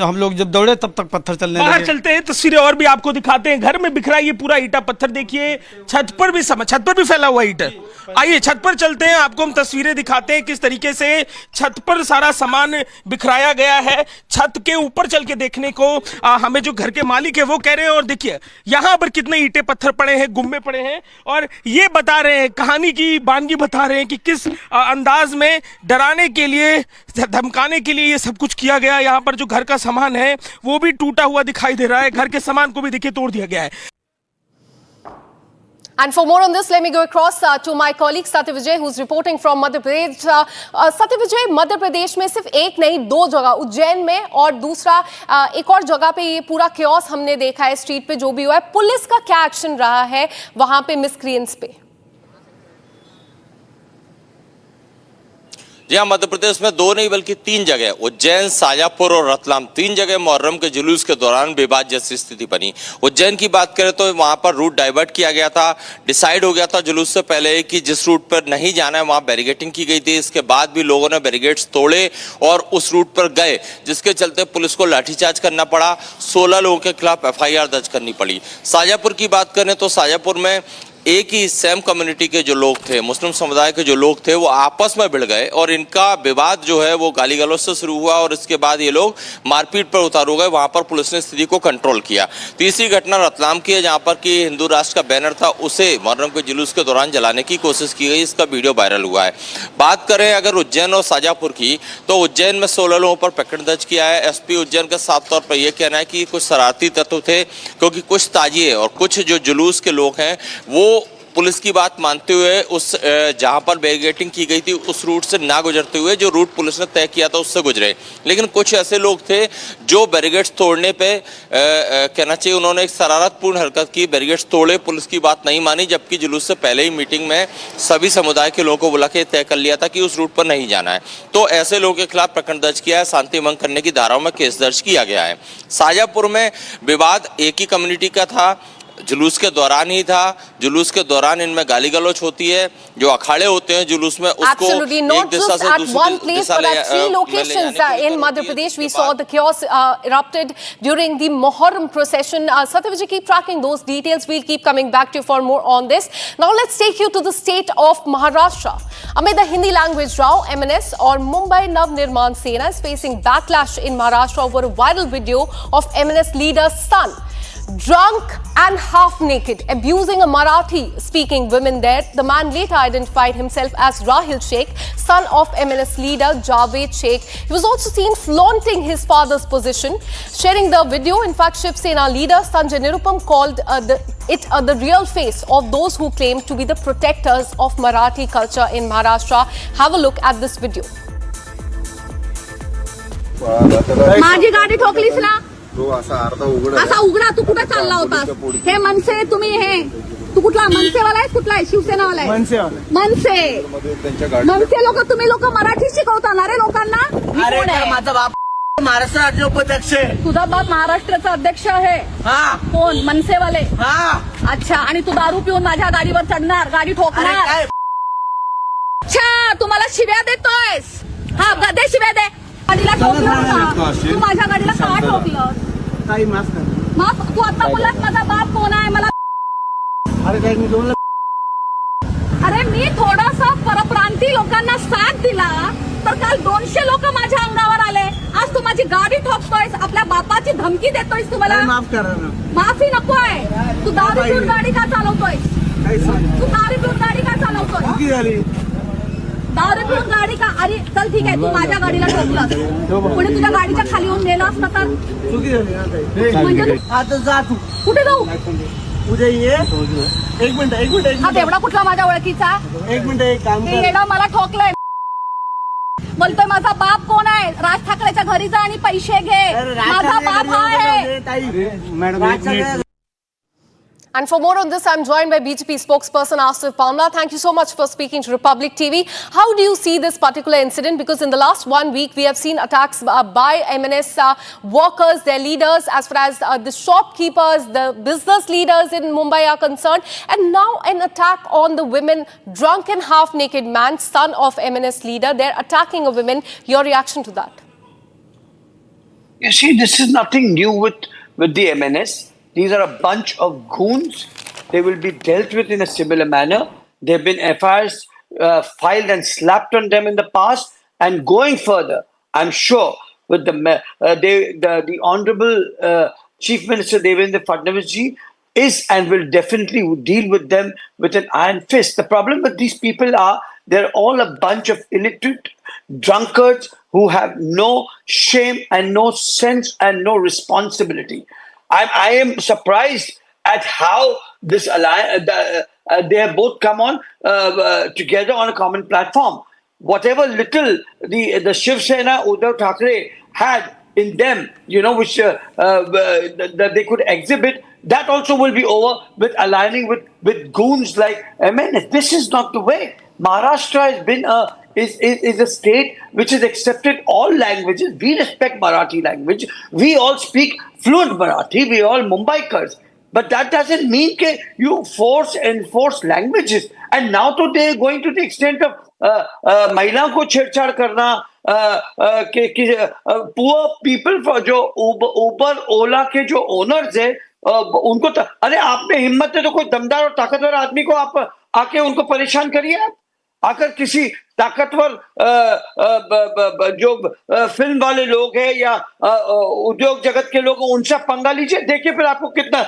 हम लोग जब दौड़े तब तक पत्थर चलने लगे। बाहर चलते हैं, तस्वीरें और भी आपको दिखाते हैं। घर में बिखरा ये पूरा ईटा पत्थर देखिए, छत पर भी फैला हुआ ईटा। आइए छत पर चलते हैं, आपको हम तस्वीरें दिखाते हैं किस तरीके से छत पर सारा सामान बिखराया गया है। छत के ऊपर चल के देखने को हमें जो घर के मालिक है वो कह रहे हैं, और देखिए यहाँ पर कितने ईंटे पत्थर पड़े हैं, गुम्मे पड़े हैं, और ये बता रहे हैं, कहानी की बानगी बता रहे हैं कि किस अंदाज में डराने के लिए, धमकाने के लिए ये सब कुछ किया गया। यहाँ पर जो घर का सामान है वो भी टूटा हुआ दिखाई दे रहा है, घर के सामान को भी देखिए तोड़ दिया गया है। And for more on this, let me go across to my colleague Satya Vijay, who's reporting from Madhya Pradesh. Satya Vijay, Madhya Pradesh में सिर्फ एक नहीं 2 जगह, उज्जैन में और दूसरा एक और जगह पे ये पूरा क्योस हमने देखा है स्ट्रीट पे जो भी हुआ है। पुलिस का क्या एक्शन रहा है वहां पे मिसक्रिएंट्स पे? जी हाँ, मध्य प्रदेश में 2 नहीं बल्कि 3 जगह, उज्जैन, शाजापुर और रतलाम, 3 जगह मुहर्रम के जुलूस के दौरान विवाद जैसी स्थिति बनी। उज्जैन की बात करें तो वहां पर रूट डाइवर्ट किया गया था। डिसाइड हो गया था जुलूस से पहले कि जिस रूट पर नहीं जाना है वहां बैरिकेटिंग की गई थी। इसके बाद भी लोगों ने बैरिकेड्स तोड़े और उस रूट पर गए, जिसके चलते पुलिस को लाठीचार्ज करना पड़ा। 16 लोगों के खिलाफ FIR दर्ज करनी पड़ी। शाजापुर की बात करें तो शाजापुर में एक ही सेम कम्युनिटी के जो लोग थे, मुस्लिम समुदाय के जो लोग थे, वो आपस में भिड़ गए और इनका विवाद जो है वो गाली गलौज से शुरू हुआ और इसके बाद ये लोग मारपीट पर उतार हो गए। वहां पर पुलिस ने स्थिति को कंट्रोल किया। तीसरी घटना रतलाम की है, जहां पर कि हिंदू राष्ट्र का बैनर था, उसे मुहर्रम के जुलूस के दौरान जलाने की कोशिश की गई। इसका वीडियो वायरल हुआ है। बात करें अगर उज्जैन और शाजापुर की, तो उज्जैन में 16 लोगों पर प्रकरण दर्ज किया है। SP उज्जैन का साफ तौर पर यह कहना है कि कुछ शरारती तत्व थे, क्योंकि कुछ ताजिए और कुछ जो जुलूस के लोग हैं वो पुलिस की बात मानते हुए उस जहां पर बैरिकेडिंग की गई थी उस रूट से ना गुजरते हुए जो रूट पुलिस ने तय किया था उससे गुजरे। लेकिन कुछ ऐसे लोग थे जो बैरिकेड्स तोड़ने पे कहना चाहिए उन्होंने एक शरारतपूर्ण हरकत की, बैरिकेड्स तोड़े, पुलिस की बात नहीं मानी, जबकि जुलूस से पहले ही मीटिंग में सभी समुदाय के लोगों को बुला के तय कर लिया था कि उस रूट पर नहीं जाना है। तो ऐसे लोगों के खिलाफ प्रकरण दर्ज किया है, शांति भंग करने की धाराओं में केस दर्ज किया गया है। शाजापुर में विवाद एक ही कम्युनिटी का था, जुलूस के दौरान ही था। जुलूस के दौरान इनमें गाली गलौज होती है, जो अखाड़े होते हैं जुलूस में उसको एक दिशा से दूसरी दिशा ले in Madhya Pradesh we saw the chaos erupted during the Muharram procession. Satya Vijay, keep tracking those details. We'll keep coming back to you for more on this. Now let's take you to the state of Maharashtra. Amid the Hindi language row, MNS or Mumbai Nav Nirman Sena is facing backlash in Maharashtra over a viral video of MNS leader's son drunk and half naked abusing a Marathi speaking women there. The man later identified himself as Rahil Sheikh, son of MNS leader Javed Sheikh. He was also seen flaunting his father's position, sharing the video. In fact, Shiv Sena leader Sanjay Nirupam called it the real face of those who claim to be the protectors of Marathi culture in Maharashtra. Have a look at this video. माझी गाडी ठोकलीस ना, असा उघडा. तू कुठे चालला होतास? हे मनसे तुम्ही, हे तू कुठला मनसेवाला आहे, कुठला आहे? शिवसेनावाला आहे? मनसे लोक, तुम्ही लोक मराठी शिकवता ना रे लोकांना. माझा बाप महाराष्ट्र राज्य उपाध्यक्ष आहे. तुझा बाप महाराष्ट्राचा अध्यक्ष आहे? कोण? मनसेवाले? अच्छा. आणि तू दारू पिऊन माझ्या गाडीवर चढणार, गाडी ठोकणार? अच्छा, तुम्हाला शिव्या देतोयस? हा, गदे शिव्या दे. गाडीला ठोकलं, तू माझ्या गाडीला का ठोकलं? माफ. तू आता बोललास माझा बाप कोण आहे मला? अरे मी थोडासा परप्रांती लोकांना साथ दिला तर काल 200 लोक माझ्या अंगावर आले. आज तू माझी गाडी ठोकतोयस, आपल्या बापाची धमकी देतोयस तुम्हाला माफ करा ना. माफी नकोय. तू दारू पिऊन गाडी का चालवतोय? तू दारू पिऊन गाडी का चालवतोय? चुकी झाली. दारू पिऊन गाडी का? अरे चल ठीक आहे, तू माझ्या गाडीला ठोकलास, कोणी तुझ्या गाडीच्या खाली येऊन नेलं असतं तर? चुकी झाली ना ताई. म्हणजे आता जा तू. कुठे जाऊ? उद्या ये. एक मिनिट. हा तेवढा कुठला माझ्या ओळखीचा? एक मिनिट, एक काम हे कर. येणं मला ठोकलंय. बोलतोय माझा बाप कोण आहे? राज ठाकरेच्या घरी जा आणि पैसे घे. माझा बाप हा आहे. Madam And for more on this, I'm joined by BJP spokesperson Asif Pamla. Thank you so much for speaking to Republic TV. How do you see this particular incident? Because in the last 1 week, we have seen attacks by MNS workers, their leaders, as far as the shopkeepers, the business leaders in Mumbai are concerned. And now an attack on the women, drunken half-naked man, son of MNS leader. They're attacking a woman. Your reaction to that? You see, this is nothing new with the MNS. These are a bunch of goons. They will be dealt with in a similar manner. There have been FIRs filed and slapped on them in the past. And going further, I'm sure with the Honorable Chief Minister Devendra Fadnavis ji is and will definitely deal with them with an iron fist. The problem with these people are they're all a bunch of illiterate drunkards who have no shame and no sense and no responsibility. I am surprised at how this alliance, they have both come on together on a common platform. Whatever little the Shiv Sena, Uddhav Thackeray had in them, which that they could exhibit, that also will be over with aligning with goons like MNS. This is not the way. Maharashtra has been is a state which has accepted all languages. We respect Marathi language. We all speak fluent Marathi. We all Mumbaikars. But that doesn't mean that you enforce languages. And now they're going to the extent of महिलाओं को छेड़छाड़ करना, poor people for जो Uber, Ola के जो owners है, उनको अरे आप में हिम्मत है तो कोई दमदार और ताकतवर आदमी को आप आके उनको परेशान करिए. आप आकर किसी ताकतवर जो फिल्म वाले लोग हैं या उद्योग जगत के लोग उनसे पंगा लीजिए, देखिए फिर आपको कितना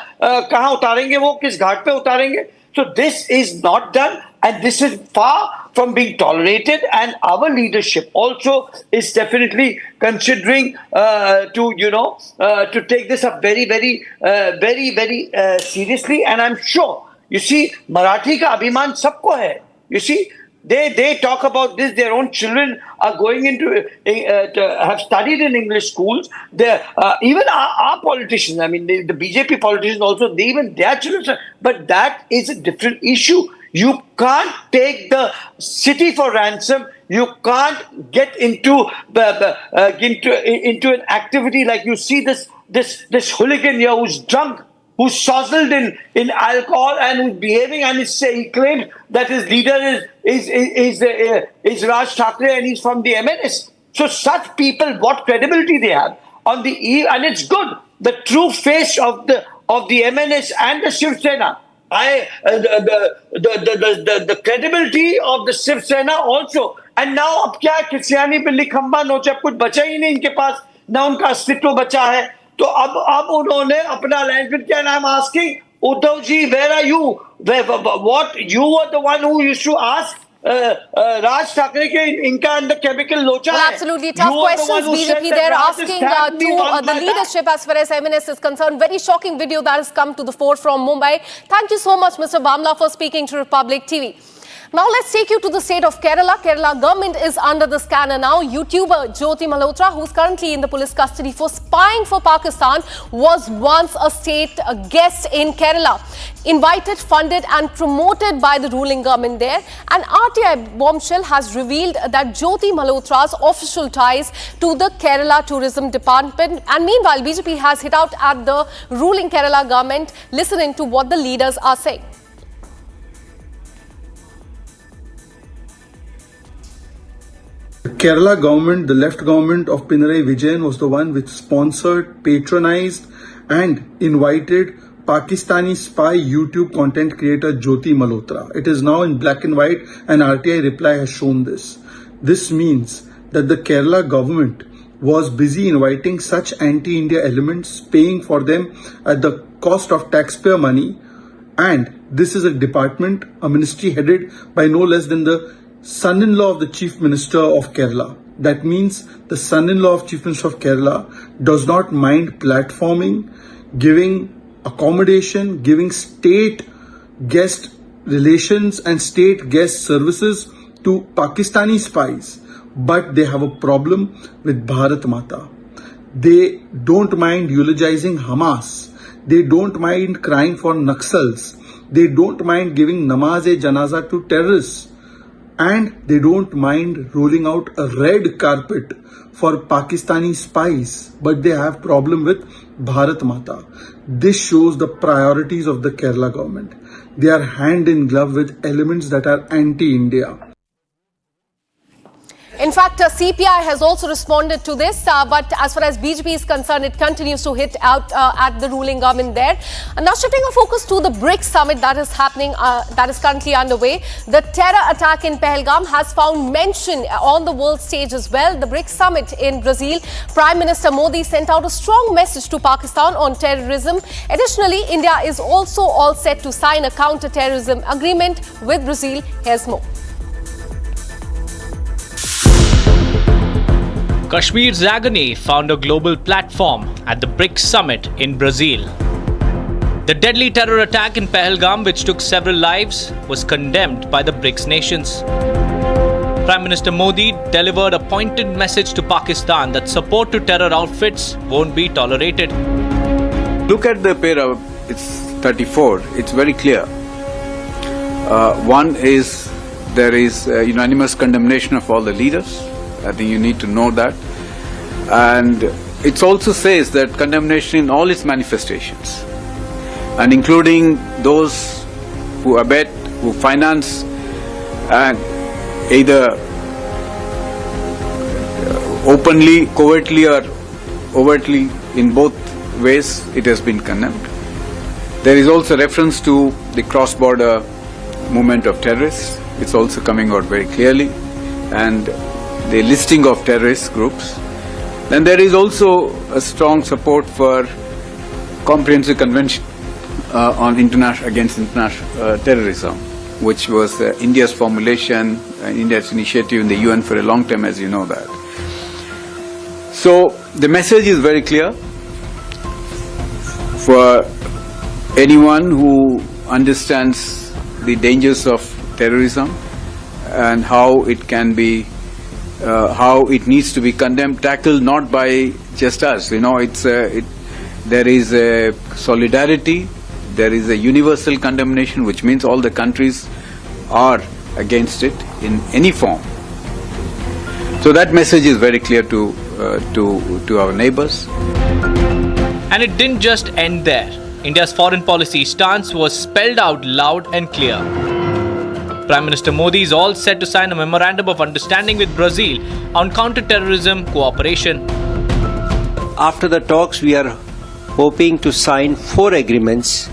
कहां उतारेंगे, वो किस घाट पे उतारेंगे. So this is not done, and this is far from being tolerated, and our leadership also is definitely considering to take this up very seriously. And I'm sure, you see, Marathi ka abhiman sabko hai. You see, they talk about this. Their own children are going into have studied in English schools. Even our politicians, I mean, the BJP politicians also, even their children. But that is a different issue. You can't take the city for ransom. You can't get into an activity like you see this hooligan here who's drunk, who's sozzled in alcohol and who's behaving, and he claims that his leader is Raj Thackeray and he's from the MNS. So such people, what credibility they have on the eve, and it's good. The true face of the MNS and the Shiv Sena. The credibility of the Shiv Sena also. And now अब क्या किसियानी बिल्ली खंबा नोचे, कुछ बचा ही नहीं इनके पास, ना उनका अस्तित्व बचा है. तो अब उन्होंने अपना अलाइनमेंट किया. And I'm asking Uddhav ji, where are you? What you were the one who used to ask Raj Thackeray के इनका अंदर chemical लोचा है. Absolutely tough questions. BJP they're asking to the leadership as far as MNS is concerned. Very shocking video that has come to the fore from Mumbai. Thank you so much, Mr. Bamla, for speaking to Republic TV. Now let's take you to the state of Kerala. Kerala government is under the scanner now. YouTuber Jyoti Malhotra, who's currently in the police custody for spying for Pakistan, was once a state guest in Kerala. Invited, funded and promoted by the ruling government there. An RTI bombshell has revealed that Jyoti Malhotra's official ties to the Kerala Tourism Department. And meanwhile, BJP has hit out at the ruling Kerala government. Listening to what the leaders are saying. The Kerala government, the left government of Pinarayi Vijayan, was the one which sponsored, patronized and invited Pakistani spy YouTube content creator Jyoti Malhotra. It is now in black and white, and RTI reply has shown this. This means that the Kerala government was busy inviting such anti-India elements, paying for them at the cost of taxpayer money. And this is a department, a ministry headed by no less than the son-in-law of the Chief Minister of Kerala. That means the son-in-law of Chief Minister of Kerala does not mind platforming, giving accommodation, giving state guest relations and state guest services to Pakistani spies. But they have a problem with Bharat Mata. They don't mind eulogizing Hamas. They don't mind crying for Naxals. They don't mind giving namaz-e-janaza to terrorists. And they don't mind rolling out a red carpet for Pakistani spies. But they have problem with Bharat Mata. This shows the priorities of the Kerala government. They are hand in glove with elements that are anti-India. In fact, CPI has also responded to this, but as far as BJP is concerned, it continues to hit out at the ruling government there. Now, shifting our focus to the BRICS summit that is happening, that is currently underway. The terror attack in Pahalgam has found mention on the world stage as well. The BRICS summit in Brazil, Prime Minister Modi sent out a strong message to Pakistan on terrorism. Additionally, India is also all set to sign a counter-terrorism agreement with Brazil. Here's more. Kashmir's agony found a global platform at the BRICS summit in Brazil. The deadly terror attack in Pahalgam, which took several lives, was condemned by the BRICS nations. Prime Minister Modi delivered a pointed message to Pakistan that support to terror outfits won't be tolerated. Look at the para, it's 34, it's very clear. One is there is unanimous condemnation of all the leaders. I think you need to know that. And it also says that condemnation in all its manifestations, and including those who abet, who finance, and either openly, covertly or overtly, in both ways, it has been condemned. There is also reference to the cross-border movement of terrorists. It's also coming out very clearly. And the listing of terrorist groups. Then there is also a strong support for comprehensive convention on against international terrorism, which was India's formulation, India's initiative in the UN for a long time, as you know that. So the message is very clear for anyone who understands the dangers of terrorism and how it can be how it needs to be condemned, tackled not by just us. You know, there is a solidarity, there is a universal condemnation, which means all the countries are against it in any form. So that message is very clear to our neighbors. And it didn't just end there. India's foreign policy stance was spelled out loud and clear. Prime Minister Modi is all set to sign a memorandum of understanding with Brazil on counter-terrorism cooperation. After the talks, we are hoping to sign 4 agreements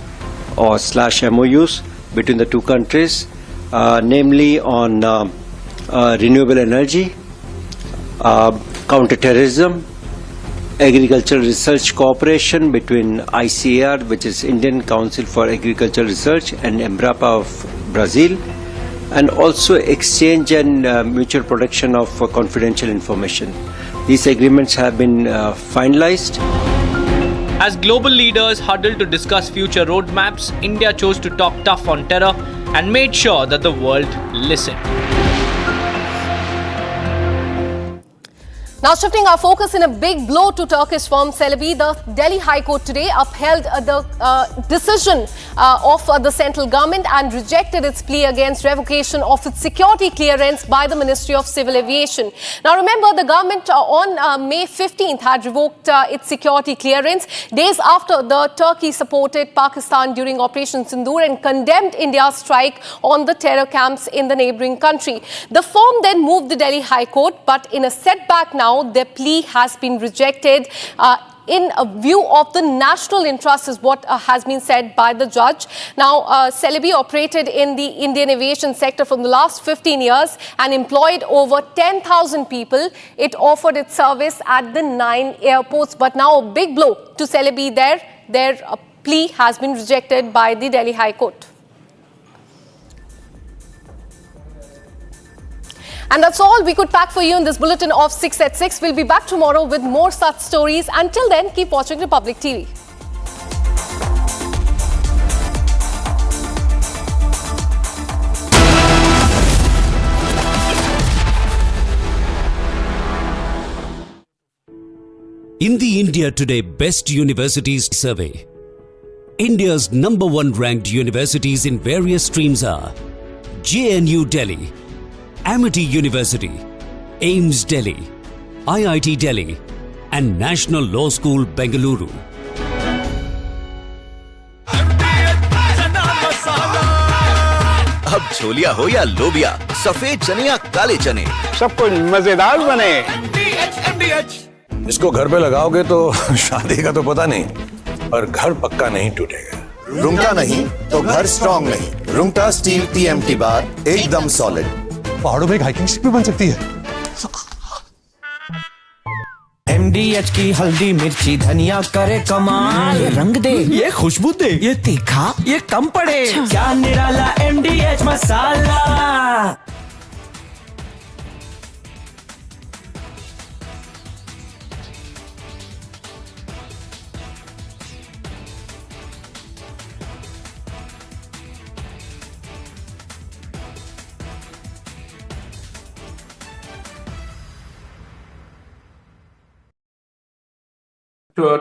or /MOUs between the two countries, namely on renewable energy, counter-terrorism, agricultural research cooperation between ICAR, which is Indian Council for Agricultural Research, and EMBRAPA of Brazil, and also exchange and mutual protection of confidential information. These agreements have been finalized. As global leaders huddled to discuss future roadmaps, India chose to talk tough on terror and made sure that the world listened. Now shifting our focus in a big blow to Turkish firm Celebi, the Delhi High Court today upheld the decision of the central government and rejected its plea against revocation of its security clearance by the Ministry of Civil Aviation. Now remember, the government on May 15th had revoked its security clearance days after the Turkey supported Pakistan during Operation Sindoor and condemned India's strike on the terror camps in the neighbouring country. The firm then moved the Delhi High Court, but in a setback now, their plea has been rejected. in view of the national interest is what has been said by the judge. Now, Celebi operated in the Indian aviation sector from the last 15 years and employed over 10,000 people. It offered its service at the 9 airports. But now a big blow to Celebi there. Their plea has been rejected by the Delhi High Court. And that's all we could pack for you in this bulletin of 6 at 6. We'll be back tomorrow with more such stories. Until then, keep watching Republic TV. In the India Today Best Universities Survey, India's #1 ranked universities in various streams are JNU Delhi, Amity University, AIMS Delhi, IIT Delhi and National Law School Bengaluru. अब छोलिया हो या लोबिया, सफेद चने या काले चने, सब कुछ मजेदार बने। इसको घर पे लगाओगे तो शादी का तो पता नहीं, पर घर पक्का नहीं टूटेगा। रुंगटा नहीं तो घर स्ट्रॉन्ग नहीं। रुंगटा स्टील TMT बार एकदम सॉलिड। पहाड़ों में एक हाइकिंग स्टिक भी बन सकती है। MDH की हल्दी मिर्ची धनिया करे कमाल, ये रंग दे, ये खुशबू दे, ये तीखा, ये कम पड़े, क्या निराला MDH masala.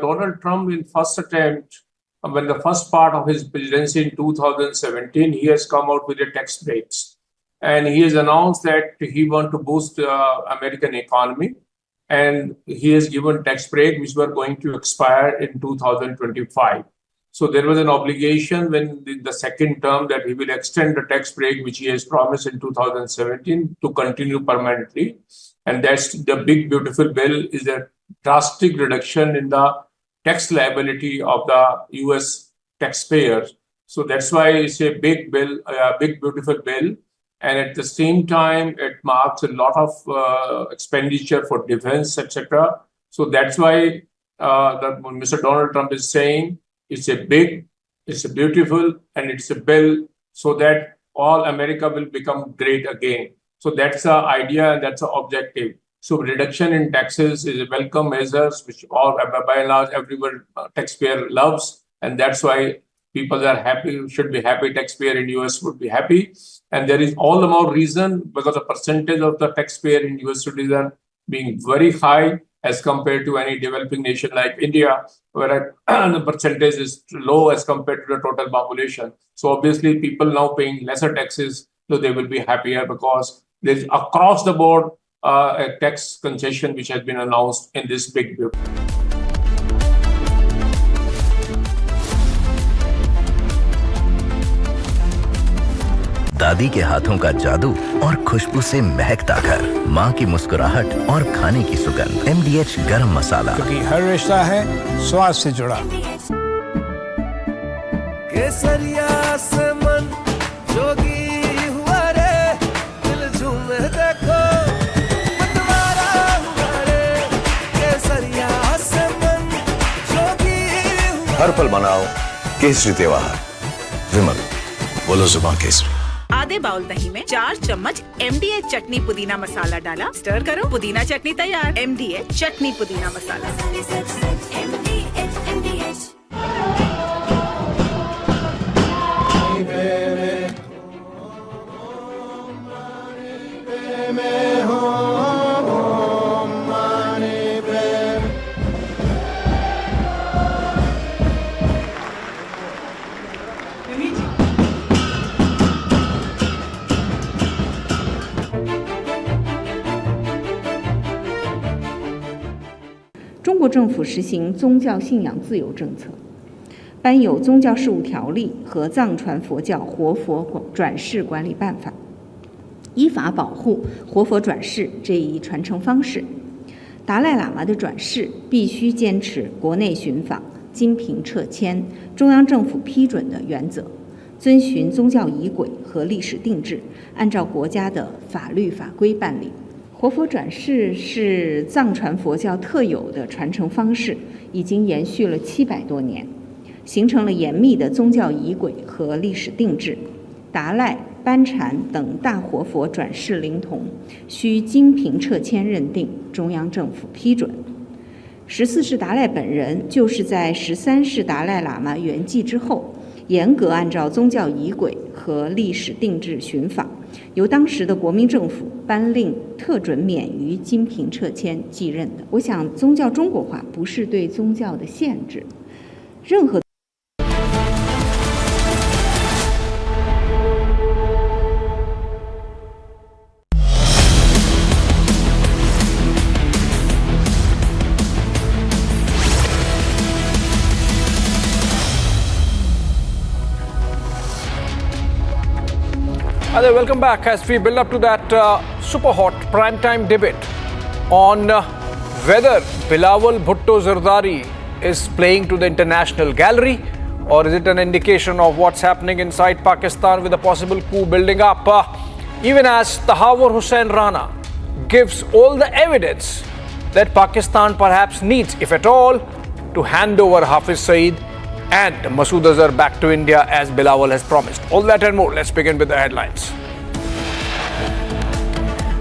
Donald Trump in first attempt, when the first part of his presidency in 2017, he has come out with the tax breaks. And he has announced that he wants to boost the American economy. And he has given tax break which were going to expire in 2025. So there was an obligation when the second term that he will extend the tax break which he has promised in 2017 to continue permanently. And that's the big beautiful bill is a drastic reduction in the tax liability of the US taxpayers. So that's why it's a big bill, a big beautiful bill. And at the same time, it marks a lot of expenditure for defense, etc. So that's why Mr. Donald Trump is saying it's a big, it's a beautiful, and it's a bill so that all America will become great again. So that's the idea and that's the objective. So reduction in taxes is a welcome measure, which all by and large everyone taxpayer loves, and that's why people are happy, should be happy. Taxpayer in US would be happy, and there is all the more reason because the percentage of the taxpayer in US citizen being very high as compared to any developing nation like India, where the percentage is low as compared to the total population. So obviously people now paying lesser taxes, so they will be happier because there's across the board a tax concession which has been announced in this big bill. दादी के हाथों का जादू और खुशबू से महकता घर, माँ की मुस्कुराहट और खाने की सुगंध। MDH गरम मसाला, क्योंकि हर रिश्ता है स्वाद से जुड़ा। केसरिया से मन जोगी हुआ रे, दिल झूमे देखो मतवारा हुआ रे। केसरिया से मन जोगी हुआ। हर पल मनाओ केसरी त्योहार। विमल, बोलो जुबान केसरी। आधे बाउल दही में 4 चम्मच MDH चटनी पुदीना मसाला डाला, स्टर करो, पुदीना चटनी तैयार। MDH चटनी पुदीना मसाला।中国政府实行宗教信仰自由政策，颁有宗教事务条例和藏传佛教活佛转世管理办法，依法保护活佛转世这一传承方式。达赖喇嘛的转世必须坚持国内寻访、金瓶撤迁、中央政府批准的原则，遵循宗教仪轨和历史定制，按照国家的法律法规办理。活佛转世是藏传佛教特有的传承方式，已经延续了700多年，形成了严密的宗教仪轨和历史定制。达赖、班禅等大活佛转世灵童需经凭撤迁认定，中央政府批准。14世达赖本人就是在13世达赖喇嘛圆寂之后，严格按照宗教仪轨和历史定制寻访，由当时的国民政府颁令特准免于金瓶撤迁继任的。我想，宗教中国化不是对宗教的限制，任何。Hi there, welcome back as we build up to that super hot primetime debate on whether Bilawal Bhutto Zardari is playing to the international gallery or is it an indication of what's happening inside Pakistan with a possible coup building up. Even as Tahawur Hussain Rana gives all the evidence that Pakistan perhaps needs, if at all, to hand over Hafiz Saeed and Masood Azhar back to India as Bilawal has promised. All that and more. Let's begin with the headlines.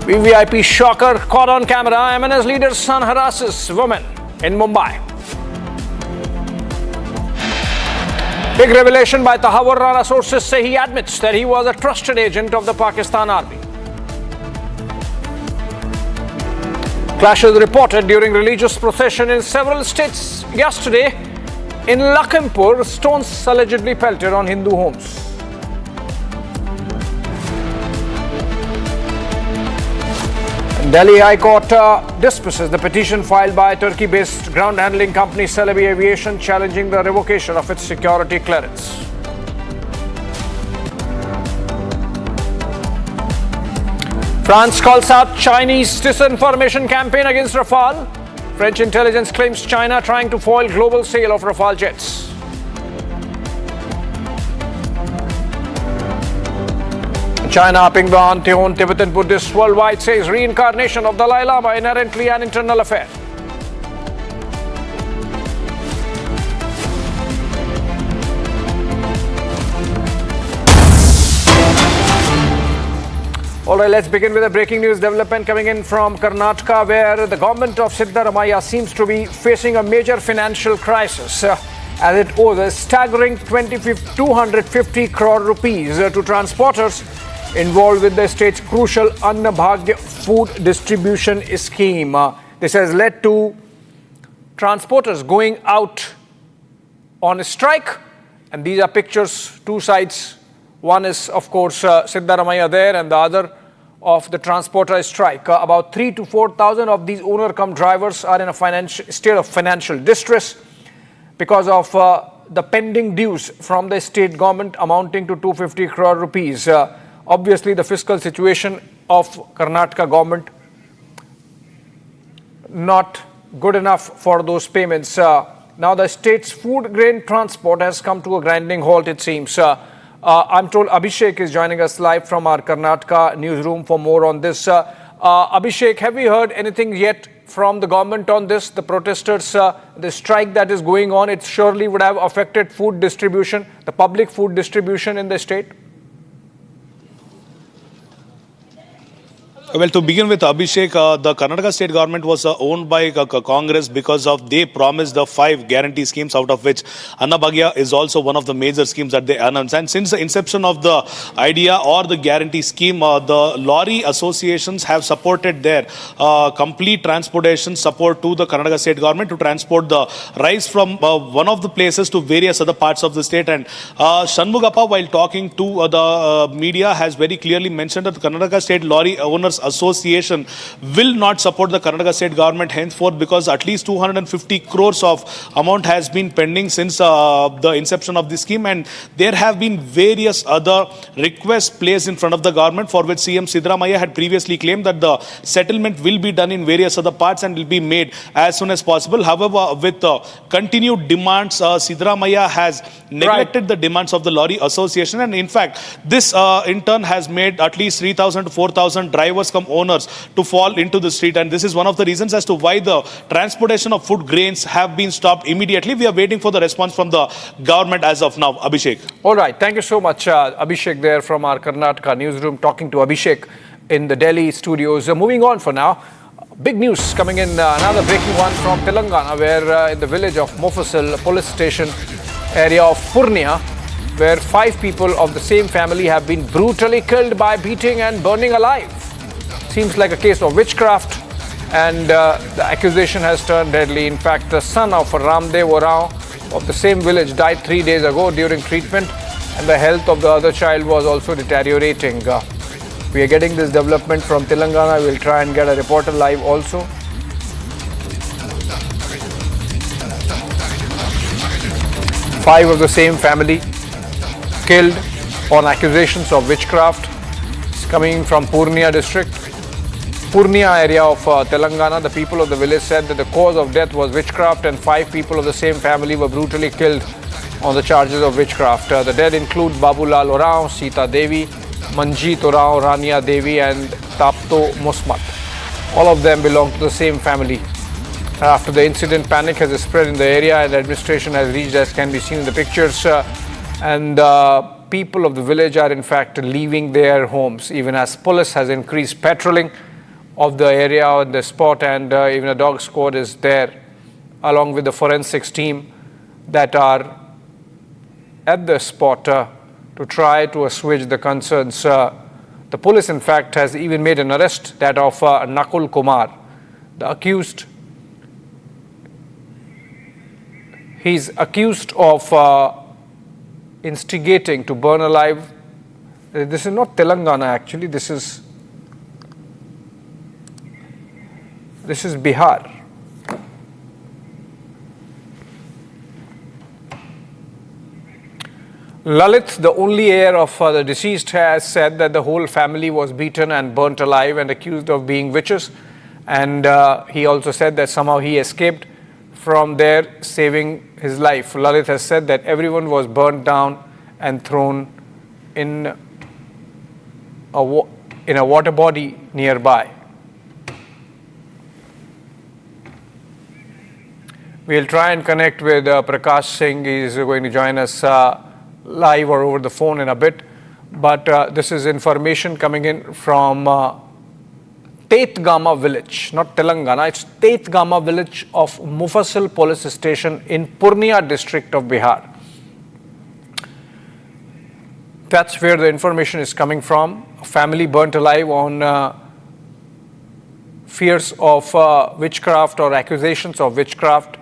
VVIP shocker caught on camera. MNS leader's son harasses woman in Mumbai. Big revelation by Tahawur Rana. Sources say he admits that he was a trusted agent of the Pakistan army. Clashes reported during religious procession in several states yesterday. In Lakhimpur, stones allegedly pelted on Hindu homes. Delhi High Court dismisses the petition filed by Turkey-based ground handling company Celebi Aviation challenging the revocation of its security clearance. France calls out Chinese disinformation campaign against Rafale. French intelligence claims China trying to foil global sale of Rafale jets. China upping the ante on Tibetan Buddhists worldwide, says reincarnation of Dalai Lama inherently an internal affair. All right, let's begin with a breaking news development coming in from Karnataka, where the government of Siddaramaiah seems to be facing a major financial crisis as it owes a staggering 250 crore rupees to transporters involved with the state's crucial Anna Bhagya food distribution scheme. This has led to transporters going out on a strike, and these are pictures, two sides. One is, of course, Siddaramaiah there, and the other of the transporter strike. About 3,000 to 4,000 of these owner-cum-drivers are in a state of financial distress because of the pending dues from the state government amounting to 250 crore rupees. Obviously, the fiscal situation of Karnataka government not good enough for those payments. Now, the state's food grain transport has come to a grinding halt, it seems. I'm told Abhishek is joining us live from our Karnataka newsroom for more on this. Abhishek, have we heard anything yet from the government on this? The protesters, the strike that is going on, it surely would have affected food distribution, the public food distribution in the state? Well, to begin with, Abhishek, the Karnataka state government was owned by Congress because of they promised the 5 guarantee schemes, out of which Annabhagya is also one of the major schemes that they announced. And since the inception of the idea or the guarantee scheme, the lorry associations have supported their complete transportation support to the Karnataka state government to transport the rice from one of the places to various other parts of the state. And Shanmugappa, while talking to the media, has very clearly mentioned that the Karnataka state lorry owners Association will not support the Karnataka state government henceforth, because at least 250 crores of amount has been pending since the inception of this scheme, and there have been various other requests placed in front of the government, for which CM Siddaramaiah had previously claimed that the settlement will be done in various other parts and will be made as soon as possible. However, with continued demands, Siddaramaiah has neglected the demands of the lorry association, and in fact this in turn has made at least 3,000 to 4,000 drivers come owners to fall into the street, and this is one of the reasons as to why the transportation of food grains have been stopped immediately. We are waiting for the response from the government as of now. Abhishek. All right, thank you so much, Abhishek, there from our Karnataka newsroom, talking to Abhishek in the Delhi studios. Moving on for now, big news coming in, another breaking one from Telangana, where in the village of Mofussil police station area of Purnia, where 5 people of the same family have been brutally killed by beating and burning alive. Seems like a case of witchcraft, and the accusation has turned deadly. In fact, the son of Ramdev Orao of the same village died 3 days ago during treatment, and the health of the other child was also deteriorating. We are getting this development from Telangana. We'll try and get a reporter live also. Five of the same family killed on accusations of witchcraft. It's coming from Purnia district. Purnia area of Telangana. The people of the village said that the cause of death was witchcraft, and 5 people of the same family were brutally killed on the charges of witchcraft. The dead include Babulal Orao, Sita Devi, Manjeet Orao, Rania Devi and Tapto Musmat. All of them belong to the same family. After the incident, panic has spread in the area, and administration has reached, as can be seen in the pictures, and people of the village are in fact leaving their homes, even as police has increased patrolling of the area on the spot, and even a dog squad is there along with the forensics team that are at the spot to try to assuage the concerns. The police in fact has even made an arrest, that of Nakul Kumar, the accused. He's accused of instigating to burn alive. This is not Telangana actually, this is Bihar. Lalit, the only heir of the deceased, has said that the whole family was beaten and burnt alive and accused of being witches, and he also said that somehow he escaped from there, saving his life. Lalit has said that everyone was burnt down and thrown in a water body nearby. We'll try and connect with Prakash Singh. He's going to join us live or over the phone in a bit. But this is information coming in from Tetgama village, not Telangana. It's Tetgama village of Mufassil police station in Purnia district of Bihar. That's where the information is coming from. A family burnt alive on fears of witchcraft or accusations of witchcraft,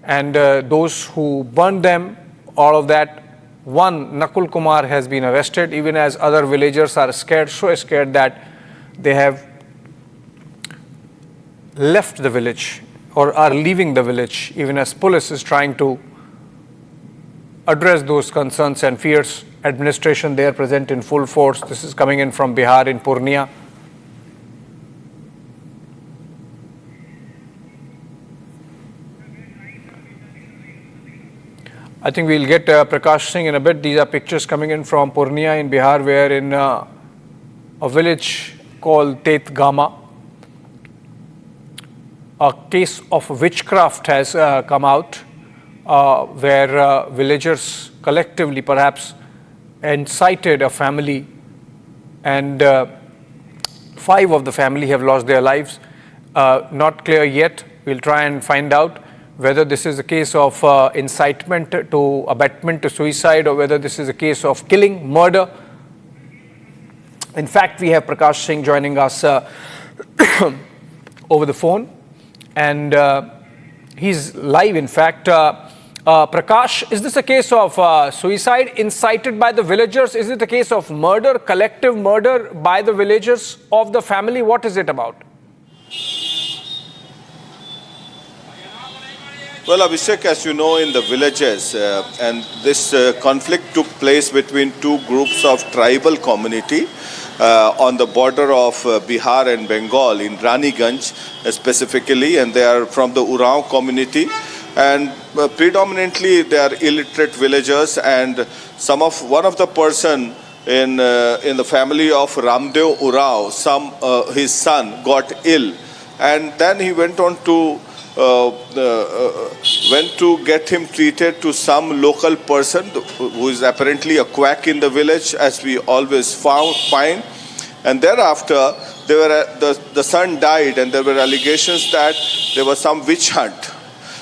and those who burned them, all of that. One, Nakul Kumar, has been arrested, even as other villagers are scared, so scared that they have left the village or are leaving the village, even as police is trying to address those concerns and fears. Administration there present in full force. This is coming in from Bihar in Purnia. I think we'll get Prakash Singh in a bit. These are pictures coming in from Purnia in Bihar, where in a village called Tetgama, a case of witchcraft has come out, where villagers collectively perhaps incited a family, and 5 of the family have lost their lives. Not clear yet. We'll try and find out whether this is a case of incitement to abetment to suicide, or whether this is a case of killing, murder. In fact, we have Prakash Singh joining us over the phone, and he's live. In fact, Prakash, is this a case of suicide incited by the villagers? Is it a case of murder, collective murder by the villagers of the family? What is it about? Well, Abhishek, as you know, in the villages, and this conflict took place between two groups of tribal community on the border of Bihar and Bengal, in Raniganj specifically, and they are from the Urao community. And predominantly they are illiterate villagers, and one of the person in the family of Ramdev Urao, his son got ill, and then he went on to get him treated to some local person who is apparently a quack in the village, as we always find. And thereafter, the son died, and there were allegations that there was some witch hunt.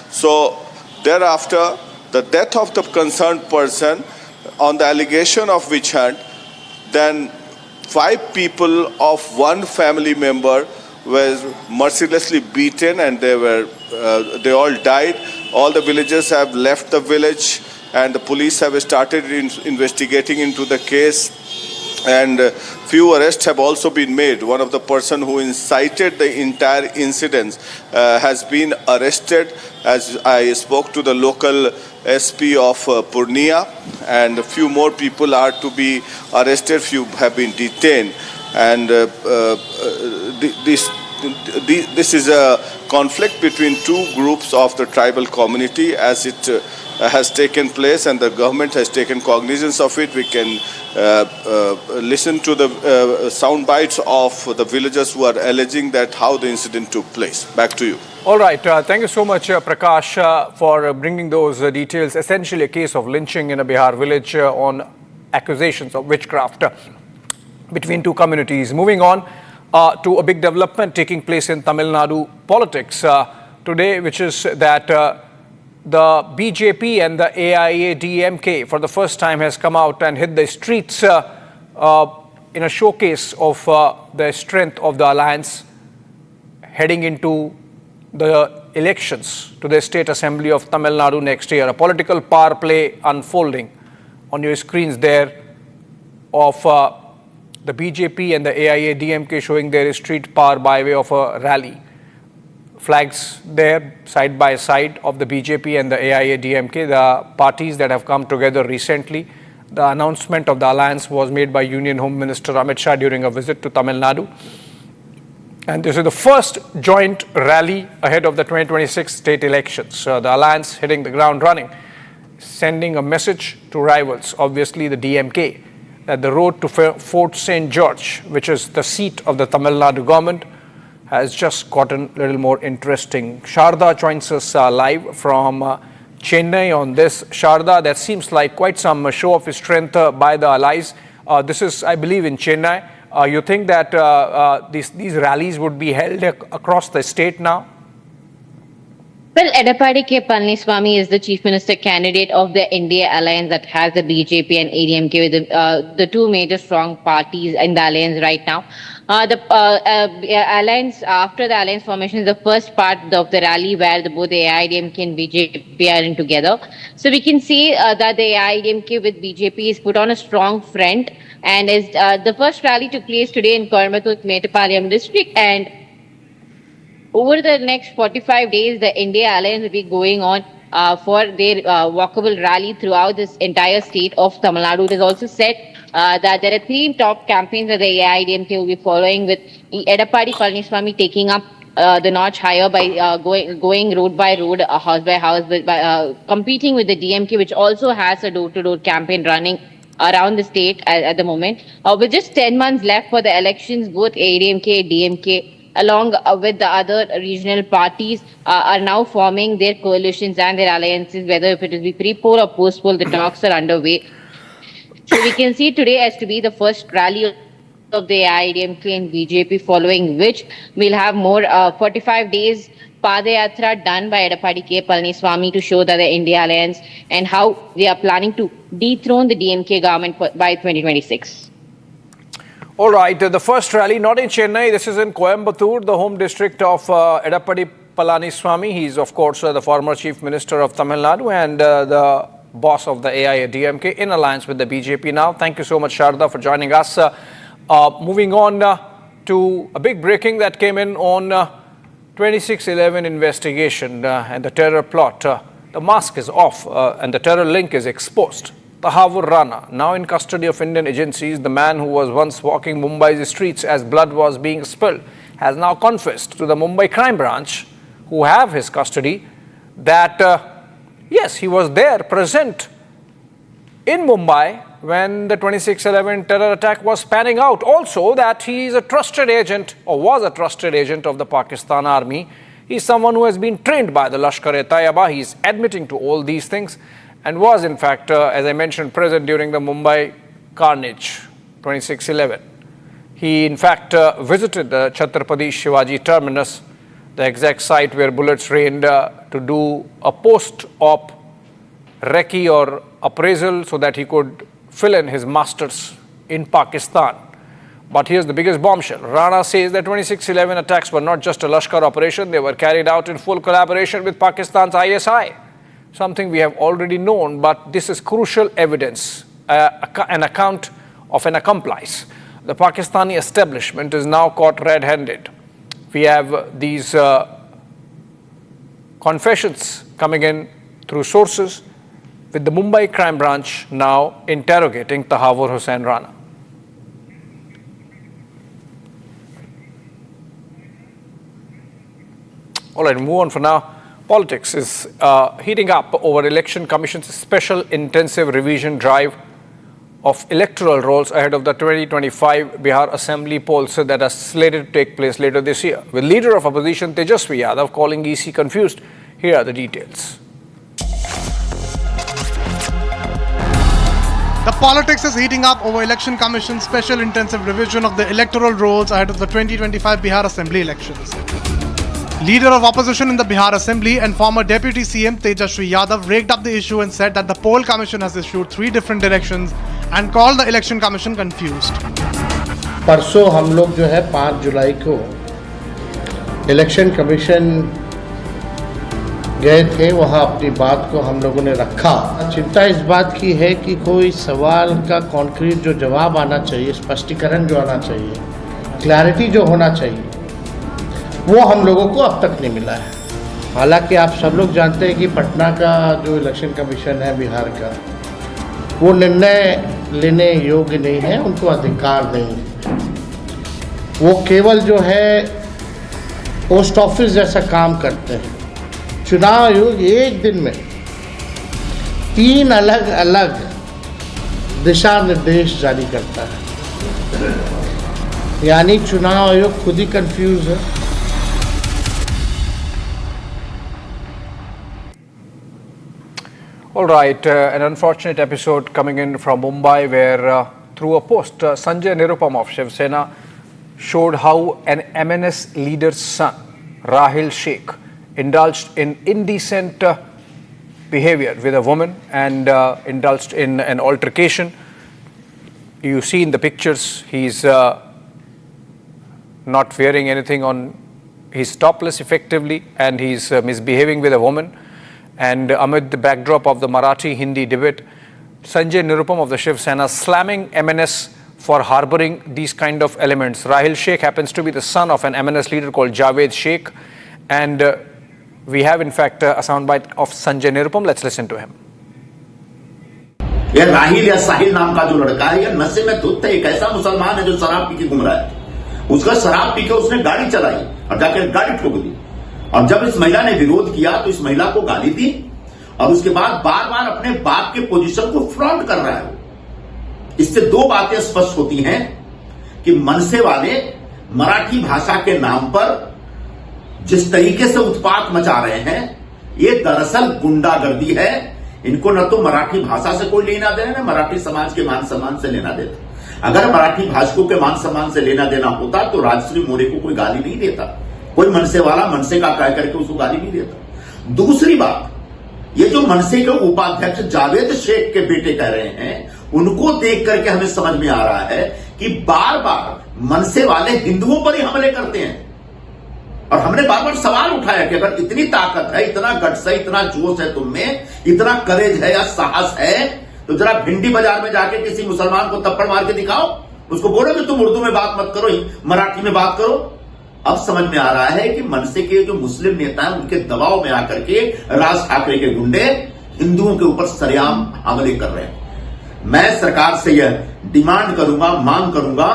So thereafter, the death of the concerned person on the allegation of witch hunt, then 5 people of one family member were mercilessly beaten, and they all died. All the villagers have left the village, and the police have started investigating into the case. And few arrests have also been made. One of the person who incited the entire incident has been arrested, as I spoke to the local SP of Purnia, and a few more people are to be arrested, few have been detained. And this is a conflict between two groups of the tribal community, as it has taken place, and the government has taken cognizance of it. We can listen to the sound bites of the villagers who are alleging that how the incident took place. Back to you. All right. Thank you so much, Prakash, for bringing those details. Essentially a case of lynching in a Bihar village on accusations of witchcraft between two communities. Moving on to a big development taking place in Tamil Nadu politics today, which is that the BJP and the AIADMK for the first time has come out and hit the streets in a showcase of the strength of the alliance heading into the elections to the State Assembly of Tamil Nadu next year. A political power play unfolding on your screens there of the BJP and the AIADMK showing their street power by way of a rally. Flags there side by side of the BJP and the AIADMK, the parties that have come together recently. The announcement of the alliance was made by Union Home Minister Amit Shah during a visit to Tamil Nadu. And this is the first joint rally ahead of the 2026 state elections. The alliance hitting the ground running, sending a message to rivals, obviously the DMK, that the road to Fort St. George, which is the seat of the Tamil Nadu government, has just gotten a little more interesting. Sharda joins us live from Chennai on this. Sharda, that seems like quite some show of strength by the allies. This is, I believe, in Chennai. You think that these rallies would be held across the state now? Well, Edappadi K. Palaniswamy is the Chief Minister candidate of the India alliance that has the BJP and ADMK, with the two major strong parties in the alliance right now. The alliance, after the alliance formation, is the first part of the rally where both the AIADMK and BJP are in together. So we can see that the AIADMK with BJP is put on a strong front, and is the first rally took place today in Coimbatore, Metropolitan District, and over the next 45 days, the India alliance will be going on for their walkable rally throughout this entire state of Tamil Nadu. It is also said that there are 3 top campaigns that the AIADMK will be following, with Edappadi Palaniswamy taking up the notch higher by going road by road, house by house, by competing with the DMK, which also has a door-to-door campaign running around the state at the moment. With just 10 months left for the elections, both AIADMK, DMK, along with the other regional parties, are now forming their coalitions and their alliances, whether if it will be pre-poll or post-poll, the talks are underway. So we can see today as to be the first rally of the AIADMK and BJP, following which we'll have more 45 days Padayatra done by Edappadi K. Palaniswamy to show that the India alliance and how they are planning to dethrone the DMK government by 2026. All right, the first rally not in Chennai, this is in Coimbatore, the home district of Edappadi Palaniswamy. He's, of course, the former Chief Minister of Tamil Nadu and the boss of the AIADMK in alliance with the BJP now. Thank you so much, Sharda, for joining us. Moving on to a big breaking that came in on 26/11 investigation and the terror plot. The mask is off and the terror link is exposed. Tahavur Rana, now in custody of Indian agencies, the man who was once walking Mumbai's streets as blood was being spilled, has now confessed to the Mumbai crime branch, who have his custody, that yes, he was there present in Mumbai when the 26/11 terror attack was panning out. Also that he is a trusted agent or was a trusted agent of the Pakistan army. He's someone who has been trained by the Lashkar-e-Taiba. He's admitting to all these things and was in fact, as I mentioned, present during the Mumbai carnage, 26/11. He in fact visited the Chhatrapati Shivaji terminus, the exact site where bullets rained, to do a post-op recce or appraisal so that he could fill in his masters in Pakistan. But here's the biggest bombshell. Rana says that 26/11 attacks were not just a Lashkar operation, they were carried out in full collaboration with Pakistan's ISI. Something we have already known, but this is crucial evidence, an account of an accomplice. The Pakistani establishment is now caught red-handed. We have these confessions coming in through sources, with the Mumbai crime branch now interrogating Tahavur Hussain Rana. All right, move on for now. Politics is heating up over Election Commission's special intensive revision drive of electoral rolls ahead of the 2025 Bihar Assembly polls that are slated to take place later this year. With leader of opposition Tejasvi Yadav calling EC confused, here are the details. The politics is heating up over Election Commission's special intensive revision of the electoral rolls ahead of the 2025 Bihar Assembly elections. Leader of opposition in the Bihar Assembly and former Deputy CM Tejasvi Yadav raked up the issue and said that the poll commission has issued 3 different directions and called the Election Commission confused. परसों हम लोग जो है 5 जुलाई को election commission गए थे, वहाँ अपनी बात को हम लोगों ने रखा। चिंता इस बात की है कि कोई सवाल का कॉन्क्रीट जो जवाब आना चाहिए, स्पष्टीकरण जो आना चाहिए, क्लैरिटी जो होना चाहिए, वो हम लोगों को अब तक नहीं मिला है। हालांकि आप सब लोग जानते हैं कि पटना का जो इलेक्शन कमीशन है बिहार का, वो निर्णय लेने योग्य नहीं है, उनको अधिकार नहीं है। वो केवल जो है पोस्ट ऑफिस जैसा काम करते हैं। चुनाव आयोग एक दिन में 3 अलग अलग दिशा निर्देश जारी करता है, यानी चुनाव आयोग खुद ही कंफ्यूज है। All right, an unfortunate episode coming in from Mumbai where through a post, Sanjay Nirupam of Shiv Sena showed how an MNS leader's son, Rahil Sheikh, indulged in indecent behavior with a woman and indulged in an altercation. You see in the pictures, he's not wearing anything on, he's topless effectively, and he's misbehaving with a woman. And amid the backdrop of the Marathi-Hindi debate, Sanjay Nirupam of the Shiv Sena slamming MNS for harboring these kind of elements. Rahil Sheikh happens to be the son of an MNS leader called Javed Sheikh. And we have in fact a soundbite of Sanjay Nirupam. Let's listen to him. ये राहिल या साहिल नाम का जो लड़का है, ये नशे में धुत है। एक ऐसा मुसलमान है जो शराब पी के घूम रहा है। उसका शराब पी के उसने गाड़ी चलाई और जाकर गाड़ी ठोक दी। और जब इस महिला ने विरोध किया तो इस महिला को गाली दी और उसके बाद बार बार अपने बाप के पोजीशन को फ्रंट कर रहा है। इससे 2 बातें स्पष्ट होती हैं कि मनसे वाले मराठी भाषा के नाम पर जिस तरीके से उत्पात मचा रहे हैं, ये दरअसल गुंडागर्दी है। इनको न तो मराठी भाषा से कोई लेना देना, न मराठी समाज के मान सम्मान से लेना देता। अगर मराठी भाषकों के मान सम्मान से लेना देना होता तो राजश्री मोरे को कोई गाली नहीं देता, कोई मनसे वाला मनसे का कह करके उसको गाली नहीं देता। दूसरी बात, ये जो मनसे के उपाध्यक्ष जावेद शेख के बेटे कह रहे हैं, उनको देख करके हमें समझ में आ रहा है कि बार बार मनसे वाले हिंदुओं पर ही हमले करते हैं। और हमने बार बार सवाल उठाया कि अगर इतनी ताकत है, इतना गट्स है, इतना जोश है तुम में, इतना करेज है या साहस है, तो जरा भिंडी बाजार में जाके किसी मुसलमान को थप्पड़ मार के दिखाओ, उसको बोलो कि तुम उर्दू में बात मत करो, मराठी में बात करो। अब समझ में आ रहा है कि मनसे के जो मुस्लिम नेता हैं उनके दबाव में आकर के राज ठाकरे के गुंडे हिंदुओं के ऊपर सरेआम हमले कर रहे हैं। मैं सरकार से यह डिमांड करूंगा, मांग करूंगा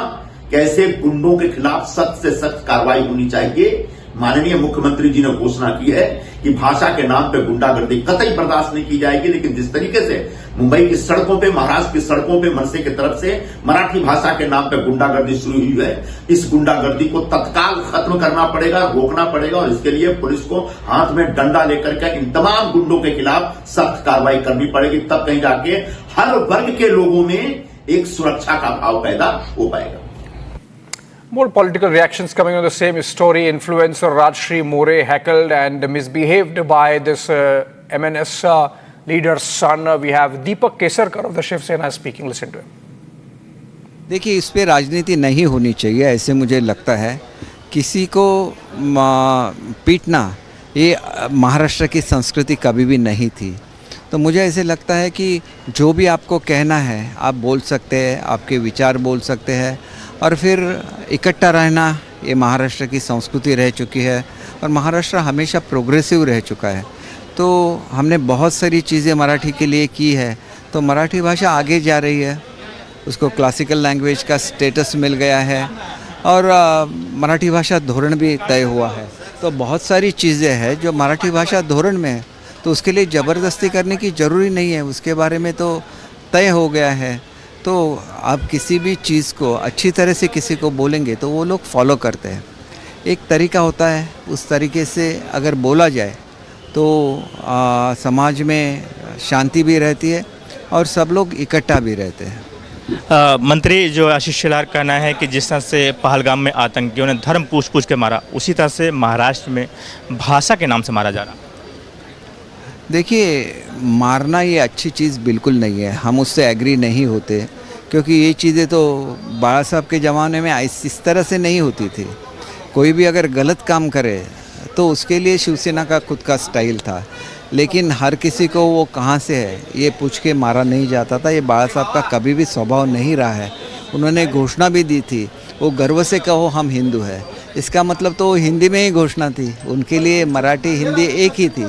कि ऐसे गुंडों के खिलाफ सख्त से सख्त कार्रवाई होनी चाहिए। माननीय मुख्यमंत्री जी ने घोषणा की है कि भाषा के नाम पे गुंडागर्दी कतई बर्दाश्त नहीं की जाएगी, लेकिन जिस तरीके से मुंबई की सड़कों पे, महाराष्ट्र की सड़कों पे मनसे की तरफ से मराठी भाषा के नाम पे गुंडागर्दी शुरू हुई है, इस गुंडागर्दी को तत्काल खत्म करना पड़ेगा, रोकना पड़ेगा और इसके लिए पुलिस को हाथ में डंडा लेकर के इन तमाम गुंडों के खिलाफ सख्त कार्रवाई करनी पड़ेगी। तब कहीं जाके हर वर्ग के लोगों में एक सुरक्षा का भाव पैदा हो पाएगा। More political reactions coming on the same story. Influencer Rajshri More heckled and misbehaved by this MNS leader's son. We have Deepak Kesarkar of the Shiv Sena speaking. Listen to him. देखिए, इस पे राजनीति नहीं होनी चाहिए, ऐसे मुझे लगता है। किसी को पीटना ये महाराष्ट्र की संस्कृति कभी भी नहीं थी। तो मुझे ऐसे लगता है कि जो भी आपको कहना है आप बोल सकते हैं, आपके विचार बोल सकते हैं, और फिर इकट्ठा रहना ये महाराष्ट्र की संस्कृति रह चुकी है और महाराष्ट्र हमेशा प्रोग्रेसिव रह चुका है। तो हमने बहुत सारी चीज़ें मराठी के लिए की है, तो मराठी भाषा आगे जा रही है, उसको क्लासिकल लैंग्वेज का स्टेटस मिल गया है और मराठी भाषा धोरण भी तय हुआ है। तो बहुत सारी चीज़ें हैं जो मराठी भाषा धोरण में है, तो उसके लिए ज़बरदस्ती करने की ज़रूरी नहीं है, उसके बारे में तो तय हो गया है। तो आप किसी भी चीज़ को अच्छी तरह से किसी को बोलेंगे तो वो लोग फॉलो करते हैं। एक तरीका होता है, उस तरीके से अगर बोला जाए तो समाज में शांति भी रहती है और सब लोग इकट्ठा भी रहते हैं। मंत्री जो आशीष शेलार का कहना है कि जिस तरह से पहलगाम में आतंकियों ने धर्म पूछ के मारा, उसी तरह से महाराष्ट्र में भाषा के नाम से मारा जा रहा। देखिए, मारना ये अच्छी चीज़ बिल्कुल नहीं है, हम उससे एग्री नहीं होते, क्योंकि ये चीज़ें तो बाला साहब के ज़माने में इस तरह से नहीं होती थी। कोई भी अगर गलत काम करे तो उसके लिए शिवसेना का खुद का स्टाइल था, लेकिन हर किसी को वो कहाँ से है ये पूछ के मारा नहीं जाता था। ये बाला साहब का कभी भी स्वभाव नहीं रहा है। उन्होंने घोषणा भी दी थी, वो गर्व से कहो हम हिंदू हैं, इसका मतलब तो हिंदी में ही घोषणा थी। उनके लिए मराठी हिंदी एक ही थी,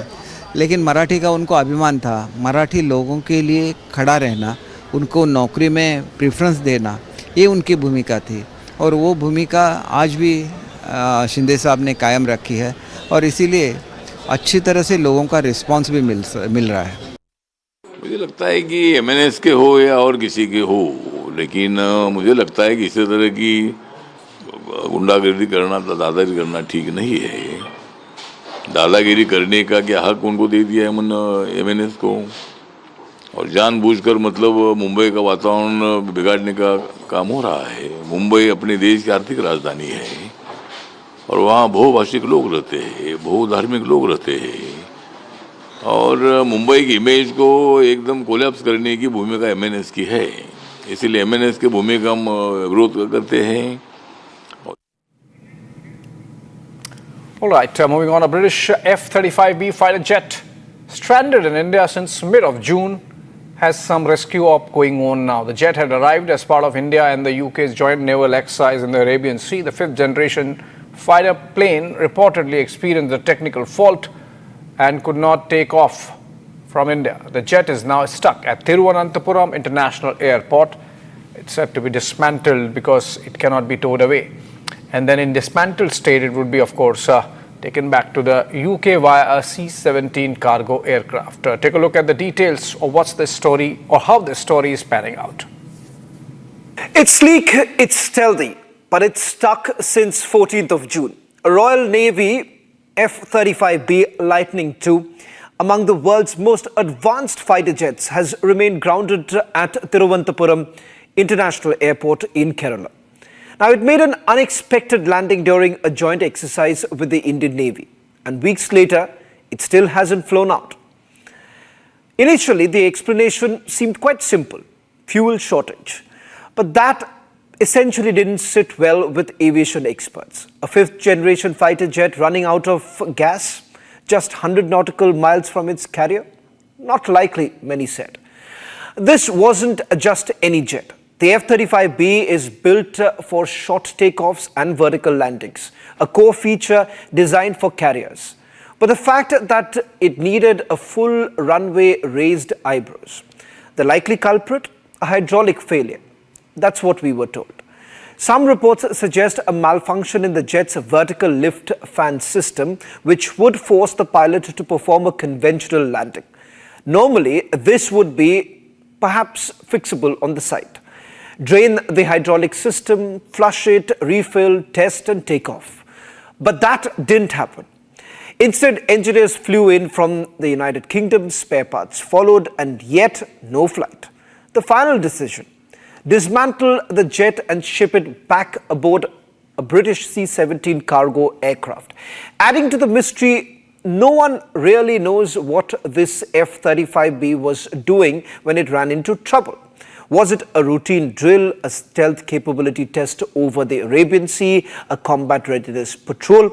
लेकिन मराठी का उनको अभिमान था। मराठी लोगों के लिए खड़ा रहना, उनको नौकरी में प्रेफरेंस देना, ये उनकी भूमिका थी और वो भूमिका आज भी शिंदे साहब ने कायम रखी है और इसीलिए अच्छी तरह से लोगों का रिस्पांस भी मिल रहा है। मुझे लगता है कि एमएनएस के हो या और किसी के हो, लेकिन मुझे लगता है कि इसी तरह की गुंडागर्दी करना, दादागिरी करना ठीक नहीं है। दादागिरी करने का क्या हक उनको दे दिया है एमएनएस को, और जानबूझकर मतलब मुंबई का वातावरण बिगाड़ने का काम हो रहा है। मुंबई अपने देश की आर्थिक राजधानी है और वहाँ बहुभाषिक लोग रहते हैं, बहुधार्मिक लोग रहते हैं, और मुंबई की इमेज को एकदम कोलैप्स करने की भूमिका एमएनएस की है। इसीलिए एमएनएस की भूमिका हम विरोध करते हैं। All right, moving on, a British F-35B fighter jet stranded in India since mid of June has some rescue op going on now. The jet had arrived as part of India and the UK's joint naval exercise in the Arabian Sea. The fifth generation fighter plane reportedly experienced a technical fault and could not take off from India. The jet is now stuck at Thiruvananthapuram International Airport. It's said to be dismantled because it cannot be towed away. And then in dismantled state, it would be, of course, taken back to the UK via a C-17 cargo aircraft. Take a look at the details of what's this story or how this story is panning out. It's sleek, it's stealthy, but it's stuck since 14th of June. A Royal Navy F-35B Lightning II, among the world's most advanced fighter jets, has remained grounded at Thiruvananthapuram International Airport in Kerala. Now, it made an unexpected landing during a joint exercise with the Indian Navy, and weeks later, it still hasn't flown out. Initially, the explanation seemed quite simple: fuel shortage. But that essentially didn't sit well with aviation experts. A fifth-generation fighter jet running out of gas, just 100 nautical miles from its carrier? Not likely, many said. This wasn't just any jet. The F-35B is built for short takeoffs and vertical landings, a core feature designed for carriers. But the fact that it needed a full runway raised eyebrows. The likely culprit? A hydraulic failure. That's what we were told. Some reports suggest a malfunction in the jet's vertical lift fan system, which would force the pilot to perform a conventional landing. Normally, this would be perhaps fixable on the site. Drain the hydraulic system, flush it, refill, test and take off. But that didn't happen. Instead, engineers flew in from the United Kingdom, spare parts followed, and yet no flight. The final decision: dismantle the jet and ship it back aboard a British C-17 cargo aircraft. Adding to the mystery, no one really knows what this F-35B was doing when it ran into trouble. Was it a routine drill, a stealth capability test over the Arabian Sea, a combat readiness patrol?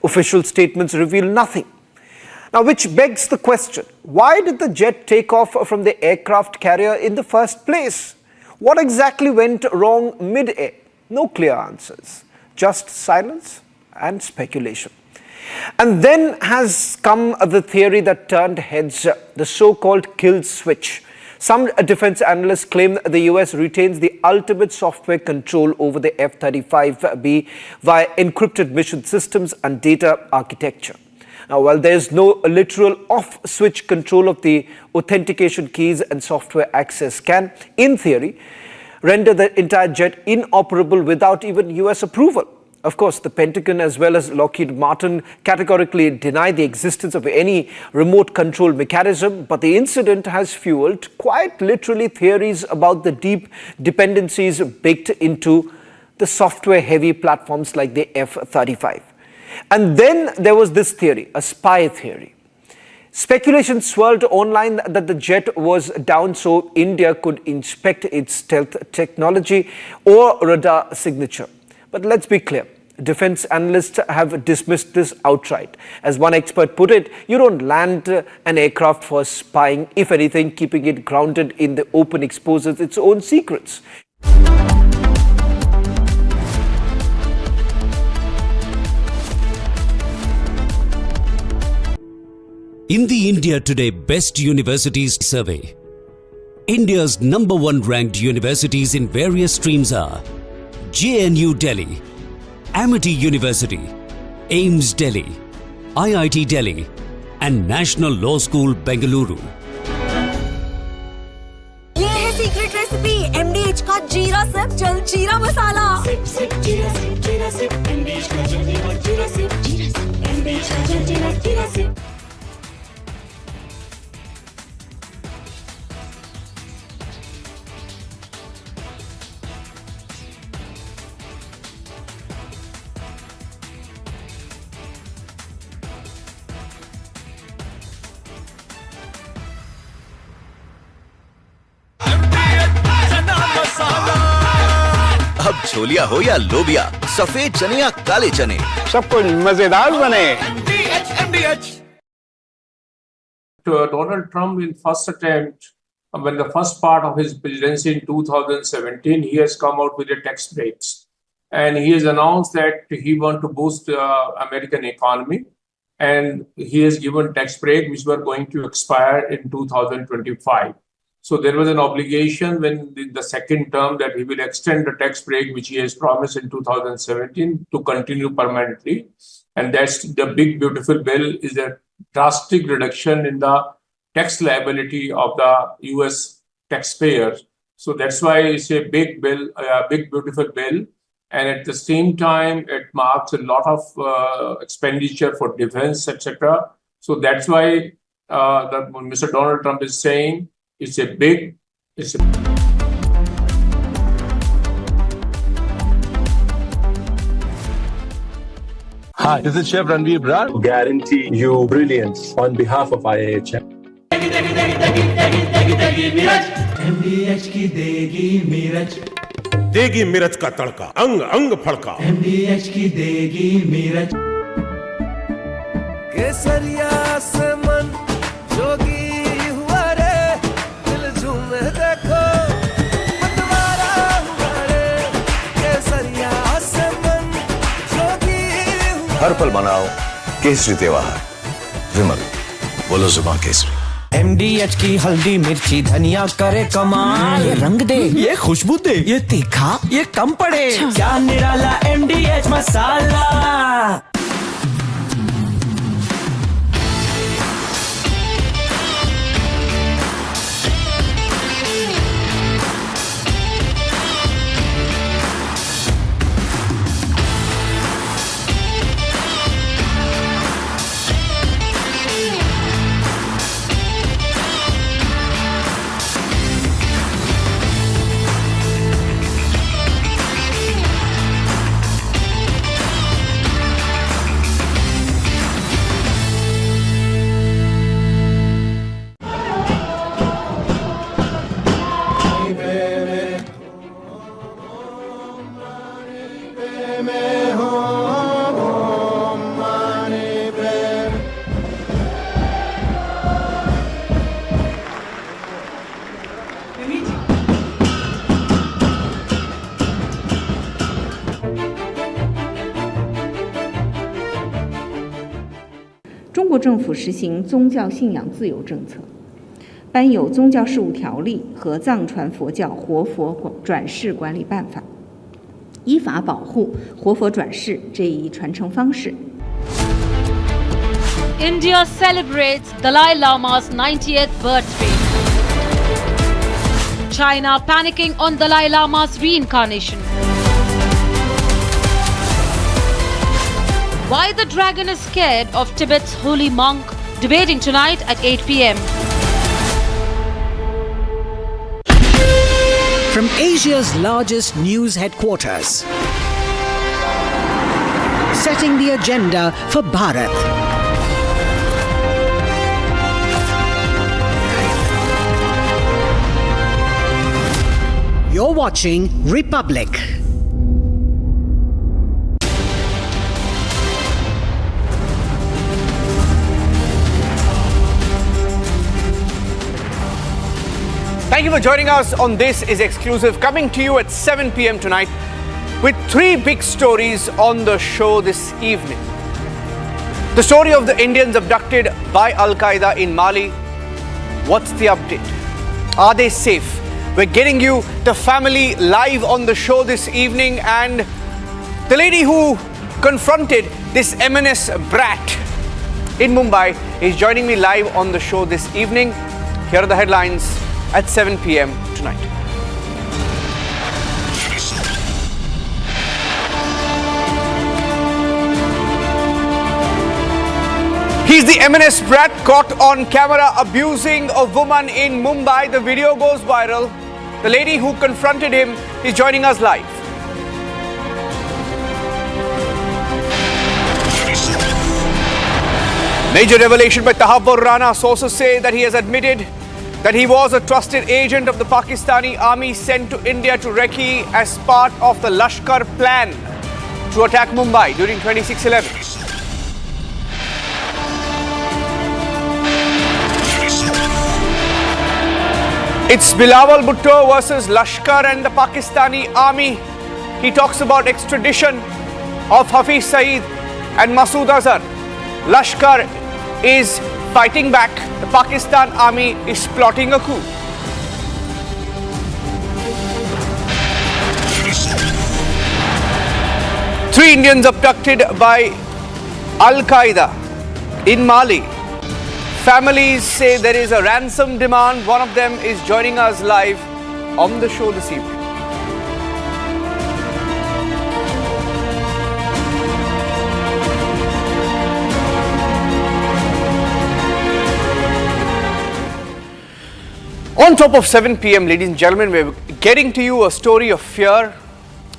Official statements reveal nothing. Now, which begs the question, why did the jet take off from the aircraft carrier in the first place? What exactly went wrong mid-air? No clear answers, just silence and speculation. And then has come the theory that turned heads, the so-called kill switch. Some defense analysts claim the US retains the ultimate software control over the F-35B via encrypted mission systems and data architecture. Now, while there is no literal off-switch control of the authentication keys and software access can, in theory, render the entire jet inoperable without even US approval. Of course, the Pentagon as well as Lockheed Martin categorically deny the existence of any remote control mechanism, but the incident has fueled quite literally theories about the deep dependencies baked into the software-heavy platforms like the F-35. And then there was this theory, a spy theory. Speculation swirled online that the jet was down so India could inspect its stealth technology or radar signature. But let's be clear, defense analysts have dismissed this outright. As one expert put it, you don't land an aircraft for spying. If anything, keeping it grounded in the open exposes its own secrets. In the India Today Best Universities Survey, India's #1 ranked universities in various streams are JNU Delhi, Amity University, AIMS Delhi, IIT Delhi, and National Law School, Bengaluru. ये है secret recipe MDH का जीरा SIP जल जीरा मसाला। Sip sip जीरा sip MDH का जल जीरा सिप MDH का जल जीरा सिप। अब छोलिया हो या लोबिया, सफेद चने या काले चने, सब कुछ मजेदार बने। Donald Trump, in first attempt, when the first part of his presidency in 2017, he has come out with the tax breaks. And he has announced that he wants to boost the American economy. And he has given tax break, which were going to expire in 2025. So there was an obligation when the second term that he will extend the tax break, which he has promised in 2017, to continue permanently. And that's the big, beautiful bill, is a drastic reduction in the tax liability of the US taxpayers. So that's why it's a big bill, a big, beautiful bill. And at the same time, it marks a lot of expenditure for defense, etc. So that's why Mr. Donald Trump is saying it's a big, Hi, this is Chef Ranveer Brar. Guarantee you brilliance on behalf of IIHM. MDH की देगी मीरज देगी मिर्च का तड़का, अंग अंग फड़का। MDH की देगी मिर्च। केसरिया से मन जोगी हुआ रे, दिल झूमे देखो मतवारा हुआ रे। केसरिया से मन जोगी हुआ। हर पल मनाओ केसरी त्योहार। विमल, बोलो जुबान केसरी। MDH की हल्दी मिर्ची धनिया करे कमाल। ये रंग दे, ये खुशबू दे, ये तीखा, ये कम पड़े। क्या निराला MDH मसाला।中国政府实行宗教信仰自由政策，颁有宗教事务条例和藏传佛教活佛转世管理办法，依法保护活佛转世这一传承方式。India celebrates Dalai Lama's 90th birthday. China panicking on Dalai Lama's reincarnation. Why the dragon is scared of Tibet's holy monk? Debating tonight at 8 p.m. From Asia's largest news headquarters, setting the agenda for Bharat. You're watching Republic. Thank you for joining us on This Is Exclusive, coming to you at 7 p.m. tonight with three big stories on the show this evening. The story of the Indians abducted by Al-Qaeda in Mali. What's the update? Are they safe? We're getting you the family live on the show this evening, and the lady who confronted this M&S brat in Mumbai is joining me live on the show this evening. Here are the headlines at 7 p.m. tonight. He's the M&S brat caught on camera abusing a woman in Mumbai. The video goes viral. The lady who confronted him is joining us live. Major revelation by Tahabbur Rana. Sources say that he has admitted that he was a trusted agent of the Pakistani army sent to India to recce as part of the Lashkar plan to attack Mumbai during 26/11. It's Bilawal Bhutto versus Lashkar and the Pakistani army. He talks about extradition of Hafiz Saeed and Masood Azhar. Lashkar is fighting back. The Pakistan army is plotting a coup. Three Indians abducted by Al-Qaeda in Mali. Families say there is a ransom demand. One of them is joining us live on the show this evening. On top of 7 p.m., ladies and gentlemen, we're getting to you a story of fear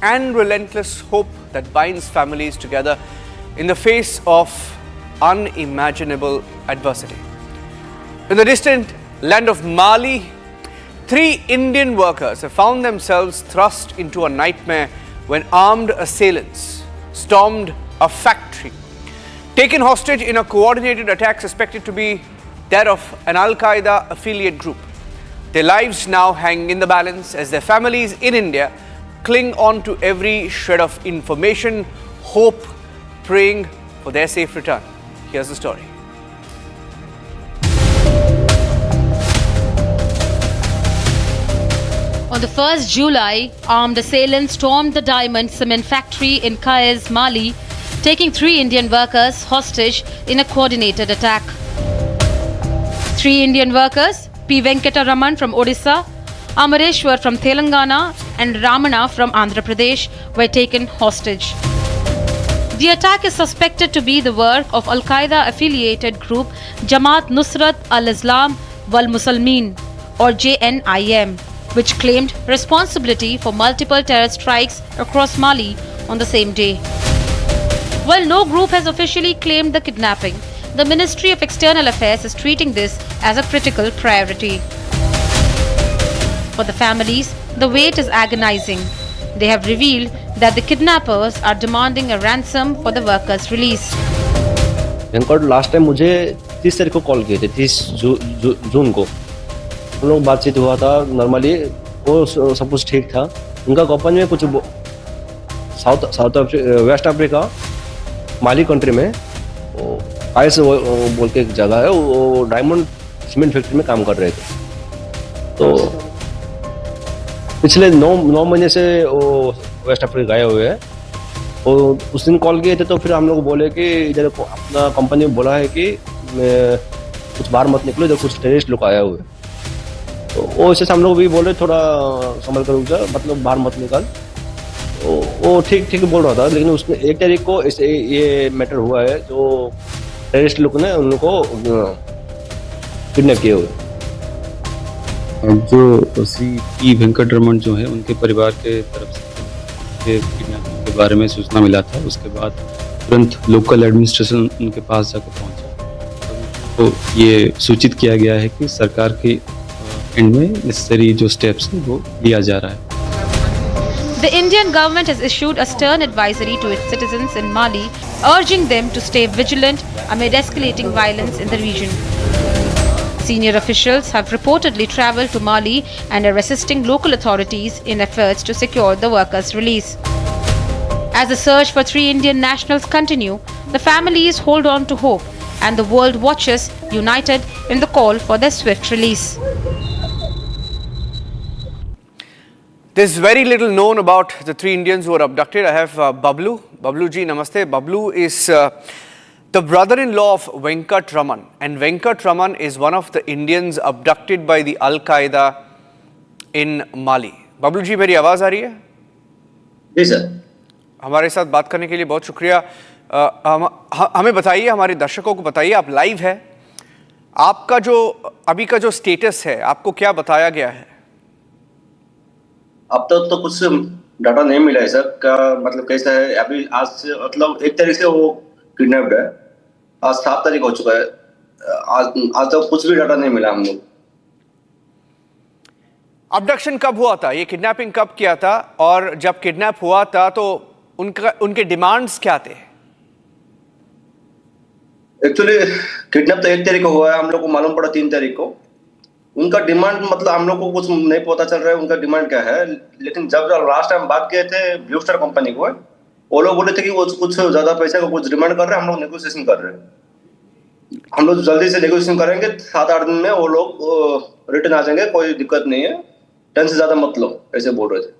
and relentless hope that binds families together in the face of unimaginable adversity. In the distant land of Mali, 3 Indian workers have found themselves thrust into a nightmare when armed assailants stormed a factory. Taken hostage in a coordinated attack suspected to be that of an Al-Qaeda affiliate group. Their lives now hang in the balance as their families in India cling on to every shred of information, hope, praying for their safe return. Here's the story. On the 1st July, armed assailants stormed the diamond cement factory in Kayes, Mali, taking 3 Indian workers hostage in a coordinated attack. 3 Indian workers, P. Venkataraman from Odisha, Amareshwar from Telangana and Ramana from Andhra Pradesh were taken hostage. The attack is suspected to be the work of Al-Qaeda affiliated group Jamaat Nusrat al-Islam wal Muslimin or JNIM, which claimed responsibility for multiple terror strikes across Mali on the same day. While no group has officially claimed the kidnapping, the Ministry of External Affairs is treating this as a critical priority. For the families, the wait is agonizing. They have revealed that the kidnappers are demanding a ransom for the workers' release. Venkat last time मुझे 30 तारीख को call किए थे, 30 जून को हम लोग बातचीत हुआ था नॉर्मली, वो सब कुछ ठीक था। उनका कंपनी में कुछ वेस्ट अफ्रीका माली कंट्री में आइस बोल के एक जगह है, वो डायमंड सीमेंट फैक्ट्री में काम कर रहे थे। तो पिछले 9 महीने से वो वेस्ट अफ्रीका गए हुए हैं। वो उस दिन कॉल किए थे तो फिर हम लोग बोले कि इधर अपना कंपनी में बोला है कि कुछ बाहर मत निकलो, इधर कुछ टेररिस्ट लोग आए हुए। तो वो वैसे हम लोग भी बोले थोड़ा संभल कर रुक जा, मतलब बाहर मत निकाल। वो ठीक बोल रहा था, लेकिन उसने 1 तारीख को ये मैटर हुआ है, जो टेररिस्ट लोग ने उन लोग को किडनैप किए हुए। जो श्री वेंकटरमन जो है, उनके परिवार के तरफ से किडनैपिंग के बारे में सूचना मिला था। उसके बाद तुरंत लोकल एडमिनिस्ट्रेशन उनके पास जाकर पहुंचा, तो ये सूचित किया गया है कि सरकार के एंड में नेसेसरी जो स्टेप्स है वो लिया जा रहा है। The Indian government has issued a stern advisory to its citizens in Mali, urging them to stay vigilant amid escalating violence in the region. Senior officials have reportedly travelled to Mali and are assisting local authorities in efforts to secure the workers' release. As the search for 3 Indian nationals continue, the families hold on to hope and the world watches united in the call for their swift release. There's very little known about the 3 Indians who were abducted. I have Bablu. Bablu ji, namaste. Bablu is the brother-in-law of Venkat Raman. And Venkat Raman is one of the Indians abducted by the Al-Qaeda in Mali. Bablu ji, मेरी आवाज़ आ रही है? जी sir. हमारे साथ बात करने के लिए बहुत शुक्रिया। हमें बताइए, हमारे दर्शकों को बताइए, आप लाइव है, आपका जो अभी का जो स्टेटस है, आपको क्या बताया गया है? अब तक तो कुछ डाटा नहीं मिला है सर, क्या मतलब कैसा है अभी। आज से मतलब 1 तारीख से वो किडनैप्ड है, आज 7 तारीख हो चुका है। आज तक कुछ भी डाटा नहीं मिला हम लोग। अबडक्शन कब हुआ था, ये किडनैपिंग कब किया था, और जब किडनैप हुआ था तो उनके डिमांड्स क्या थे? एक्चुअली किडनैप तो 1 तारीख को हुआ है, हम लोग को मालूम पड़ा 3 तारीख को। उनका डिमांड मतलब हम लोग को कुछ नहीं पता चल रहा है उनका डिमांड क्या है। लेकिन जब लास्ट टाइम बात किए थे ब्लू स्टार कंपनी को, वो लोग बोले थे कि वो कुछ ज्यादा पैसे का कुछ डिमांड कर रहे हैं, हम लोग नेगोशिएशन कर रहे हैं। हम लोग जल्दी से नेगोशिएशन करेंगे, 7-8 दिन में वो लोग रिटर्न आ जाएंगे, कोई दिक्कत नहीं है, टेंशन ज्यादा मत लो, ऐसे बोल रहे थे।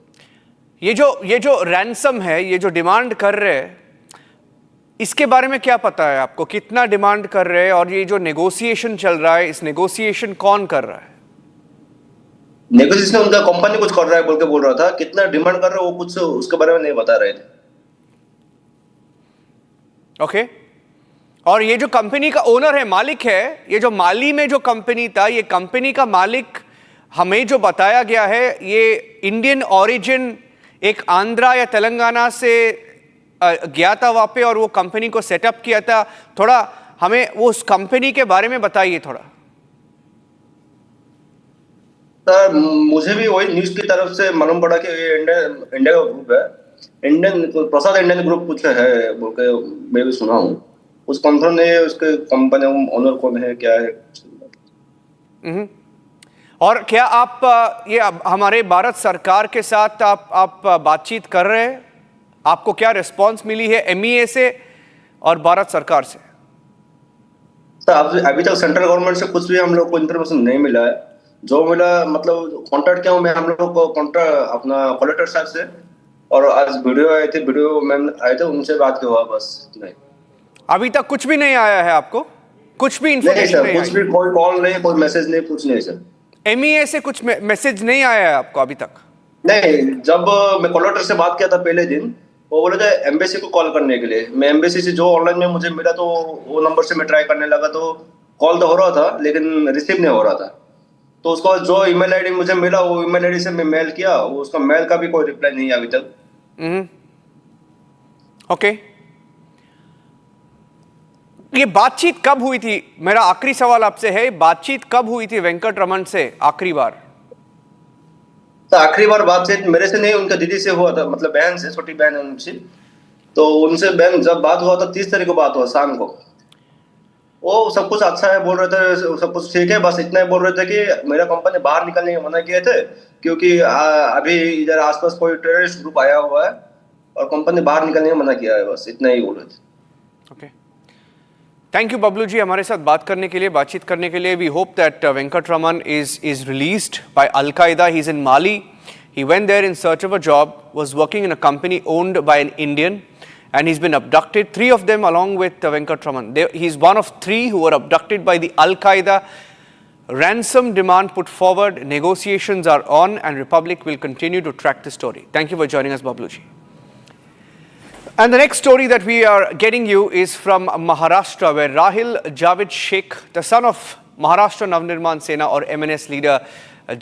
ये जो रैंसम है, ये जो डिमांड कर रहे हैं, इसके बारे में क्या पता है आपको? कितना डिमांड कर रहे हैं, और ये जो नेगोशिएशन चल रहा है, इस नेगोशिएशन कौन कर रहा है? नेगोशिएशन उनका कंपनी कुछ कर रहा है बोल रहा था। कितना डिमांड कर रहा है वो कुछ उसके बारे में नहीं बता रहे थे। ओके। और ये जो कंपनी का ओनर है, मालिक है, ये जो माली में जो कंपनी था, ये कंपनी का मालिक हमें जो बताया गया है, ये इंडियन ओरिजिन एक आंध्रा या तेलंगाना से गया था वहाँ पे और वो कंपनी को सेटअप किया था। थोड़ा हमें वो उस कंपनी के बारे में बताइए थोड़ा। सर मुझे भी वही न्यूज की तरफ से मालूम पड़ा कि ये इंडिया का ग्रुप है, इंडियन प्रसाद इंडियन ग्रुप कुछ है बोल के मैं भी सुना हूँ। उस कंफर्म नहीं है, उसके कंपनी ओनर कौन है क्या है। और क्या आप ये हमारे भारत सरकार के साथ आप बातचीत कर रहे हैं? आपको क्या रिस्पांस मिली है MEA से और भारत सरकार से? सर अभी तक सेंट्रल गवर्नमेंट से कुछ भी हम लोग को इन्फॉर्मेशन नहीं मिला है। जो मिला मतलब कॉन्टेक्ट किया हूँ मैं हम लोग को अपना कलेक्टर साहब से, और आज वीडियो आए थे, वीडियो मैम आए थे, उनसे बात किया हुआ बस नहीं। अभी तक कुछ भी नहीं आया है आपको? कुछ भी इन्फॉर्मेशन नहीं, कुछ भी कोई कॉल नहीं, कोई मैसेज नहीं, कुछ नहीं सर। MEA से कुछ मैसेज नहीं आया है आपको अभी तक? नहीं, जब मैं कलेक्टर से बात किया था पहले दिन, वो बोले थे एम्बेसी को कॉल करने के लिए। मैं एम्बेसी से जो ऑनलाइन में मुझे मिला तो वो नंबर से मैं ट्राई करने लगा, तो कॉल तो हो रहा था लेकिन रिसीव नहीं हो रहा था। तो उसको जो ईमेल आईडी मुझे मिला वो ईमेल आईडी से मैं मेल किया, उसका मेल का भी कोई रिप्लाई नहीं है अभी तक। ओके, ये बातचीत कब हुई थी? मेरा आखिरी सवाल आपसे है, बातचीत कब हुई थी वेंकट रमन से आखिरी बार? तो आखिरी बार बातचीत मेरे से नहीं, उनका दीदी से हुआ था, मतलब बहन से, छोटी बहन है उनसे। तो उनसे बहन जब बात हुआ था 30 तारीख को बात हुआ शाम को। वो सब कुछ अच्छा है बोल रहे थे, सब कुछ ठीक है, बस इतना ही बोल रहे थे कि मेरा कंपनी बाहर निकलने के मना किए थे क्योंकि अभी इधर आसपास कोई टेररिस्ट ग्रुप आया हुआ है और कंपनी बाहर निकलने का मना किया है, बस इतना ही बोल रहे थे। Okay, thank you Bablu ji हमारे साथ बातचीत करने के लिए। We hope that Venkat Raman is released by Al-Qaeda. He's in Mali. He went there in search of a job, was working in a company owned by an Indian, and he's been abducted. 3 of them along with Venkat Raman. He's one of 3 who were abducted by the Al-Qaeda. Ransom demand put forward. Negotiations are on and Republic will continue to track the story. Thank you for joining us, Babluji. And the next story that we are getting you is from Maharashtra, where Rahil Javed Sheikh, the son of Maharashtra Navnirman Sena or MNS leader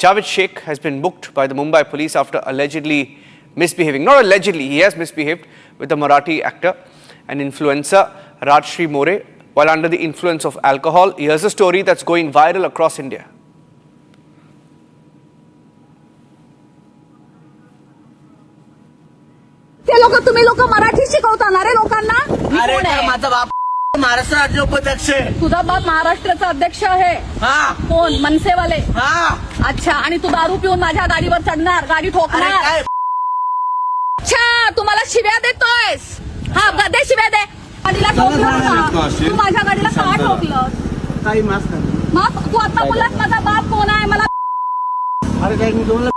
Javed Sheikh, has been booked by the Mumbai police after allegedly misbehaving. Not allegedly, he has misbehaved with the Marathi actor and influencer Rajshri More while under the influence of alcohol. Here's a story that's going viral across India. ते लोक तुम्ही लोक मराठी शिकवताना रे लोकांना? अरे माझा बाप महाराष्ट्र राज्य उपाध्यक्ष आहे. तुझा बाप महाराष्ट्राचा अध्यक्ष आहे? हा. कोण? मनसेवाले? हा. अच्छा, आणि तू दारू पिऊन माझ्या गाडीवर चढणार, गाडी ठोकणार? अच्छा, तुम्हाला शिव्या देतोयस? हा, दे शिव्या दे. गाडीला ठोकलं का? तू माझ्या गाडीला का ठोकलं? काही माफ कर. माफ? तू आता बोललास माझा बाप कोण आहे मला? अरे काय मी दोन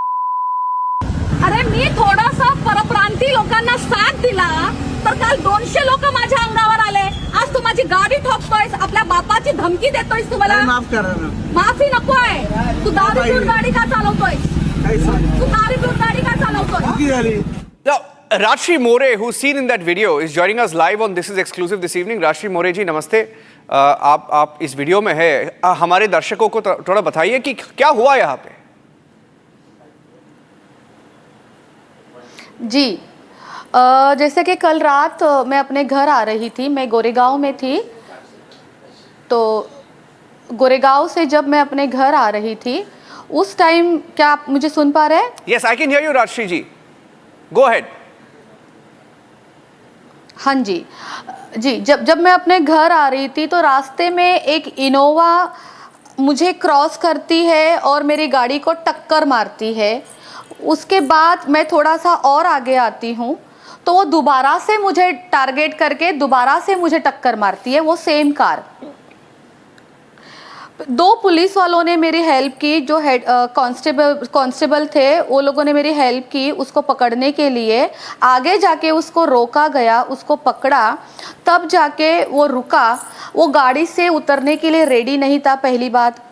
अरे मी थोडासा परप्रांती लोकांना साथ दिला तर काल 200 लोक माझ्या अंगावर आले. आज तू माझी गाडी ठोकतोयस, आपल्या बापाची धमकी देतोयस. तुम्हाला माफ करा ना. माफी नकोय. तू दारू पिऊन गाडी का चालवतोय? तू दारू पिऊन गाडी का चालवतोय? Now, Rajshri More, who's seen in that video, is joining us live on This Is Exclusive this evening. Rajshri More जी नमस्ते. आप इस वीडियो में है, हमारे दर्शकों को थोड़ा बताइए कि क्या हुआ यहाँ पे? जी, जैसे कि कल रात मैं अपने घर आ रही थी, मैं गोरेगांव में थी, तो गोरेगांव से जब मैं अपने घर आ रही थी उस टाइम, क्या आप मुझे सुन पा रहे हैं? Yes, I can hear you, Rajshri ji. Go ahead. हाँ जी, जब मैं अपने घर आ रही थी तो रास्ते में एक इनोवा मुझे क्रॉस करती है और मेरी गाड़ी को टक्कर मारती है। उसके बाद मैं थोड़ा सा और आगे आती हूँ तो वो दोबारा से मुझे टारगेट करके दोबारा से मुझे टक्कर मारती है, वो सेम कार। 2 पुलिस वालों ने मेरी हेल्प की, जो हेड कांस्टेबल थे वो लोगों ने मेरी हेल्प की उसको पकड़ने के लिए। आगे जाके उसको रोका गया, उसको पकड़ा, तब जाके वो रुका। वो गाड़ी से उतरने के लिए रेडी नहीं था, पहली बात।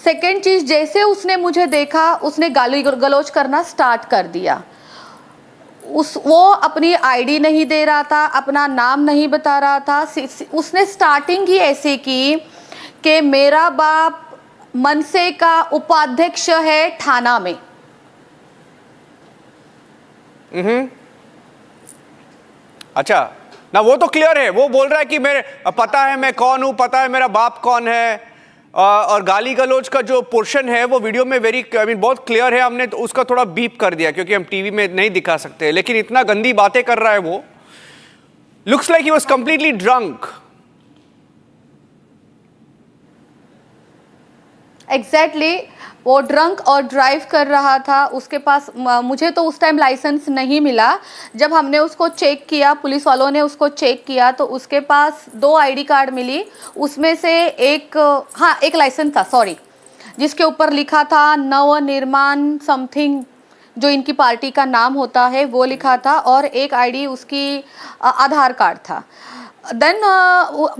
सेकेंड चीज़, जैसे उसने मुझे देखा उसने गाली गलौज करना स्टार्ट कर दिया। वो अपनी आईडी नहीं दे रहा था, अपना नाम नहीं बता रहा था। उसने स्टार्टिंग ही ऐसे की कि मेरा बाप मनसे का उपाध्यक्ष है थाना में। अच्छा ना, वो तो क्लियर है, वो बोल रहा है कि मेरे पता है मैं कौन हूँ, पता है मेरा बाप कौन है, और गाली गलौज का जो पोर्शन है वो वीडियो में बहुत क्लियर है। हमने तो उसका थोड़ा बीप कर दिया क्योंकि हम टीवी में नहीं दिखा सकते, लेकिन इतना गंदी बातें कर रहा है वो। Looks like he was completely drunk. Exactly वो ड्रंक और ड्राइव कर रहा था। उसके पास मुझे तो उस टाइम लाइसेंस नहीं मिला। जब हमने उसको चेक किया, पुलिस वालों ने उसको चेक किया, तो उसके पास 2 आईडी कार्ड मिली। उसमें से एक लाइसेंस था, सॉरी, जिसके ऊपर लिखा था नवनिर्माण समथिंग, जो इनकी पार्टी का नाम होता है, वो लिखा था, और एक आईडी उसकी आधार कार्ड था। देन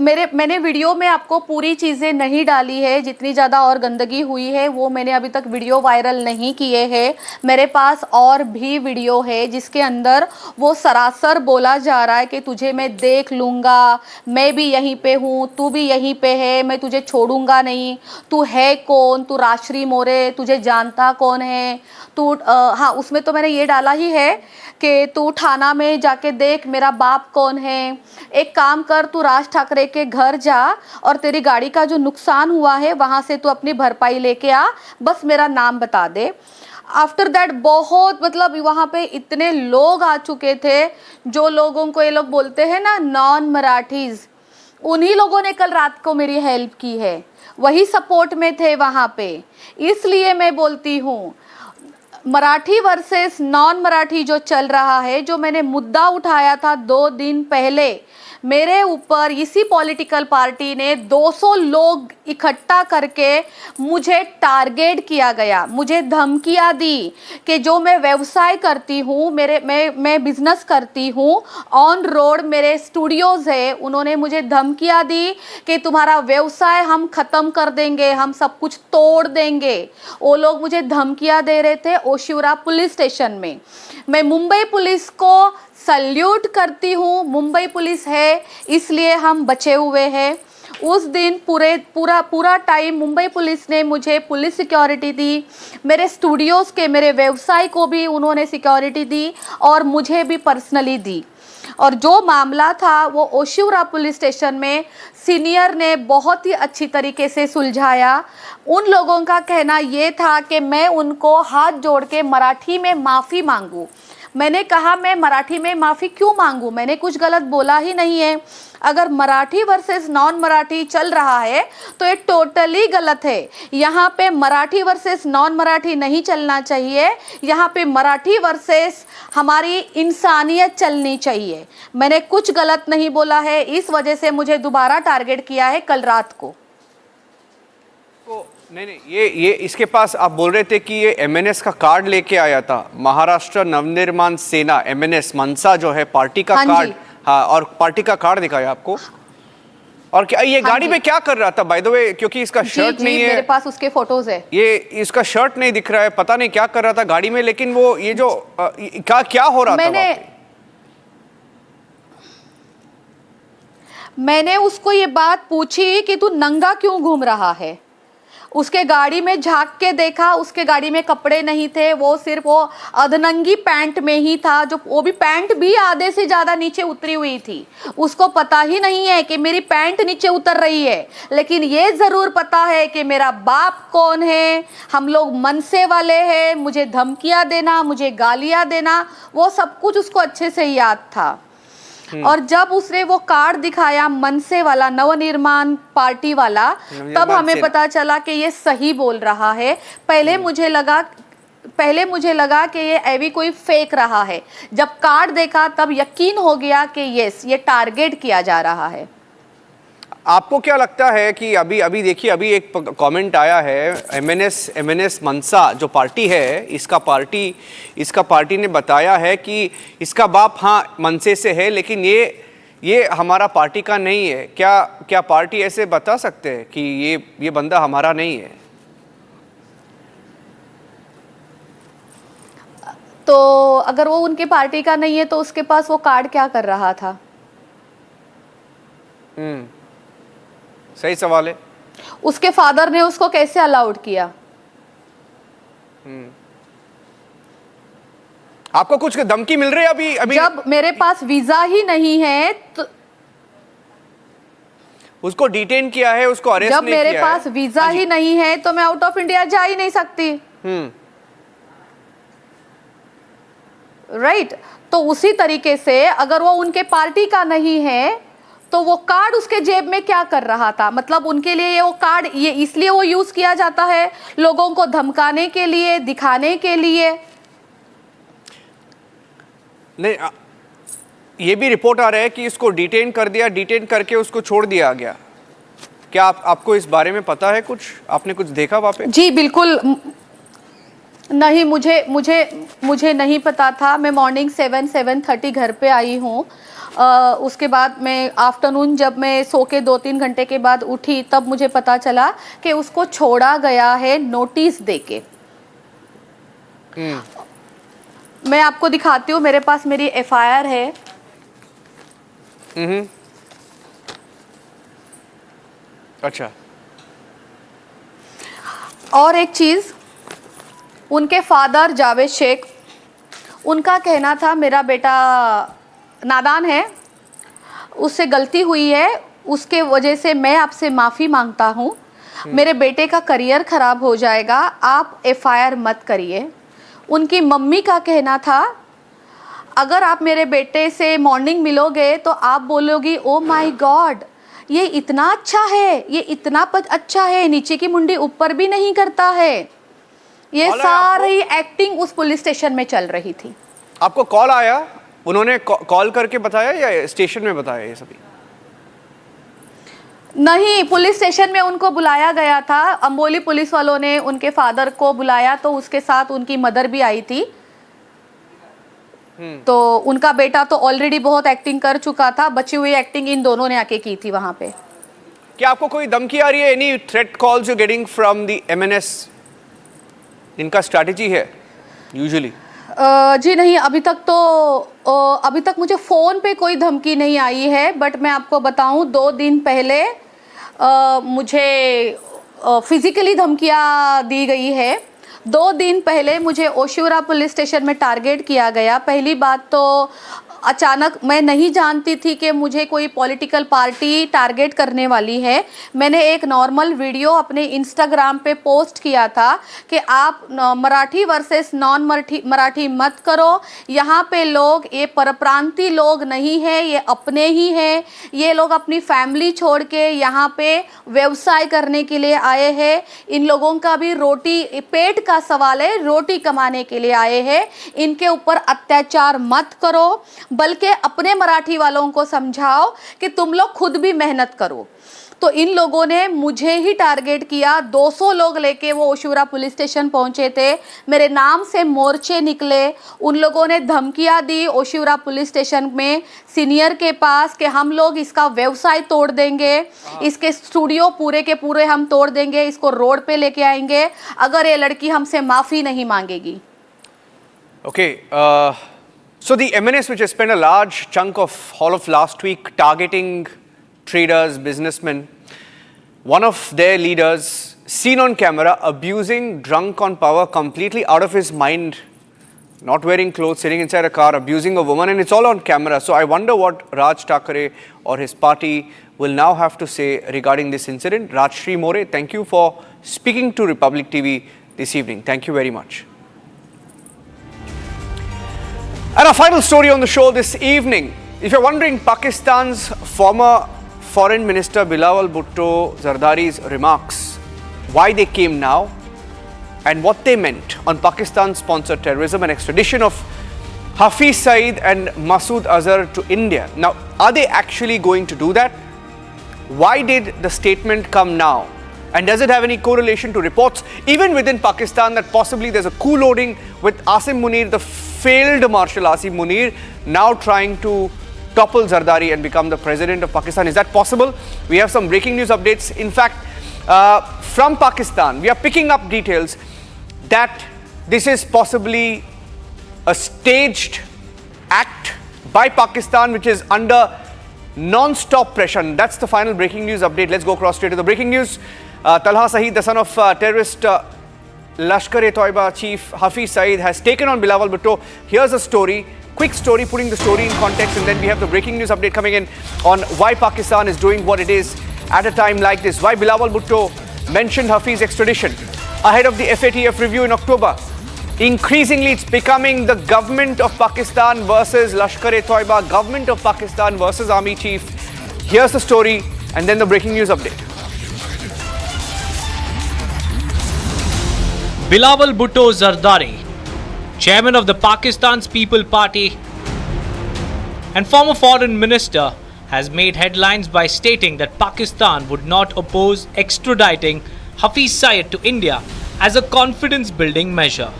मैंने वीडियो में आपको पूरी चीज़ें नहीं डाली है, जितनी ज़्यादा और गंदगी हुई है वो मैंने अभी तक वीडियो वायरल नहीं किए हैं। मेरे पास और भी वीडियो है जिसके अंदर वो सरासर बोला जा रहा है कि तुझे मैं देख लूँगा, मैं भी यहीं पे हूँ, तू भी यहीं पे है, मैं तुझे छोड़ूंगा नहीं, तू है कौन, तू राजश्री मोरे, तुझे जानता कौन है तू। हाँ, उसमें तो मैंने ये डाला ही है कि तू थाना में जाके देख मेरा बाप कौन है। एक काम कर, तू राज ठाकरे के घर जा और तेरी गाड़ी का जो नुकसान हुआ है वहाँ से तू अपनी भरपाई लेके आ, बस मेरा नाम बता दे। आफ्टर दैट बहुत वहाँ पे इतने लोग आ चुके थे, जो लोगों को ये लोग बोलते हैं ना नॉन मराठीज, उन्हीं लोगों ने कल रात को मेरी हेल्प की है, वही सपोर्ट में थे वहाँ पे। इसलिए मैं बोलती हूँ मराठी वर्सेस नॉन मराठी जो चल रहा है, जो मैंने मुद्दा उठाया था 2 दिन पहले, मेरे ऊपर इसी पॉलिटिकल पार्टी ने 200 लोग इकट्ठा करके मुझे टारगेट किया गया, मुझे धमकियां दी कि जो मैं व्यवसाय करती हूँ, मैं बिजनेस करती हूँ, ऑन रोड मेरे स्टूडियोज है, उन्होंने मुझे धमकियां दी कि तुम्हारा व्यवसाय हम ख़त्म कर देंगे, हम सब कुछ तोड़ देंगे। वो लोग मुझे धमकियां दे रहे थे ओशिवरा पुलिस स्टेशन में। मैं मुंबई पुलिस को सल्यूट करती हूँ, मुंबई पुलिस है इसलिए हम बचे हुए हैं। उस दिन पूरा टाइम मुंबई पुलिस ने मुझे पुलिस सिक्योरिटी दी, मेरे स्टूडियोज़ के, मेरे व्यवसाय को भी उन्होंने सिक्योरिटी दी और मुझे भी पर्सनली दी। और जो मामला था वो ओशिवरा पुलिस स्टेशन में सीनियर ने बहुत ही अच्छी तरीके से सुलझाया। उन लोगों का कहना ये था कि मैं उनको हाथ जोड़ के मराठी में माफ़ी मांगूं। मैंने कहा मैं मराठी में माफ़ी क्यों मांगूं, मैंने कुछ गलत बोला ही नहीं है। अगर मराठी वर्सेस नॉन मराठी चल रहा है तो ये टोटली गलत है। यहाँ पे मराठी वर्सेस नॉन मराठी नहीं चलना चाहिए, यहाँ पे मराठी वर्सेस हमारी इंसानियत चलनी चाहिए। मैंने कुछ गलत नहीं बोला है, इस वजह से मुझे दोबारा टारगेट किया है कल रात को। नहीं, ये इसके पास आप बोल रहे थे कि ये एमएनएस का कार्ड लेके आया था, महाराष्ट्र नवनिर्माण सेना, एमएनएस मनसा जो है पार्टी का कार्ड। हाँ, और पार्टी का कार्ड दिखाया आपको। और क्या ये गाड़ी में क्या कर रहा था बाय द वे, क्योंकि इसका शर्ट नहीं है मेरे पास, उसके फोटोज है। ये इसका शर्ट नहीं दिख रहा है, पता नहीं क्या कर रहा था गाड़ी में, लेकिन वो ये जो क्या हो रहा था मैंने उसको ये बात पूछी कि तू नंगा क्यों घूम रहा है। उसके गाड़ी में झांक के देखा, उसके गाड़ी में कपड़े नहीं थे, वो सिर्फ वो अधनंगी पैंट में ही था, जो वो भी पैंट भी आधे से ज़्यादा नीचे उतरी हुई थी। उसको पता ही नहीं है कि मेरी पैंट नीचे उतर रही है, लेकिन ये ज़रूर पता है कि मेरा बाप कौन है, हम लोग मनसे वाले हैं, मुझे धमकियाँ देना, मुझे गालियाँ देना, वो सब कुछ उसको अच्छे से याद था। और जब उसने वो कार्ड दिखाया मनसे वाला, नवनिर्माण पार्टी वाला, तब हमें पता चला कि ये सही बोल रहा है। पहले मुझे लगा कि ये अभी कोई फेक रहा है। जब कार्ड देखा तब यकीन हो गया कि यस, ये टारगेट किया जा रहा है। आपको क्या लगता है कि अभी देखिए, अभी एक कमेंट आया है, एमएनएस मनसा जो पार्टी है, इसका पार्टी ने बताया है कि इसका बाप हाँ मनसे से है, लेकिन ये हमारा पार्टी का नहीं है। क्या पार्टी ऐसे बता सकते हैं कि ये बंदा हमारा नहीं है? तो अगर वो उनके पार्टी का नहीं है तो उसके पास वो कार्ड क्या कर रहा था? सही सवाल है। उसके फादर ने उसको कैसे अलाउड किया? आपको कुछ धमकी मिल रही है अभी? जब मेरे पास वीजा ही नहीं है तो उसको डिटेन किया है, उसको अरेस्ट जब नहीं किया है। मेरे पास वीजा ही नहीं है तो मैं आउट ऑफ इंडिया जा ही नहीं सकती। राइट तो उसी तरीके से अगर वो उनके पार्टी का नहीं है तो वो कार्ड उसके जेब में क्या कर रहा था? मतलब उनके लिए ये वो कार्ड ये इसलिए वो यूज किया जाता है लोगों को धमकाने के लिए, दिखाने के लिए। नहीं, ये भी रिपोर्ट आ रहा है कि इसको डिटेन कर दिया, डिटेन करके उसको छोड़ दिया गया। क्या आपको इस बारे में पता है कुछ? आपने कुछ देखा वहाँ पे? जी बिल्कुल नहीं, मुझे नहीं पता था। मैं मॉर्निंग 7:30 घर पे आई हूँ। उसके बाद मैं आफ्टरनून जब मैं सो के 2-3 घंटे के बाद उठी तब मुझे पता चला कि उसको छोड़ा गया है नोटिस देके। मैं आपको दिखाती हूँ, मेरे पास मेरी FIR है। अच्छा। और एक चीज़, उनके फादर जावेद शेख, उनका कहना था मेरा बेटा नादान है, उससे गलती हुई है, उसके वजह से मैं आपसे माफ़ी मांगता हूँ। मेरे बेटे का करियर ख़राब हो जाएगा, आप FIR मत करिए। उनकी मम्मी का कहना था अगर आप मेरे बेटे से मॉर्निंग मिलोगे तो आप बोलोगी ओ माय गॉड ये इतना अच्छा है, ये इतना अच्छा है, नीचे की मुंडी ऊपर भी नहीं करता है। ये सारी एक्टिंग उस पुलिस स्टेशन में चल रही थी। आपको कॉल आया? उन्होंने कॉल करके बताया या स्टेशन में बताया ये सभी? नहीं, पुलिस स्टेशन में उनको बुलाया गया था। अंबोली पुलिस वालों ने उनके फादर को बुलाया तो उसके साथ उनकी मदर भी आई थी। तो उनका बेटा तो ऑलरेडी बहुत एक्टिंग कर चुका था, बची हुई एक्टिंग इन दोनों ने आके की थी वहां पे। क्या आपको कोई धमकी आ रही है? Any threat calls you getting from the MNS? इनका स्ट्रैटेजी है यूजुअली? जी नहीं, अभी तक मुझे फ़ोन पे कोई धमकी नहीं आई है। बट मैं आपको बताऊं 2 दिन पहले मुझे फिज़िकली धमकियां दी गई है। 2 दिन पहले मुझे ओशिवरा पुलिस स्टेशन में टारगेट किया गया। पहली बात तो अचानक मैं नहीं जानती थी कि मुझे कोई पॉलिटिकल पार्टी टारगेट करने वाली है। मैंने एक नॉर्मल वीडियो अपने इंस्टाग्राम पे पोस्ट किया था कि आप मराठी वर्सेस नॉन मराठी मत करो। यहाँ पे लोग ये परप्रांतीय लोग नहीं है, ये अपने ही हैं। ये लोग अपनी फैमिली छोड़ के यहाँ पे व्यवसाय करने के लिए आए हैं। इन लोगों का भी रोटी पेट का सवाल है, रोटी कमाने के लिए आए हैं। इनके ऊपर अत्याचार मत करो, बल्कि अपने मराठी वालों को समझाओ कि तुम लोग खुद भी मेहनत करो। तो इन लोगों ने मुझे ही टारगेट किया। 200 लोग लेके वो ओशिवरा पुलिस स्टेशन पहुंचे थे। मेरे नाम से मोर्चे निकले। उन लोगों ने धमकियां दी ओशिवरा पुलिस स्टेशन में सीनियर के पास कि हम लोग इसका व्यवसाय तोड़ देंगे, इसके स्टूडियो पूरे के पूरे हम तोड़ देंगे, इसको रोड पे लेके आएंगे अगर ये लड़की हमसे माफ़ी नहीं मांगेगी। Okay, so the MNS, which has spent a large chunk of all of last week targeting traders, businessmen, one of their leaders seen on camera abusing, drunk on power, completely out of his mind, not wearing clothes, sitting inside a car, abusing a woman, and it's all on camera. So I wonder what Raj Thackeray or his party will now have to say regarding this incident. Rajshri More, thank you for speaking to Republic TV this evening. Thank you very much. And our final story on the show this evening. If you're wondering, Pakistan's former Foreign Minister Bilawal Bhutto Zardari's remarks, why they came now and what they meant on Pakistan-sponsored terrorism and extradition of Hafiz Saeed and Masood Azhar to India. Now, are they actually going to do that? Why did the statement come now? And does it have any correlation to reports, even within Pakistan, that possibly there's a coup loading with Asim Munir, the failed Marshal Asim Munir, now trying to topple Zardari and become the president of Pakistan? Is that possible? We have some breaking news updates. In fact, from Pakistan, we are picking up details that this is possibly a staged act by Pakistan, which is under non-stop pressure. And that's the final breaking news update. Let's go across straight to the breaking news. Talha Saeed, the son of terrorist Lashkar-e-Toiba chief Hafiz Saeed, has taken on Bilawal Bhutto. Here's a story, quick story, putting the story in context, and then we have the breaking news update coming in on why Pakistan is doing what it is at a time like this. Why Bilawal Bhutto mentioned Hafiz extradition ahead of the FATF review in October. Increasingly, it's becoming the government of Pakistan versus Lashkar-e-Toiba, government of Pakistan versus army chief. Here's the story and then the breaking news update. Bilawal Bhutto Zardari, chairman of the Pakistan's People Party and former foreign minister, has made headlines by stating that Pakistan would not oppose extraditing Hafiz Syed to India as a confidence-building measure.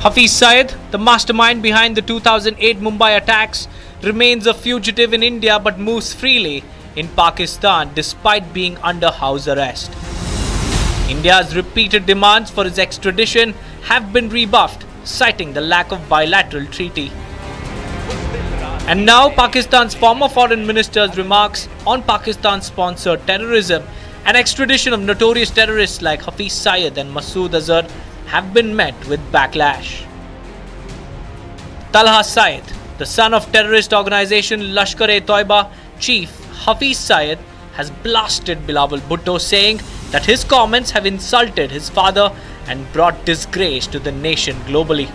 Hafiz Syed, the mastermind behind the 2008 Mumbai attacks, remains a fugitive in India but moves freely in Pakistan despite being under house arrest. India's repeated demands for his extradition have been rebuffed, citing the lack of bilateral treaty. And now Pakistan's former foreign minister's remarks on Pakistan-sponsored terrorism and extradition of notorious terrorists like Hafiz Syed and Masood Azhar have been met with backlash. Talha Syed, the son of terrorist organization Lashkar-e-Toiba chief Hafiz Syed, has blasted Bilawal Bhutto, saying that his comments have insulted his father and brought disgrace to the nation globally.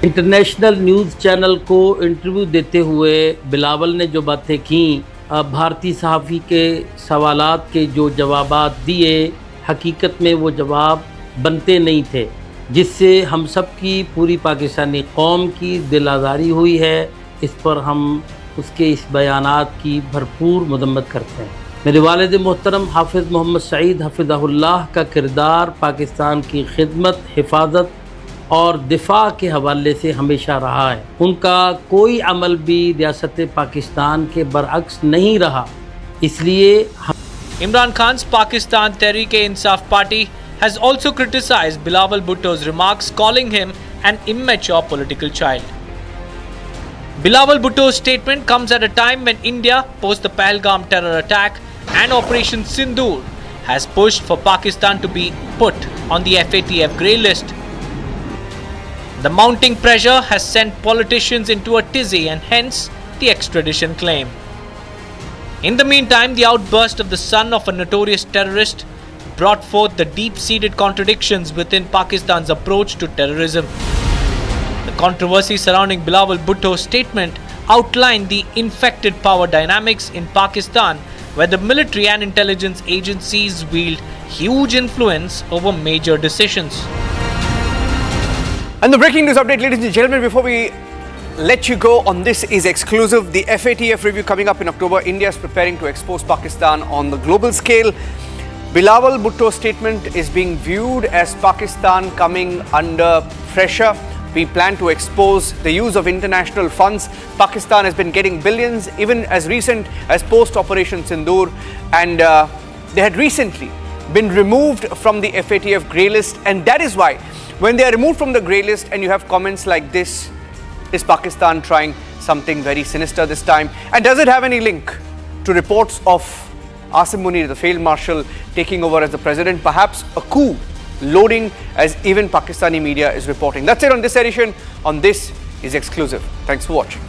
International news channel को interview देते हुए बिलावल ने जो बातें की, भारतीय सहाफ़ी के सवालात के जो जवाबात दिए, हकीकत में वो जवाब बनते नहीं थे, जिससे हम सब की पूरी पाकिस्तानी कौम की दिल आज़ारी हुई है। इस पर हम उसके इस बयानात की भरपूर मदम्मत करते हैं। मेरे वालिद मोहतरम हाफिज़ मोहम्मद सईद हफ़िज़हुल्लाह का किरदार पाकिस्तान की खिदमत, हिफाजत और दिफा के हवाले से हमेशा रहा है। उनका कोई अमल भी रियासत पाकिस्तान के बरअक्स नहीं रहा, इसलिए Imran Khan's Pakistan Tehreek-e-Insaf party has also criticized Bilawal Bhutto's remarks, calling him an immature political child. Bilawal Bhutto's statement comes at a time when India, post the Pahalgam terror attack and Operation Sindoor, has pushed for Pakistan to be put on the FATF grey list. The mounting pressure has sent politicians into a tizzy and hence the extradition claim. In the meantime, the outburst of the son of a notorious terrorist brought forth the deep-seated contradictions within Pakistan's approach to terrorism. The controversy surrounding Bilawal Bhutto's statement outlined the infected power dynamics in Pakistan, where the military and intelligence agencies wield huge influence over major decisions. And the breaking news update, ladies and gentlemen, before we let you go on this is exclusive. The FATF review coming up in October. India is preparing to expose Pakistan on the global scale. Bilawal Bhutto's statement is being viewed as Pakistan coming under pressure. We plan to expose the use of international funds. Pakistan has been getting billions, even as recent as post-Operation Sindoor. And they had recently been removed from the FATF grey list. And that is why, when they are removed from the grey list and you have comments like this, is Pakistan trying something very sinister this time? And does it have any link to reports of Asim Munir, the failed marshal, taking over as the president? Perhaps a coup loading, as even Pakistani media is reporting. That's it on this edition. On This is Exclusive. Thanks for watching.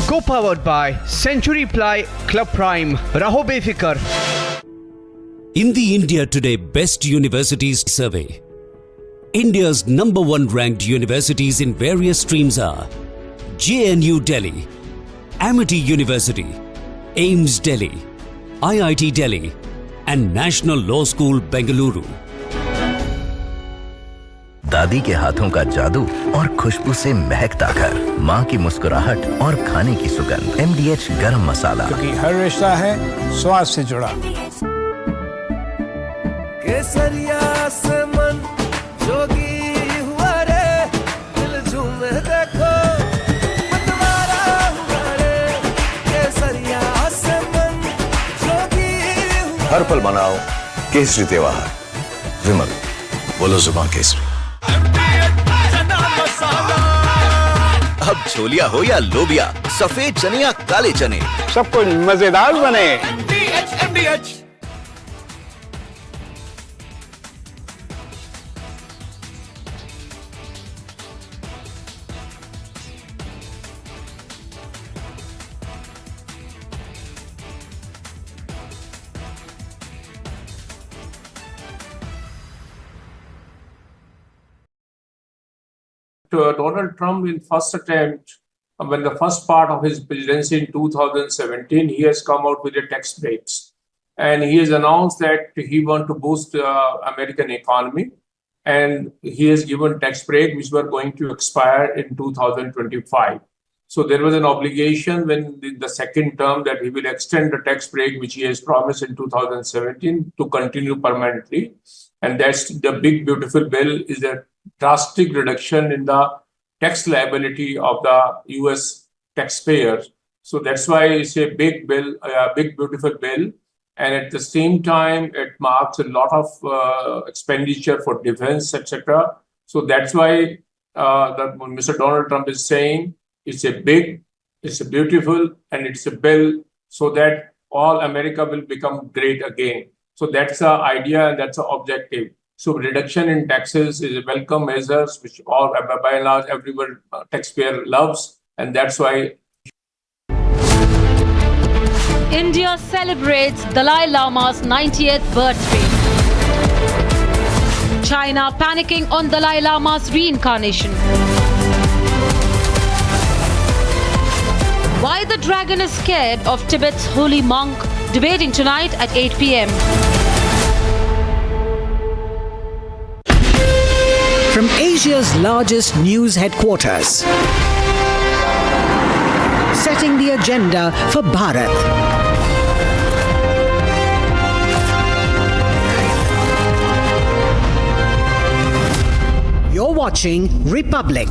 Co-powered by Century Ply, Club Prime, Raho Befikar. In the India Today Best Universities Survey, India's #1 ranked universities in various streams are JNU Delhi, Amity University, AIMS Delhi, IIT Delhi, and National Law School, Bengaluru. दादी के हाथों का जादू और खुशबू से महकता घर, माँ की मुस्कुराहट और खाने की सुगंध। MDH गरम मसाला, क्योंकि हर रिश्ता है स्वाद से जुड़ा। केसरिया से मन जोगी हुआ रे, दिल झूमे देखो मतवारा हुआ रे। केसरिया से मन जोगी हुआ। हर पल मनाओ केसरी त्योहार। विमल, बोलो जुबान केसरी। अब छोलिया हो या लोबिया, सफेद चने या काले चने, सब कुछ मजेदार बने। Donald Trump in first attempt, when the first part of his presidency in 2017, he has come out with a tax breaks. And he has announced that he wants to boost American economy. And he has given tax break which were going to expire in 2025. So there was an obligation when the second term that he will extend the tax break which he has promised in 2017 to continue permanently. And that's the big beautiful bill is a drastic reduction in the tax liability of the US taxpayers. So that's why it's a big bill, a big beautiful bill. And at the same time, it marks a lot of expenditure for defense, etc. So that's why Mr. Donald Trump is saying it's a big, it's a beautiful, and it's a bill so that all America will become great again. So that's the idea and that's the objective. So reduction in taxes is a welcome measure, which all by and large everyone taxpayer loves, and that's why. India celebrates Dalai Lama's 90th birthday. China panicking on Dalai Lama's reincarnation. Why the dragon is scared of Tibet's holy monk? Debating tonight at 8 p.m. From Asia's largest news headquarters, setting the agenda for Bharat. You're watching Republic.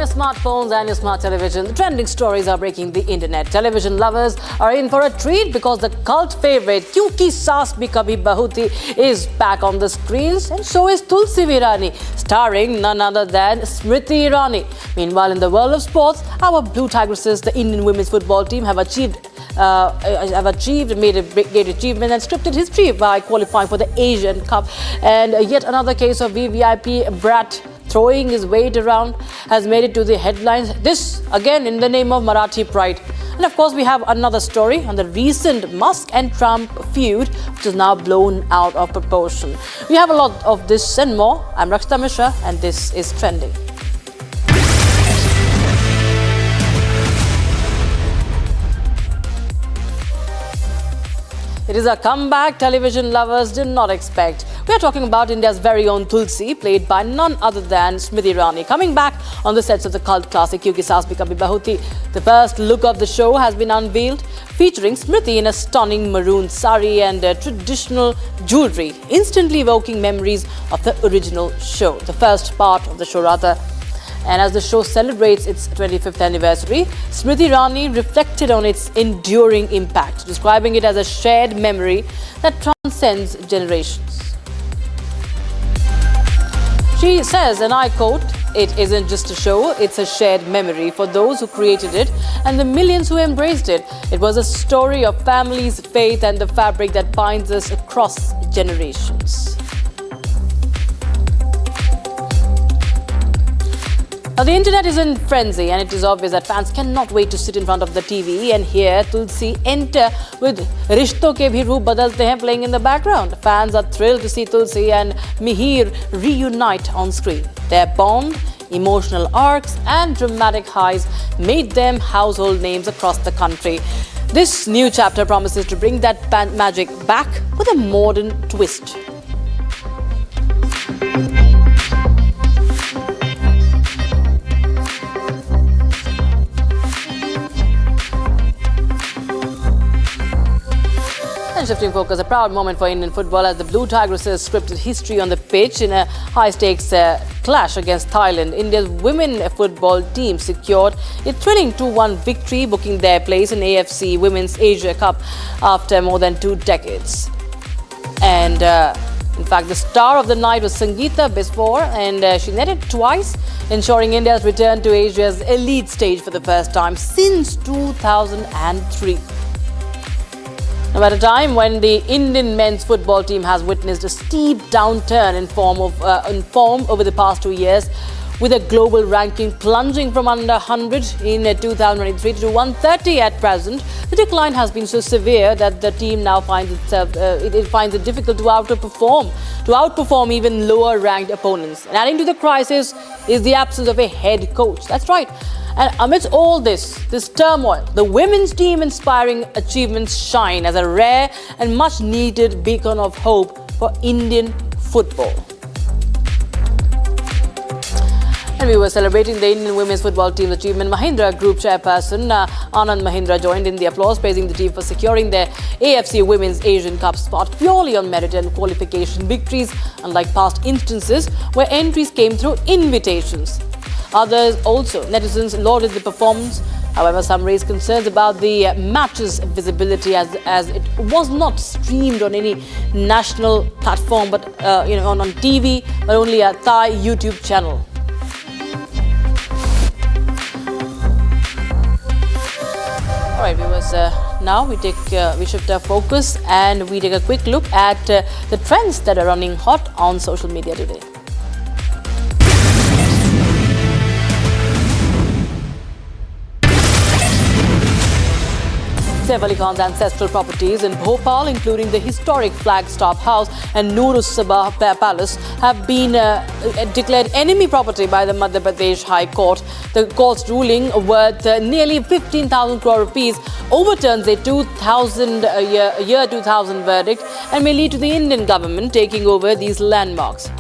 Smartphones and your smart television, the trending stories are breaking the internet. Television lovers are in for a treat because the cult favorite Kyunki Saas Bhi Kabhi Bahu Thi is back on the screens, and so is Tulsi Virani, starring none other than Smriti Irani. Meanwhile, in the world of sports, our Blue Tigresses, the Indian women's football team, have made a great achievement and scripted history by qualifying for the Asian Cup. And yet another case of VVIP brat throwing his weight around has made it to the headlines. This again in the name of Marathi pride. And of course we have another story on the recent Musk and Trump feud, which is now blown out of proportion. We have a lot of this and more. I'm Rakshita Mishra and this is Trending. It is a comeback television lovers did not expect. We are talking about India's very own Tulsi, played by none other than Smriti Irani, coming back on the sets of the cult classic Kyunki Saas Bhi Kabhi Bahu Thi. The first look of the show has been unveiled, featuring Smriti in a stunning maroon sari and traditional jewellery, instantly evoking memories of the original show, the first part of the show rather. And as the show celebrates its 25th anniversary, Smriti Irani reflected on its enduring impact, describing it as a shared memory that transcends generations. She says, and I quote, "It isn't just a show, it's a shared memory for those who created it and the millions who embraced it. It was a story of families, faith and the fabric that binds us across generations." Now, the internet is in frenzy and it is obvious that fans cannot wait to sit in front of the TV and hear Tulsi enter with Rishton Ke Bhi Roop Badalte Hain playing in the background. Fans are thrilled to see Tulsi and Mihir reunite on screen. Their bond, emotional arcs and dramatic highs made them household names across the country. This new chapter promises to bring that magic back with a modern twist. Shifting focus, a proud moment for Indian football as the Blue Tigresses scripted history on the pitch in a high-stakes clash against Thailand. India's women football team secured a thrilling 2-1 victory, booking their place in AFC Women's Asia Cup after more than 2 decades. And in fact, the star of the night was Sangeeta Biswar, and she netted twice, ensuring India's return to Asia's elite stage for the first time since 2003. Now, at a time when the Indian men's football team has witnessed a steep downturn in form over the past 2 years, with a global ranking plunging from under 100 in 2023 to 130 at present, the decline has been so severe that the team now finds it difficult to outperform even lower-ranked opponents. And adding to the crisis is the absence of a head coach. That's right. And amidst all this turmoil, the women's team inspiring achievements shine as a rare and much-needed beacon of hope for Indian football. And we were celebrating the Indian women's football team's achievement. Mahindra Group chairperson Anand Mahindra joined in the applause, praising the team for securing their AFC Women's Asian Cup spot purely on merit and qualification victories, unlike past instances where entries came through invitations. Others also, netizens, lauded the performance. However, some raised concerns about the match's visibility as it was not streamed on any national platform, but on TV, but only a Thai YouTube channel. All right, viewers, now we shift our focus and we take a quick look at the trends that are running hot on social media today. Saif Ali Khan's ancestral properties in Bhopal, including the historic Flagstaff House and Nur-us-Sabah Palace, have been declared enemy property by the Madhya Pradesh High Court. The court's ruling, worth nearly 15,000 crore rupees, overturns a 2000 verdict and may lead to the Indian government taking over these landmarks.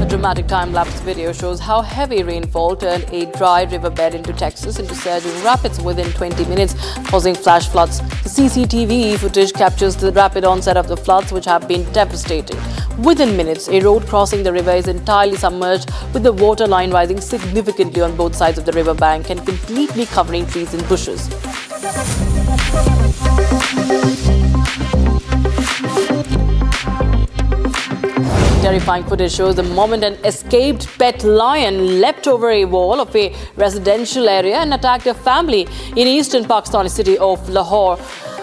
Dramatic time-lapse video shows how heavy rainfall turned a dry riverbed into surging rapids within 20 minutes, causing flash floods. The CCTV footage captures the rapid onset of the floods, which have been devastating. Within minutes, a road crossing the river is entirely submerged, with the water line rising significantly on both sides of the river bank and completely covering trees and bushes. Terrifying footage shows the moment an escaped pet lion leapt over a wall of a residential area and attacked a family in eastern Pakistani city of Lahore.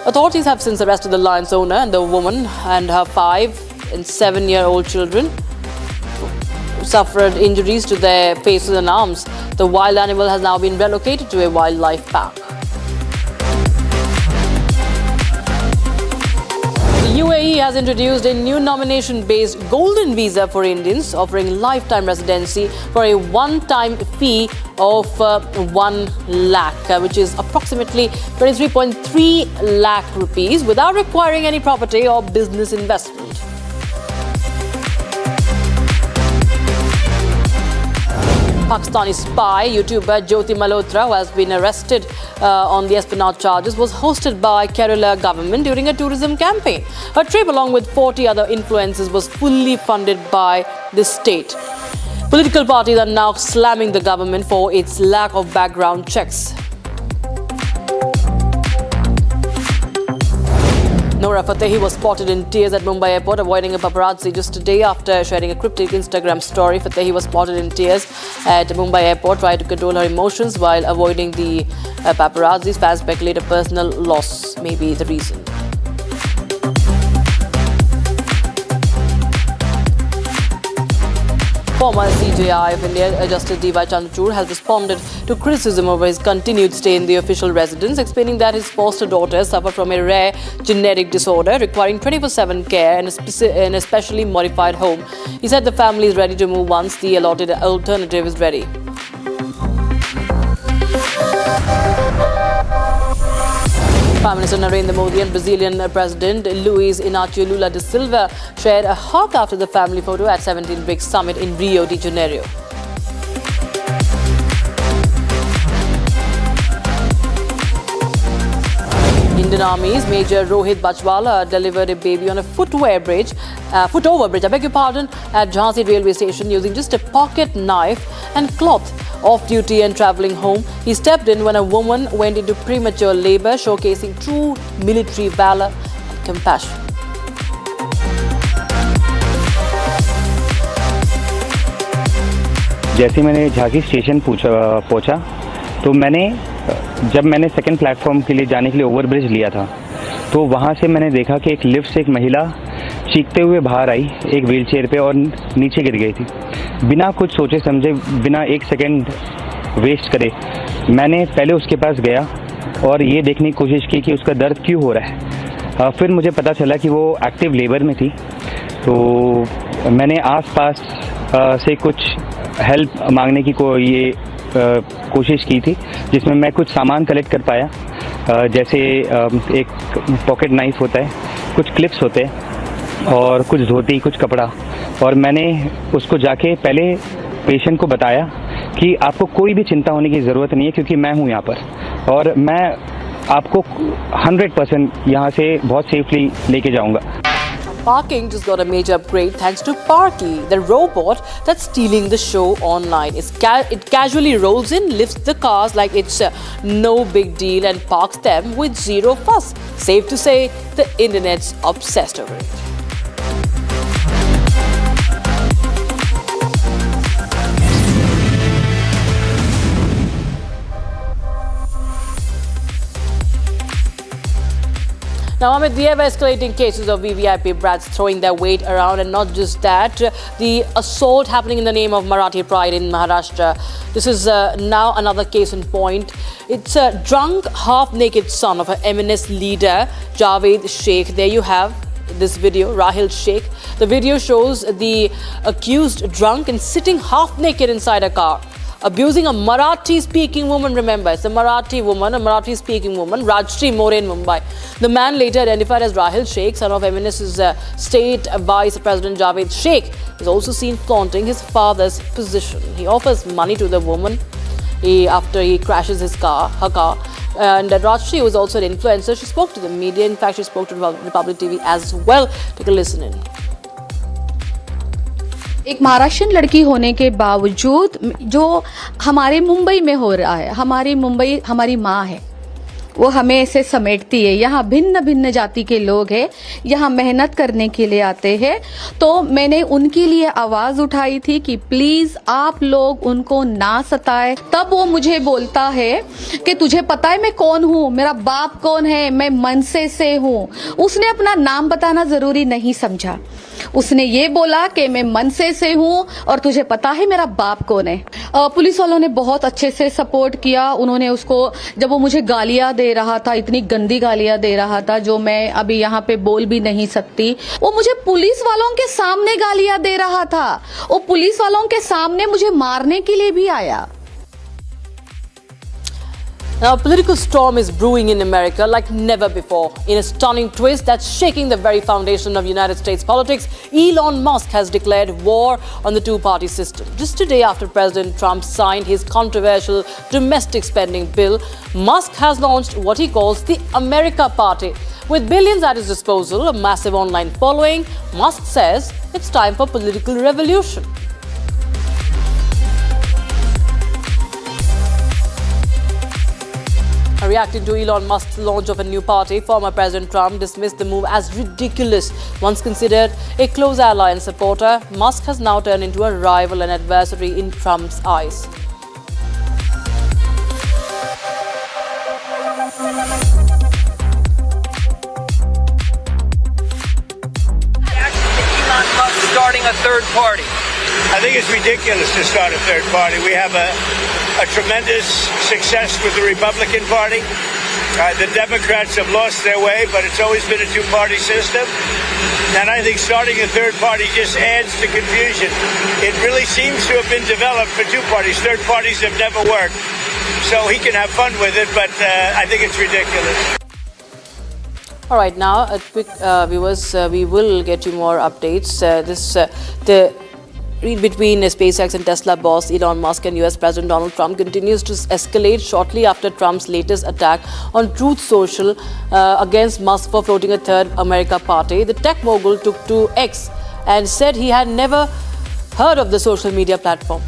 Authorities have since arrested the lion's owner and the woman and her 5- and 7-year-old children who suffered injuries to their faces and arms. The wild animal has now been relocated to a wildlife park. The UAE has introduced a new nomination-based golden visa for Indians, offering lifetime residency for a one-time fee of 1 lakh, which is approximately 23.3 lakh rupees, without requiring any property or business investment. Pakistani spy YouTuber Jyoti Malhotra, who has been arrested on the espionage charges, was hosted by Kerala government during a tourism campaign. Her trip, along with 40 other influencers, was fully funded by the state. Political parties are now slamming the government for its lack of background checks. Noura Fatehi was spotted in tears at Mumbai airport, avoiding a paparazzi just a day after sharing a cryptic Instagram story. Fatehi was spotted in tears at Mumbai airport, trying to control her emotions while avoiding the paparazzi. Fans speculate a personal loss may be the reason. Former CJI of India, Justice D.Y. Chandrachud, has responded to criticism over his continued stay in the official residence, explaining that his foster daughter suffered from a rare genetic disorder requiring 24/7 care in a specially modified home. He said the family is ready to move once the allotted alternative is ready. Prime Minister Narendra Modi and Brazilian President Luiz Inácio Lula da Silva shared a hug after the family photo at 17 BRICS Summit in Rio de Janeiro. Indian Army's Major Rohit Bachwala delivered a baby on a footover bridge, at Jhansi railway station using just a pocket knife and cloth. Off duty and travelling home, he stepped in when a woman went into premature labour, showcasing true military valour and compassion. जैसे मैंने झांकी station पहुंचा तो जब मैंने second platform के लिए जाने के लिए ओवरब्रिज लिया था तो वहाँ से मैंने देखा कि एक लिफ्ट से एक महिला चीखते हुए बाहर आई एक व्हीलचेयर पे और नीचे गिर गई थी। बिना कुछ सोचे समझे, बिना एक सेकंड वेस्ट करे, मैंने पहले उसके पास गया और ये देखने की कोशिश की कि उसका दर्द क्यों हो रहा है। फिर मुझे पता चला कि वो एक्टिव लेबर में थी। तो मैंने आसपास से कुछ हेल्प मांगने की कोशिश की थी, जिसमें मैं कुछ सामान कलेक्ट कर पाया, जैसे एक पॉकेट नाइफ होता है, कुछ क्लिप्स होते हैं और कुछ धोती, कुछ कपड़ा। और मैंने उसको जाके पहले पेशेंट को बताया कि आपको कोई भी चिंता होने की ज़रूरत नहीं है, क्योंकि मैं हूँ यहाँ पर और मैं आपको 100% यहाँ से बहुत सेफली लेके जाऊँगा। Parking just got a major upgrade thanks to Parky, the robot that's stealing the show online. It casually rolls in, lifts the cars like it's no big deal and parks them with zero fuss. Safe to say, the internet's obsessed over it. Now, Amit, we have escalating cases of VVIP brats throwing their weight around, and not just that, the assault happening in the name of Marathi pride in Maharashtra. This is now another case in point. It's a drunk, half-naked son of an MNS leader, Javed Sheikh. There you have this video, Rahil Sheikh. The video shows the accused drunk and sitting half-naked inside a car, abusing a Marathi-speaking woman. Remember, it's a Marathi woman, a Marathi-speaking woman, Rajshri More in Mumbai. The man, later identified as Rahil Sheikh, son of MNS's State Vice President Javed Sheikh, is also seen flaunting his father's position. He offers money to the woman after he crashes her car. And Rajshri was also an influencer. She spoke to the media. In fact, she spoke to Republic TV as well. Take a listen in. एक महाराष्ट्रियन लड़की होने के बावजूद जो हमारे मुंबई में हो रहा है, हमारी मुंबई हमारी माँ है, वो हमें ऐसे समेटती है। यहाँ भिन्न भिन्न जाति के लोग हैं, यहाँ मेहनत करने के लिए आते हैं। तो मैंने उनके लिए आवाज़ उठाई थी कि प्लीज़ आप लोग उनको ना सताएं। तब वो मुझे बोलता है कि तुझे पता है मैं कौन हूँ, मेरा बाप कौन है, मैं मनसे से हूँ। उसने अपना नाम बताना ज़रूरी नहीं समझा। उसने ये बोला कि मैं मनसे से हूँ और तुझे पता है मेरा बाप कौन है। पुलिस वालों ने बहुत अच्छे से सपोर्ट किया। उन्होंने उसको, जब वो मुझे गालियाँ दे रहा था, इतनी गंदी गालियाँ दे रहा था जो मैं अभी यहाँ पे बोल भी नहीं सकती, वो मुझे पुलिस वालों के सामने गालियाँ दे रहा था। वो पुलिस वालों के सामने मुझे मारने के लिए भी आया। Now, a political storm is brewing in America like never before. In a stunning twist that's shaking the very foundation of United States politics, Elon Musk has declared war on the two-party system. Just today after President Trump signed his controversial domestic spending bill, Musk has launched what he calls the America Party. With billions at his disposal, a massive online following, Musk says it's time for political revolution. Reacting to Elon Musk's launch of a new party, former President Trump dismissed the move as ridiculous. Once considered a close ally and supporter, Musk has now turned into a rival and adversary in Trump's eyes. Elon Musk starting a third party. I think it's ridiculous to start a third party. We have a tremendous success with the Republican Party. The Democrats have lost their way, but it's always been a two-party system. And I think starting a third party just adds to confusion. It really seems to have been developed for two parties. Third parties have never worked. So he can have fun with it, but I think it's ridiculous. All right, now, a quick viewers, we will get you more updates. The read between SpaceX and Tesla boss Elon Musk and US President Donald Trump continues to escalate shortly after Trump's latest attack on Truth Social against Musk for floating a third America party. The tech mogul took to X and said he had never heard of the social media platform.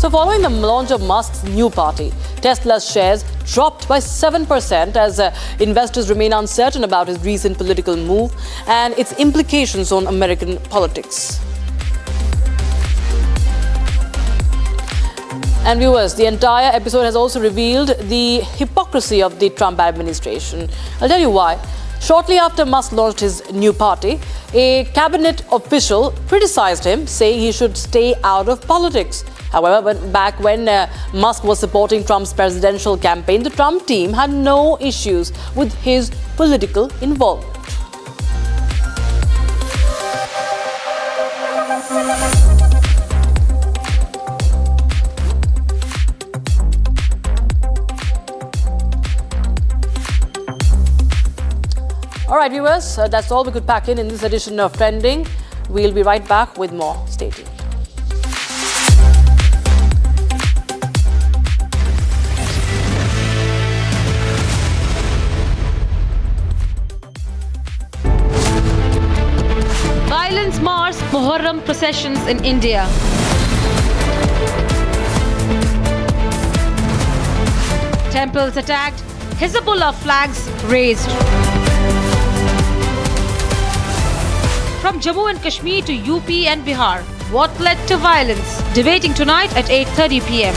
So following the launch of Musk's new party, Tesla's shares dropped by 7% as investors remain uncertain about his recent political move and its implications on American politics. And viewers, the entire episode has also revealed the hypocrisy of the Trump administration. I'll tell you why. Shortly after Musk launched his new party, a cabinet official criticized him, saying he should stay out of politics. However, back when Musk was supporting Trump's presidential campaign, the Trump team had no issues with his political involvement. All right, viewers, that's all we could pack in this edition of Trending. We'll be right back with more. Stay tuned. Violence mars Muharram processions in India. Temples attacked, Hezbollah flags raised. From Jammu and Kashmir to UP and Bihar, what led to violence? Debating tonight at 8:30 p.m.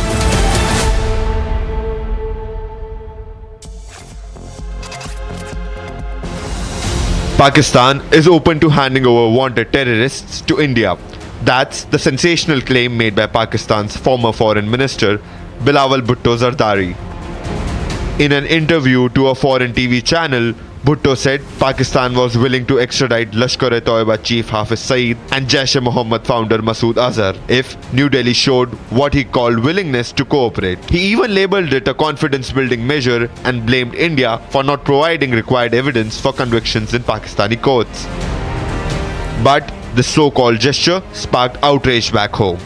Pakistan is open to handing over wanted terrorists to India. That's the sensational claim made by Pakistan's former foreign minister, Bilawal Bhutto Zardari. In an interview to a foreign TV channel, Bhutto said Pakistan was willing to extradite Lashkar-e-Toiba chief Hafiz Saeed and Jaish-e-Mohammed founder Masood Azhar if New Delhi showed what he called willingness to cooperate. He even labelled it a confidence-building measure and blamed India for not providing required evidence for convictions in Pakistani courts. But this so-called gesture sparked outrage back home.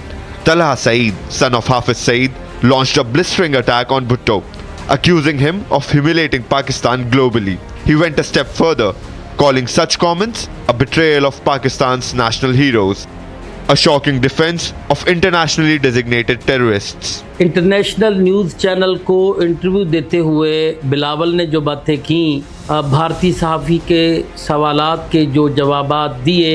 Talha Saeed, son of Hafiz Saeed, launched a blistering attack on Bhutto, accusing him of humiliating Pakistan globally. He went a step further, calling such comments a betrayal of Pakistan's national heroes, a shocking defense of internationally designated terrorists. International news channel को interview देते हुए बिलावल ने जो बातें की, भारतीय सहाफ़ी के सवालात के जो जवाबात दिए,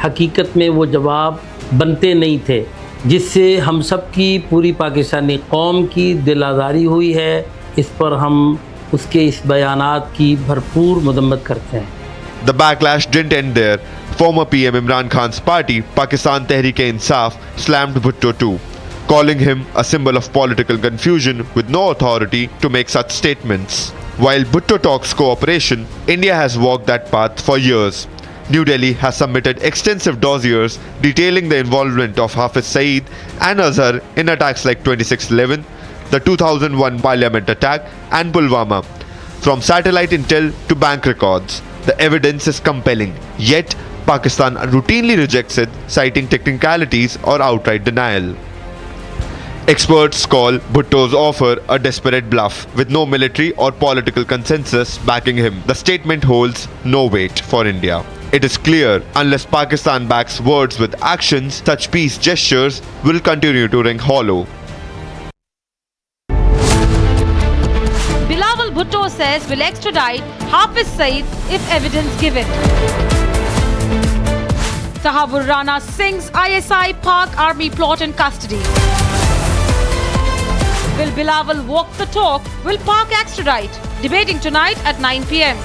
हकीकत में वो जवाब बनते नहीं थे, जिससे हम सब की पूरी पाकिस्तानी कौम की दिल आज़ारी हुई है। इस पर हम उसके इस बयानात की भरपूर मदम्मत करते हैं। The backlash didn't end there. Former PM Imran Khan's party, Pakistan Tehreek-e-Insaf, slammed Bhutto too, calling him a symbol of political confusion with no authority to make such statements. While Bhutto talks cooperation, India has walked that path for years. New Delhi has submitted extensive dossiers detailing the involvement of Hafiz Saeed and Azhar in attacks like 26/11, the 2001 Parliament attack and Pulwama. From satellite intel to bank records, the evidence is compelling. Yet, Pakistan routinely rejects it, citing technicalities or outright denial. Experts call Bhutto's offer a desperate bluff, with no military or political consensus backing him. The statement holds no weight for India. It is clear, unless Pakistan backs words with actions, such peace gestures will continue to ring hollow. Bilawal Bhutto says will extradite Hafiz Saeed if evidence given. Sahabur Rana Singh's ISI Pak Army plot in custody. Will Bilawal walk the talk? Will Pak extradite? Debating tonight at 9 p.m.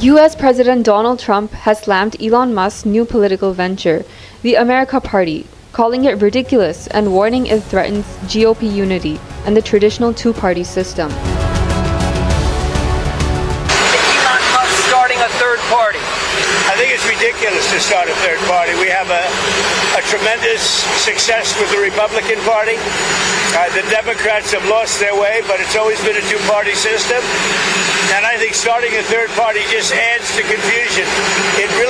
US President Donald Trump has slammed Elon Musk's new political venture, the America Party, calling it ridiculous and warning it threatens GOP unity and the traditional two-party system. Elon Musk starting a third party. I think it's ridiculous to start a third party. We have a tremendous success with the Republican Party. The Democrats have lost their way, but it's always been a two-party system. And I think starting a third party just adds to confusion. It really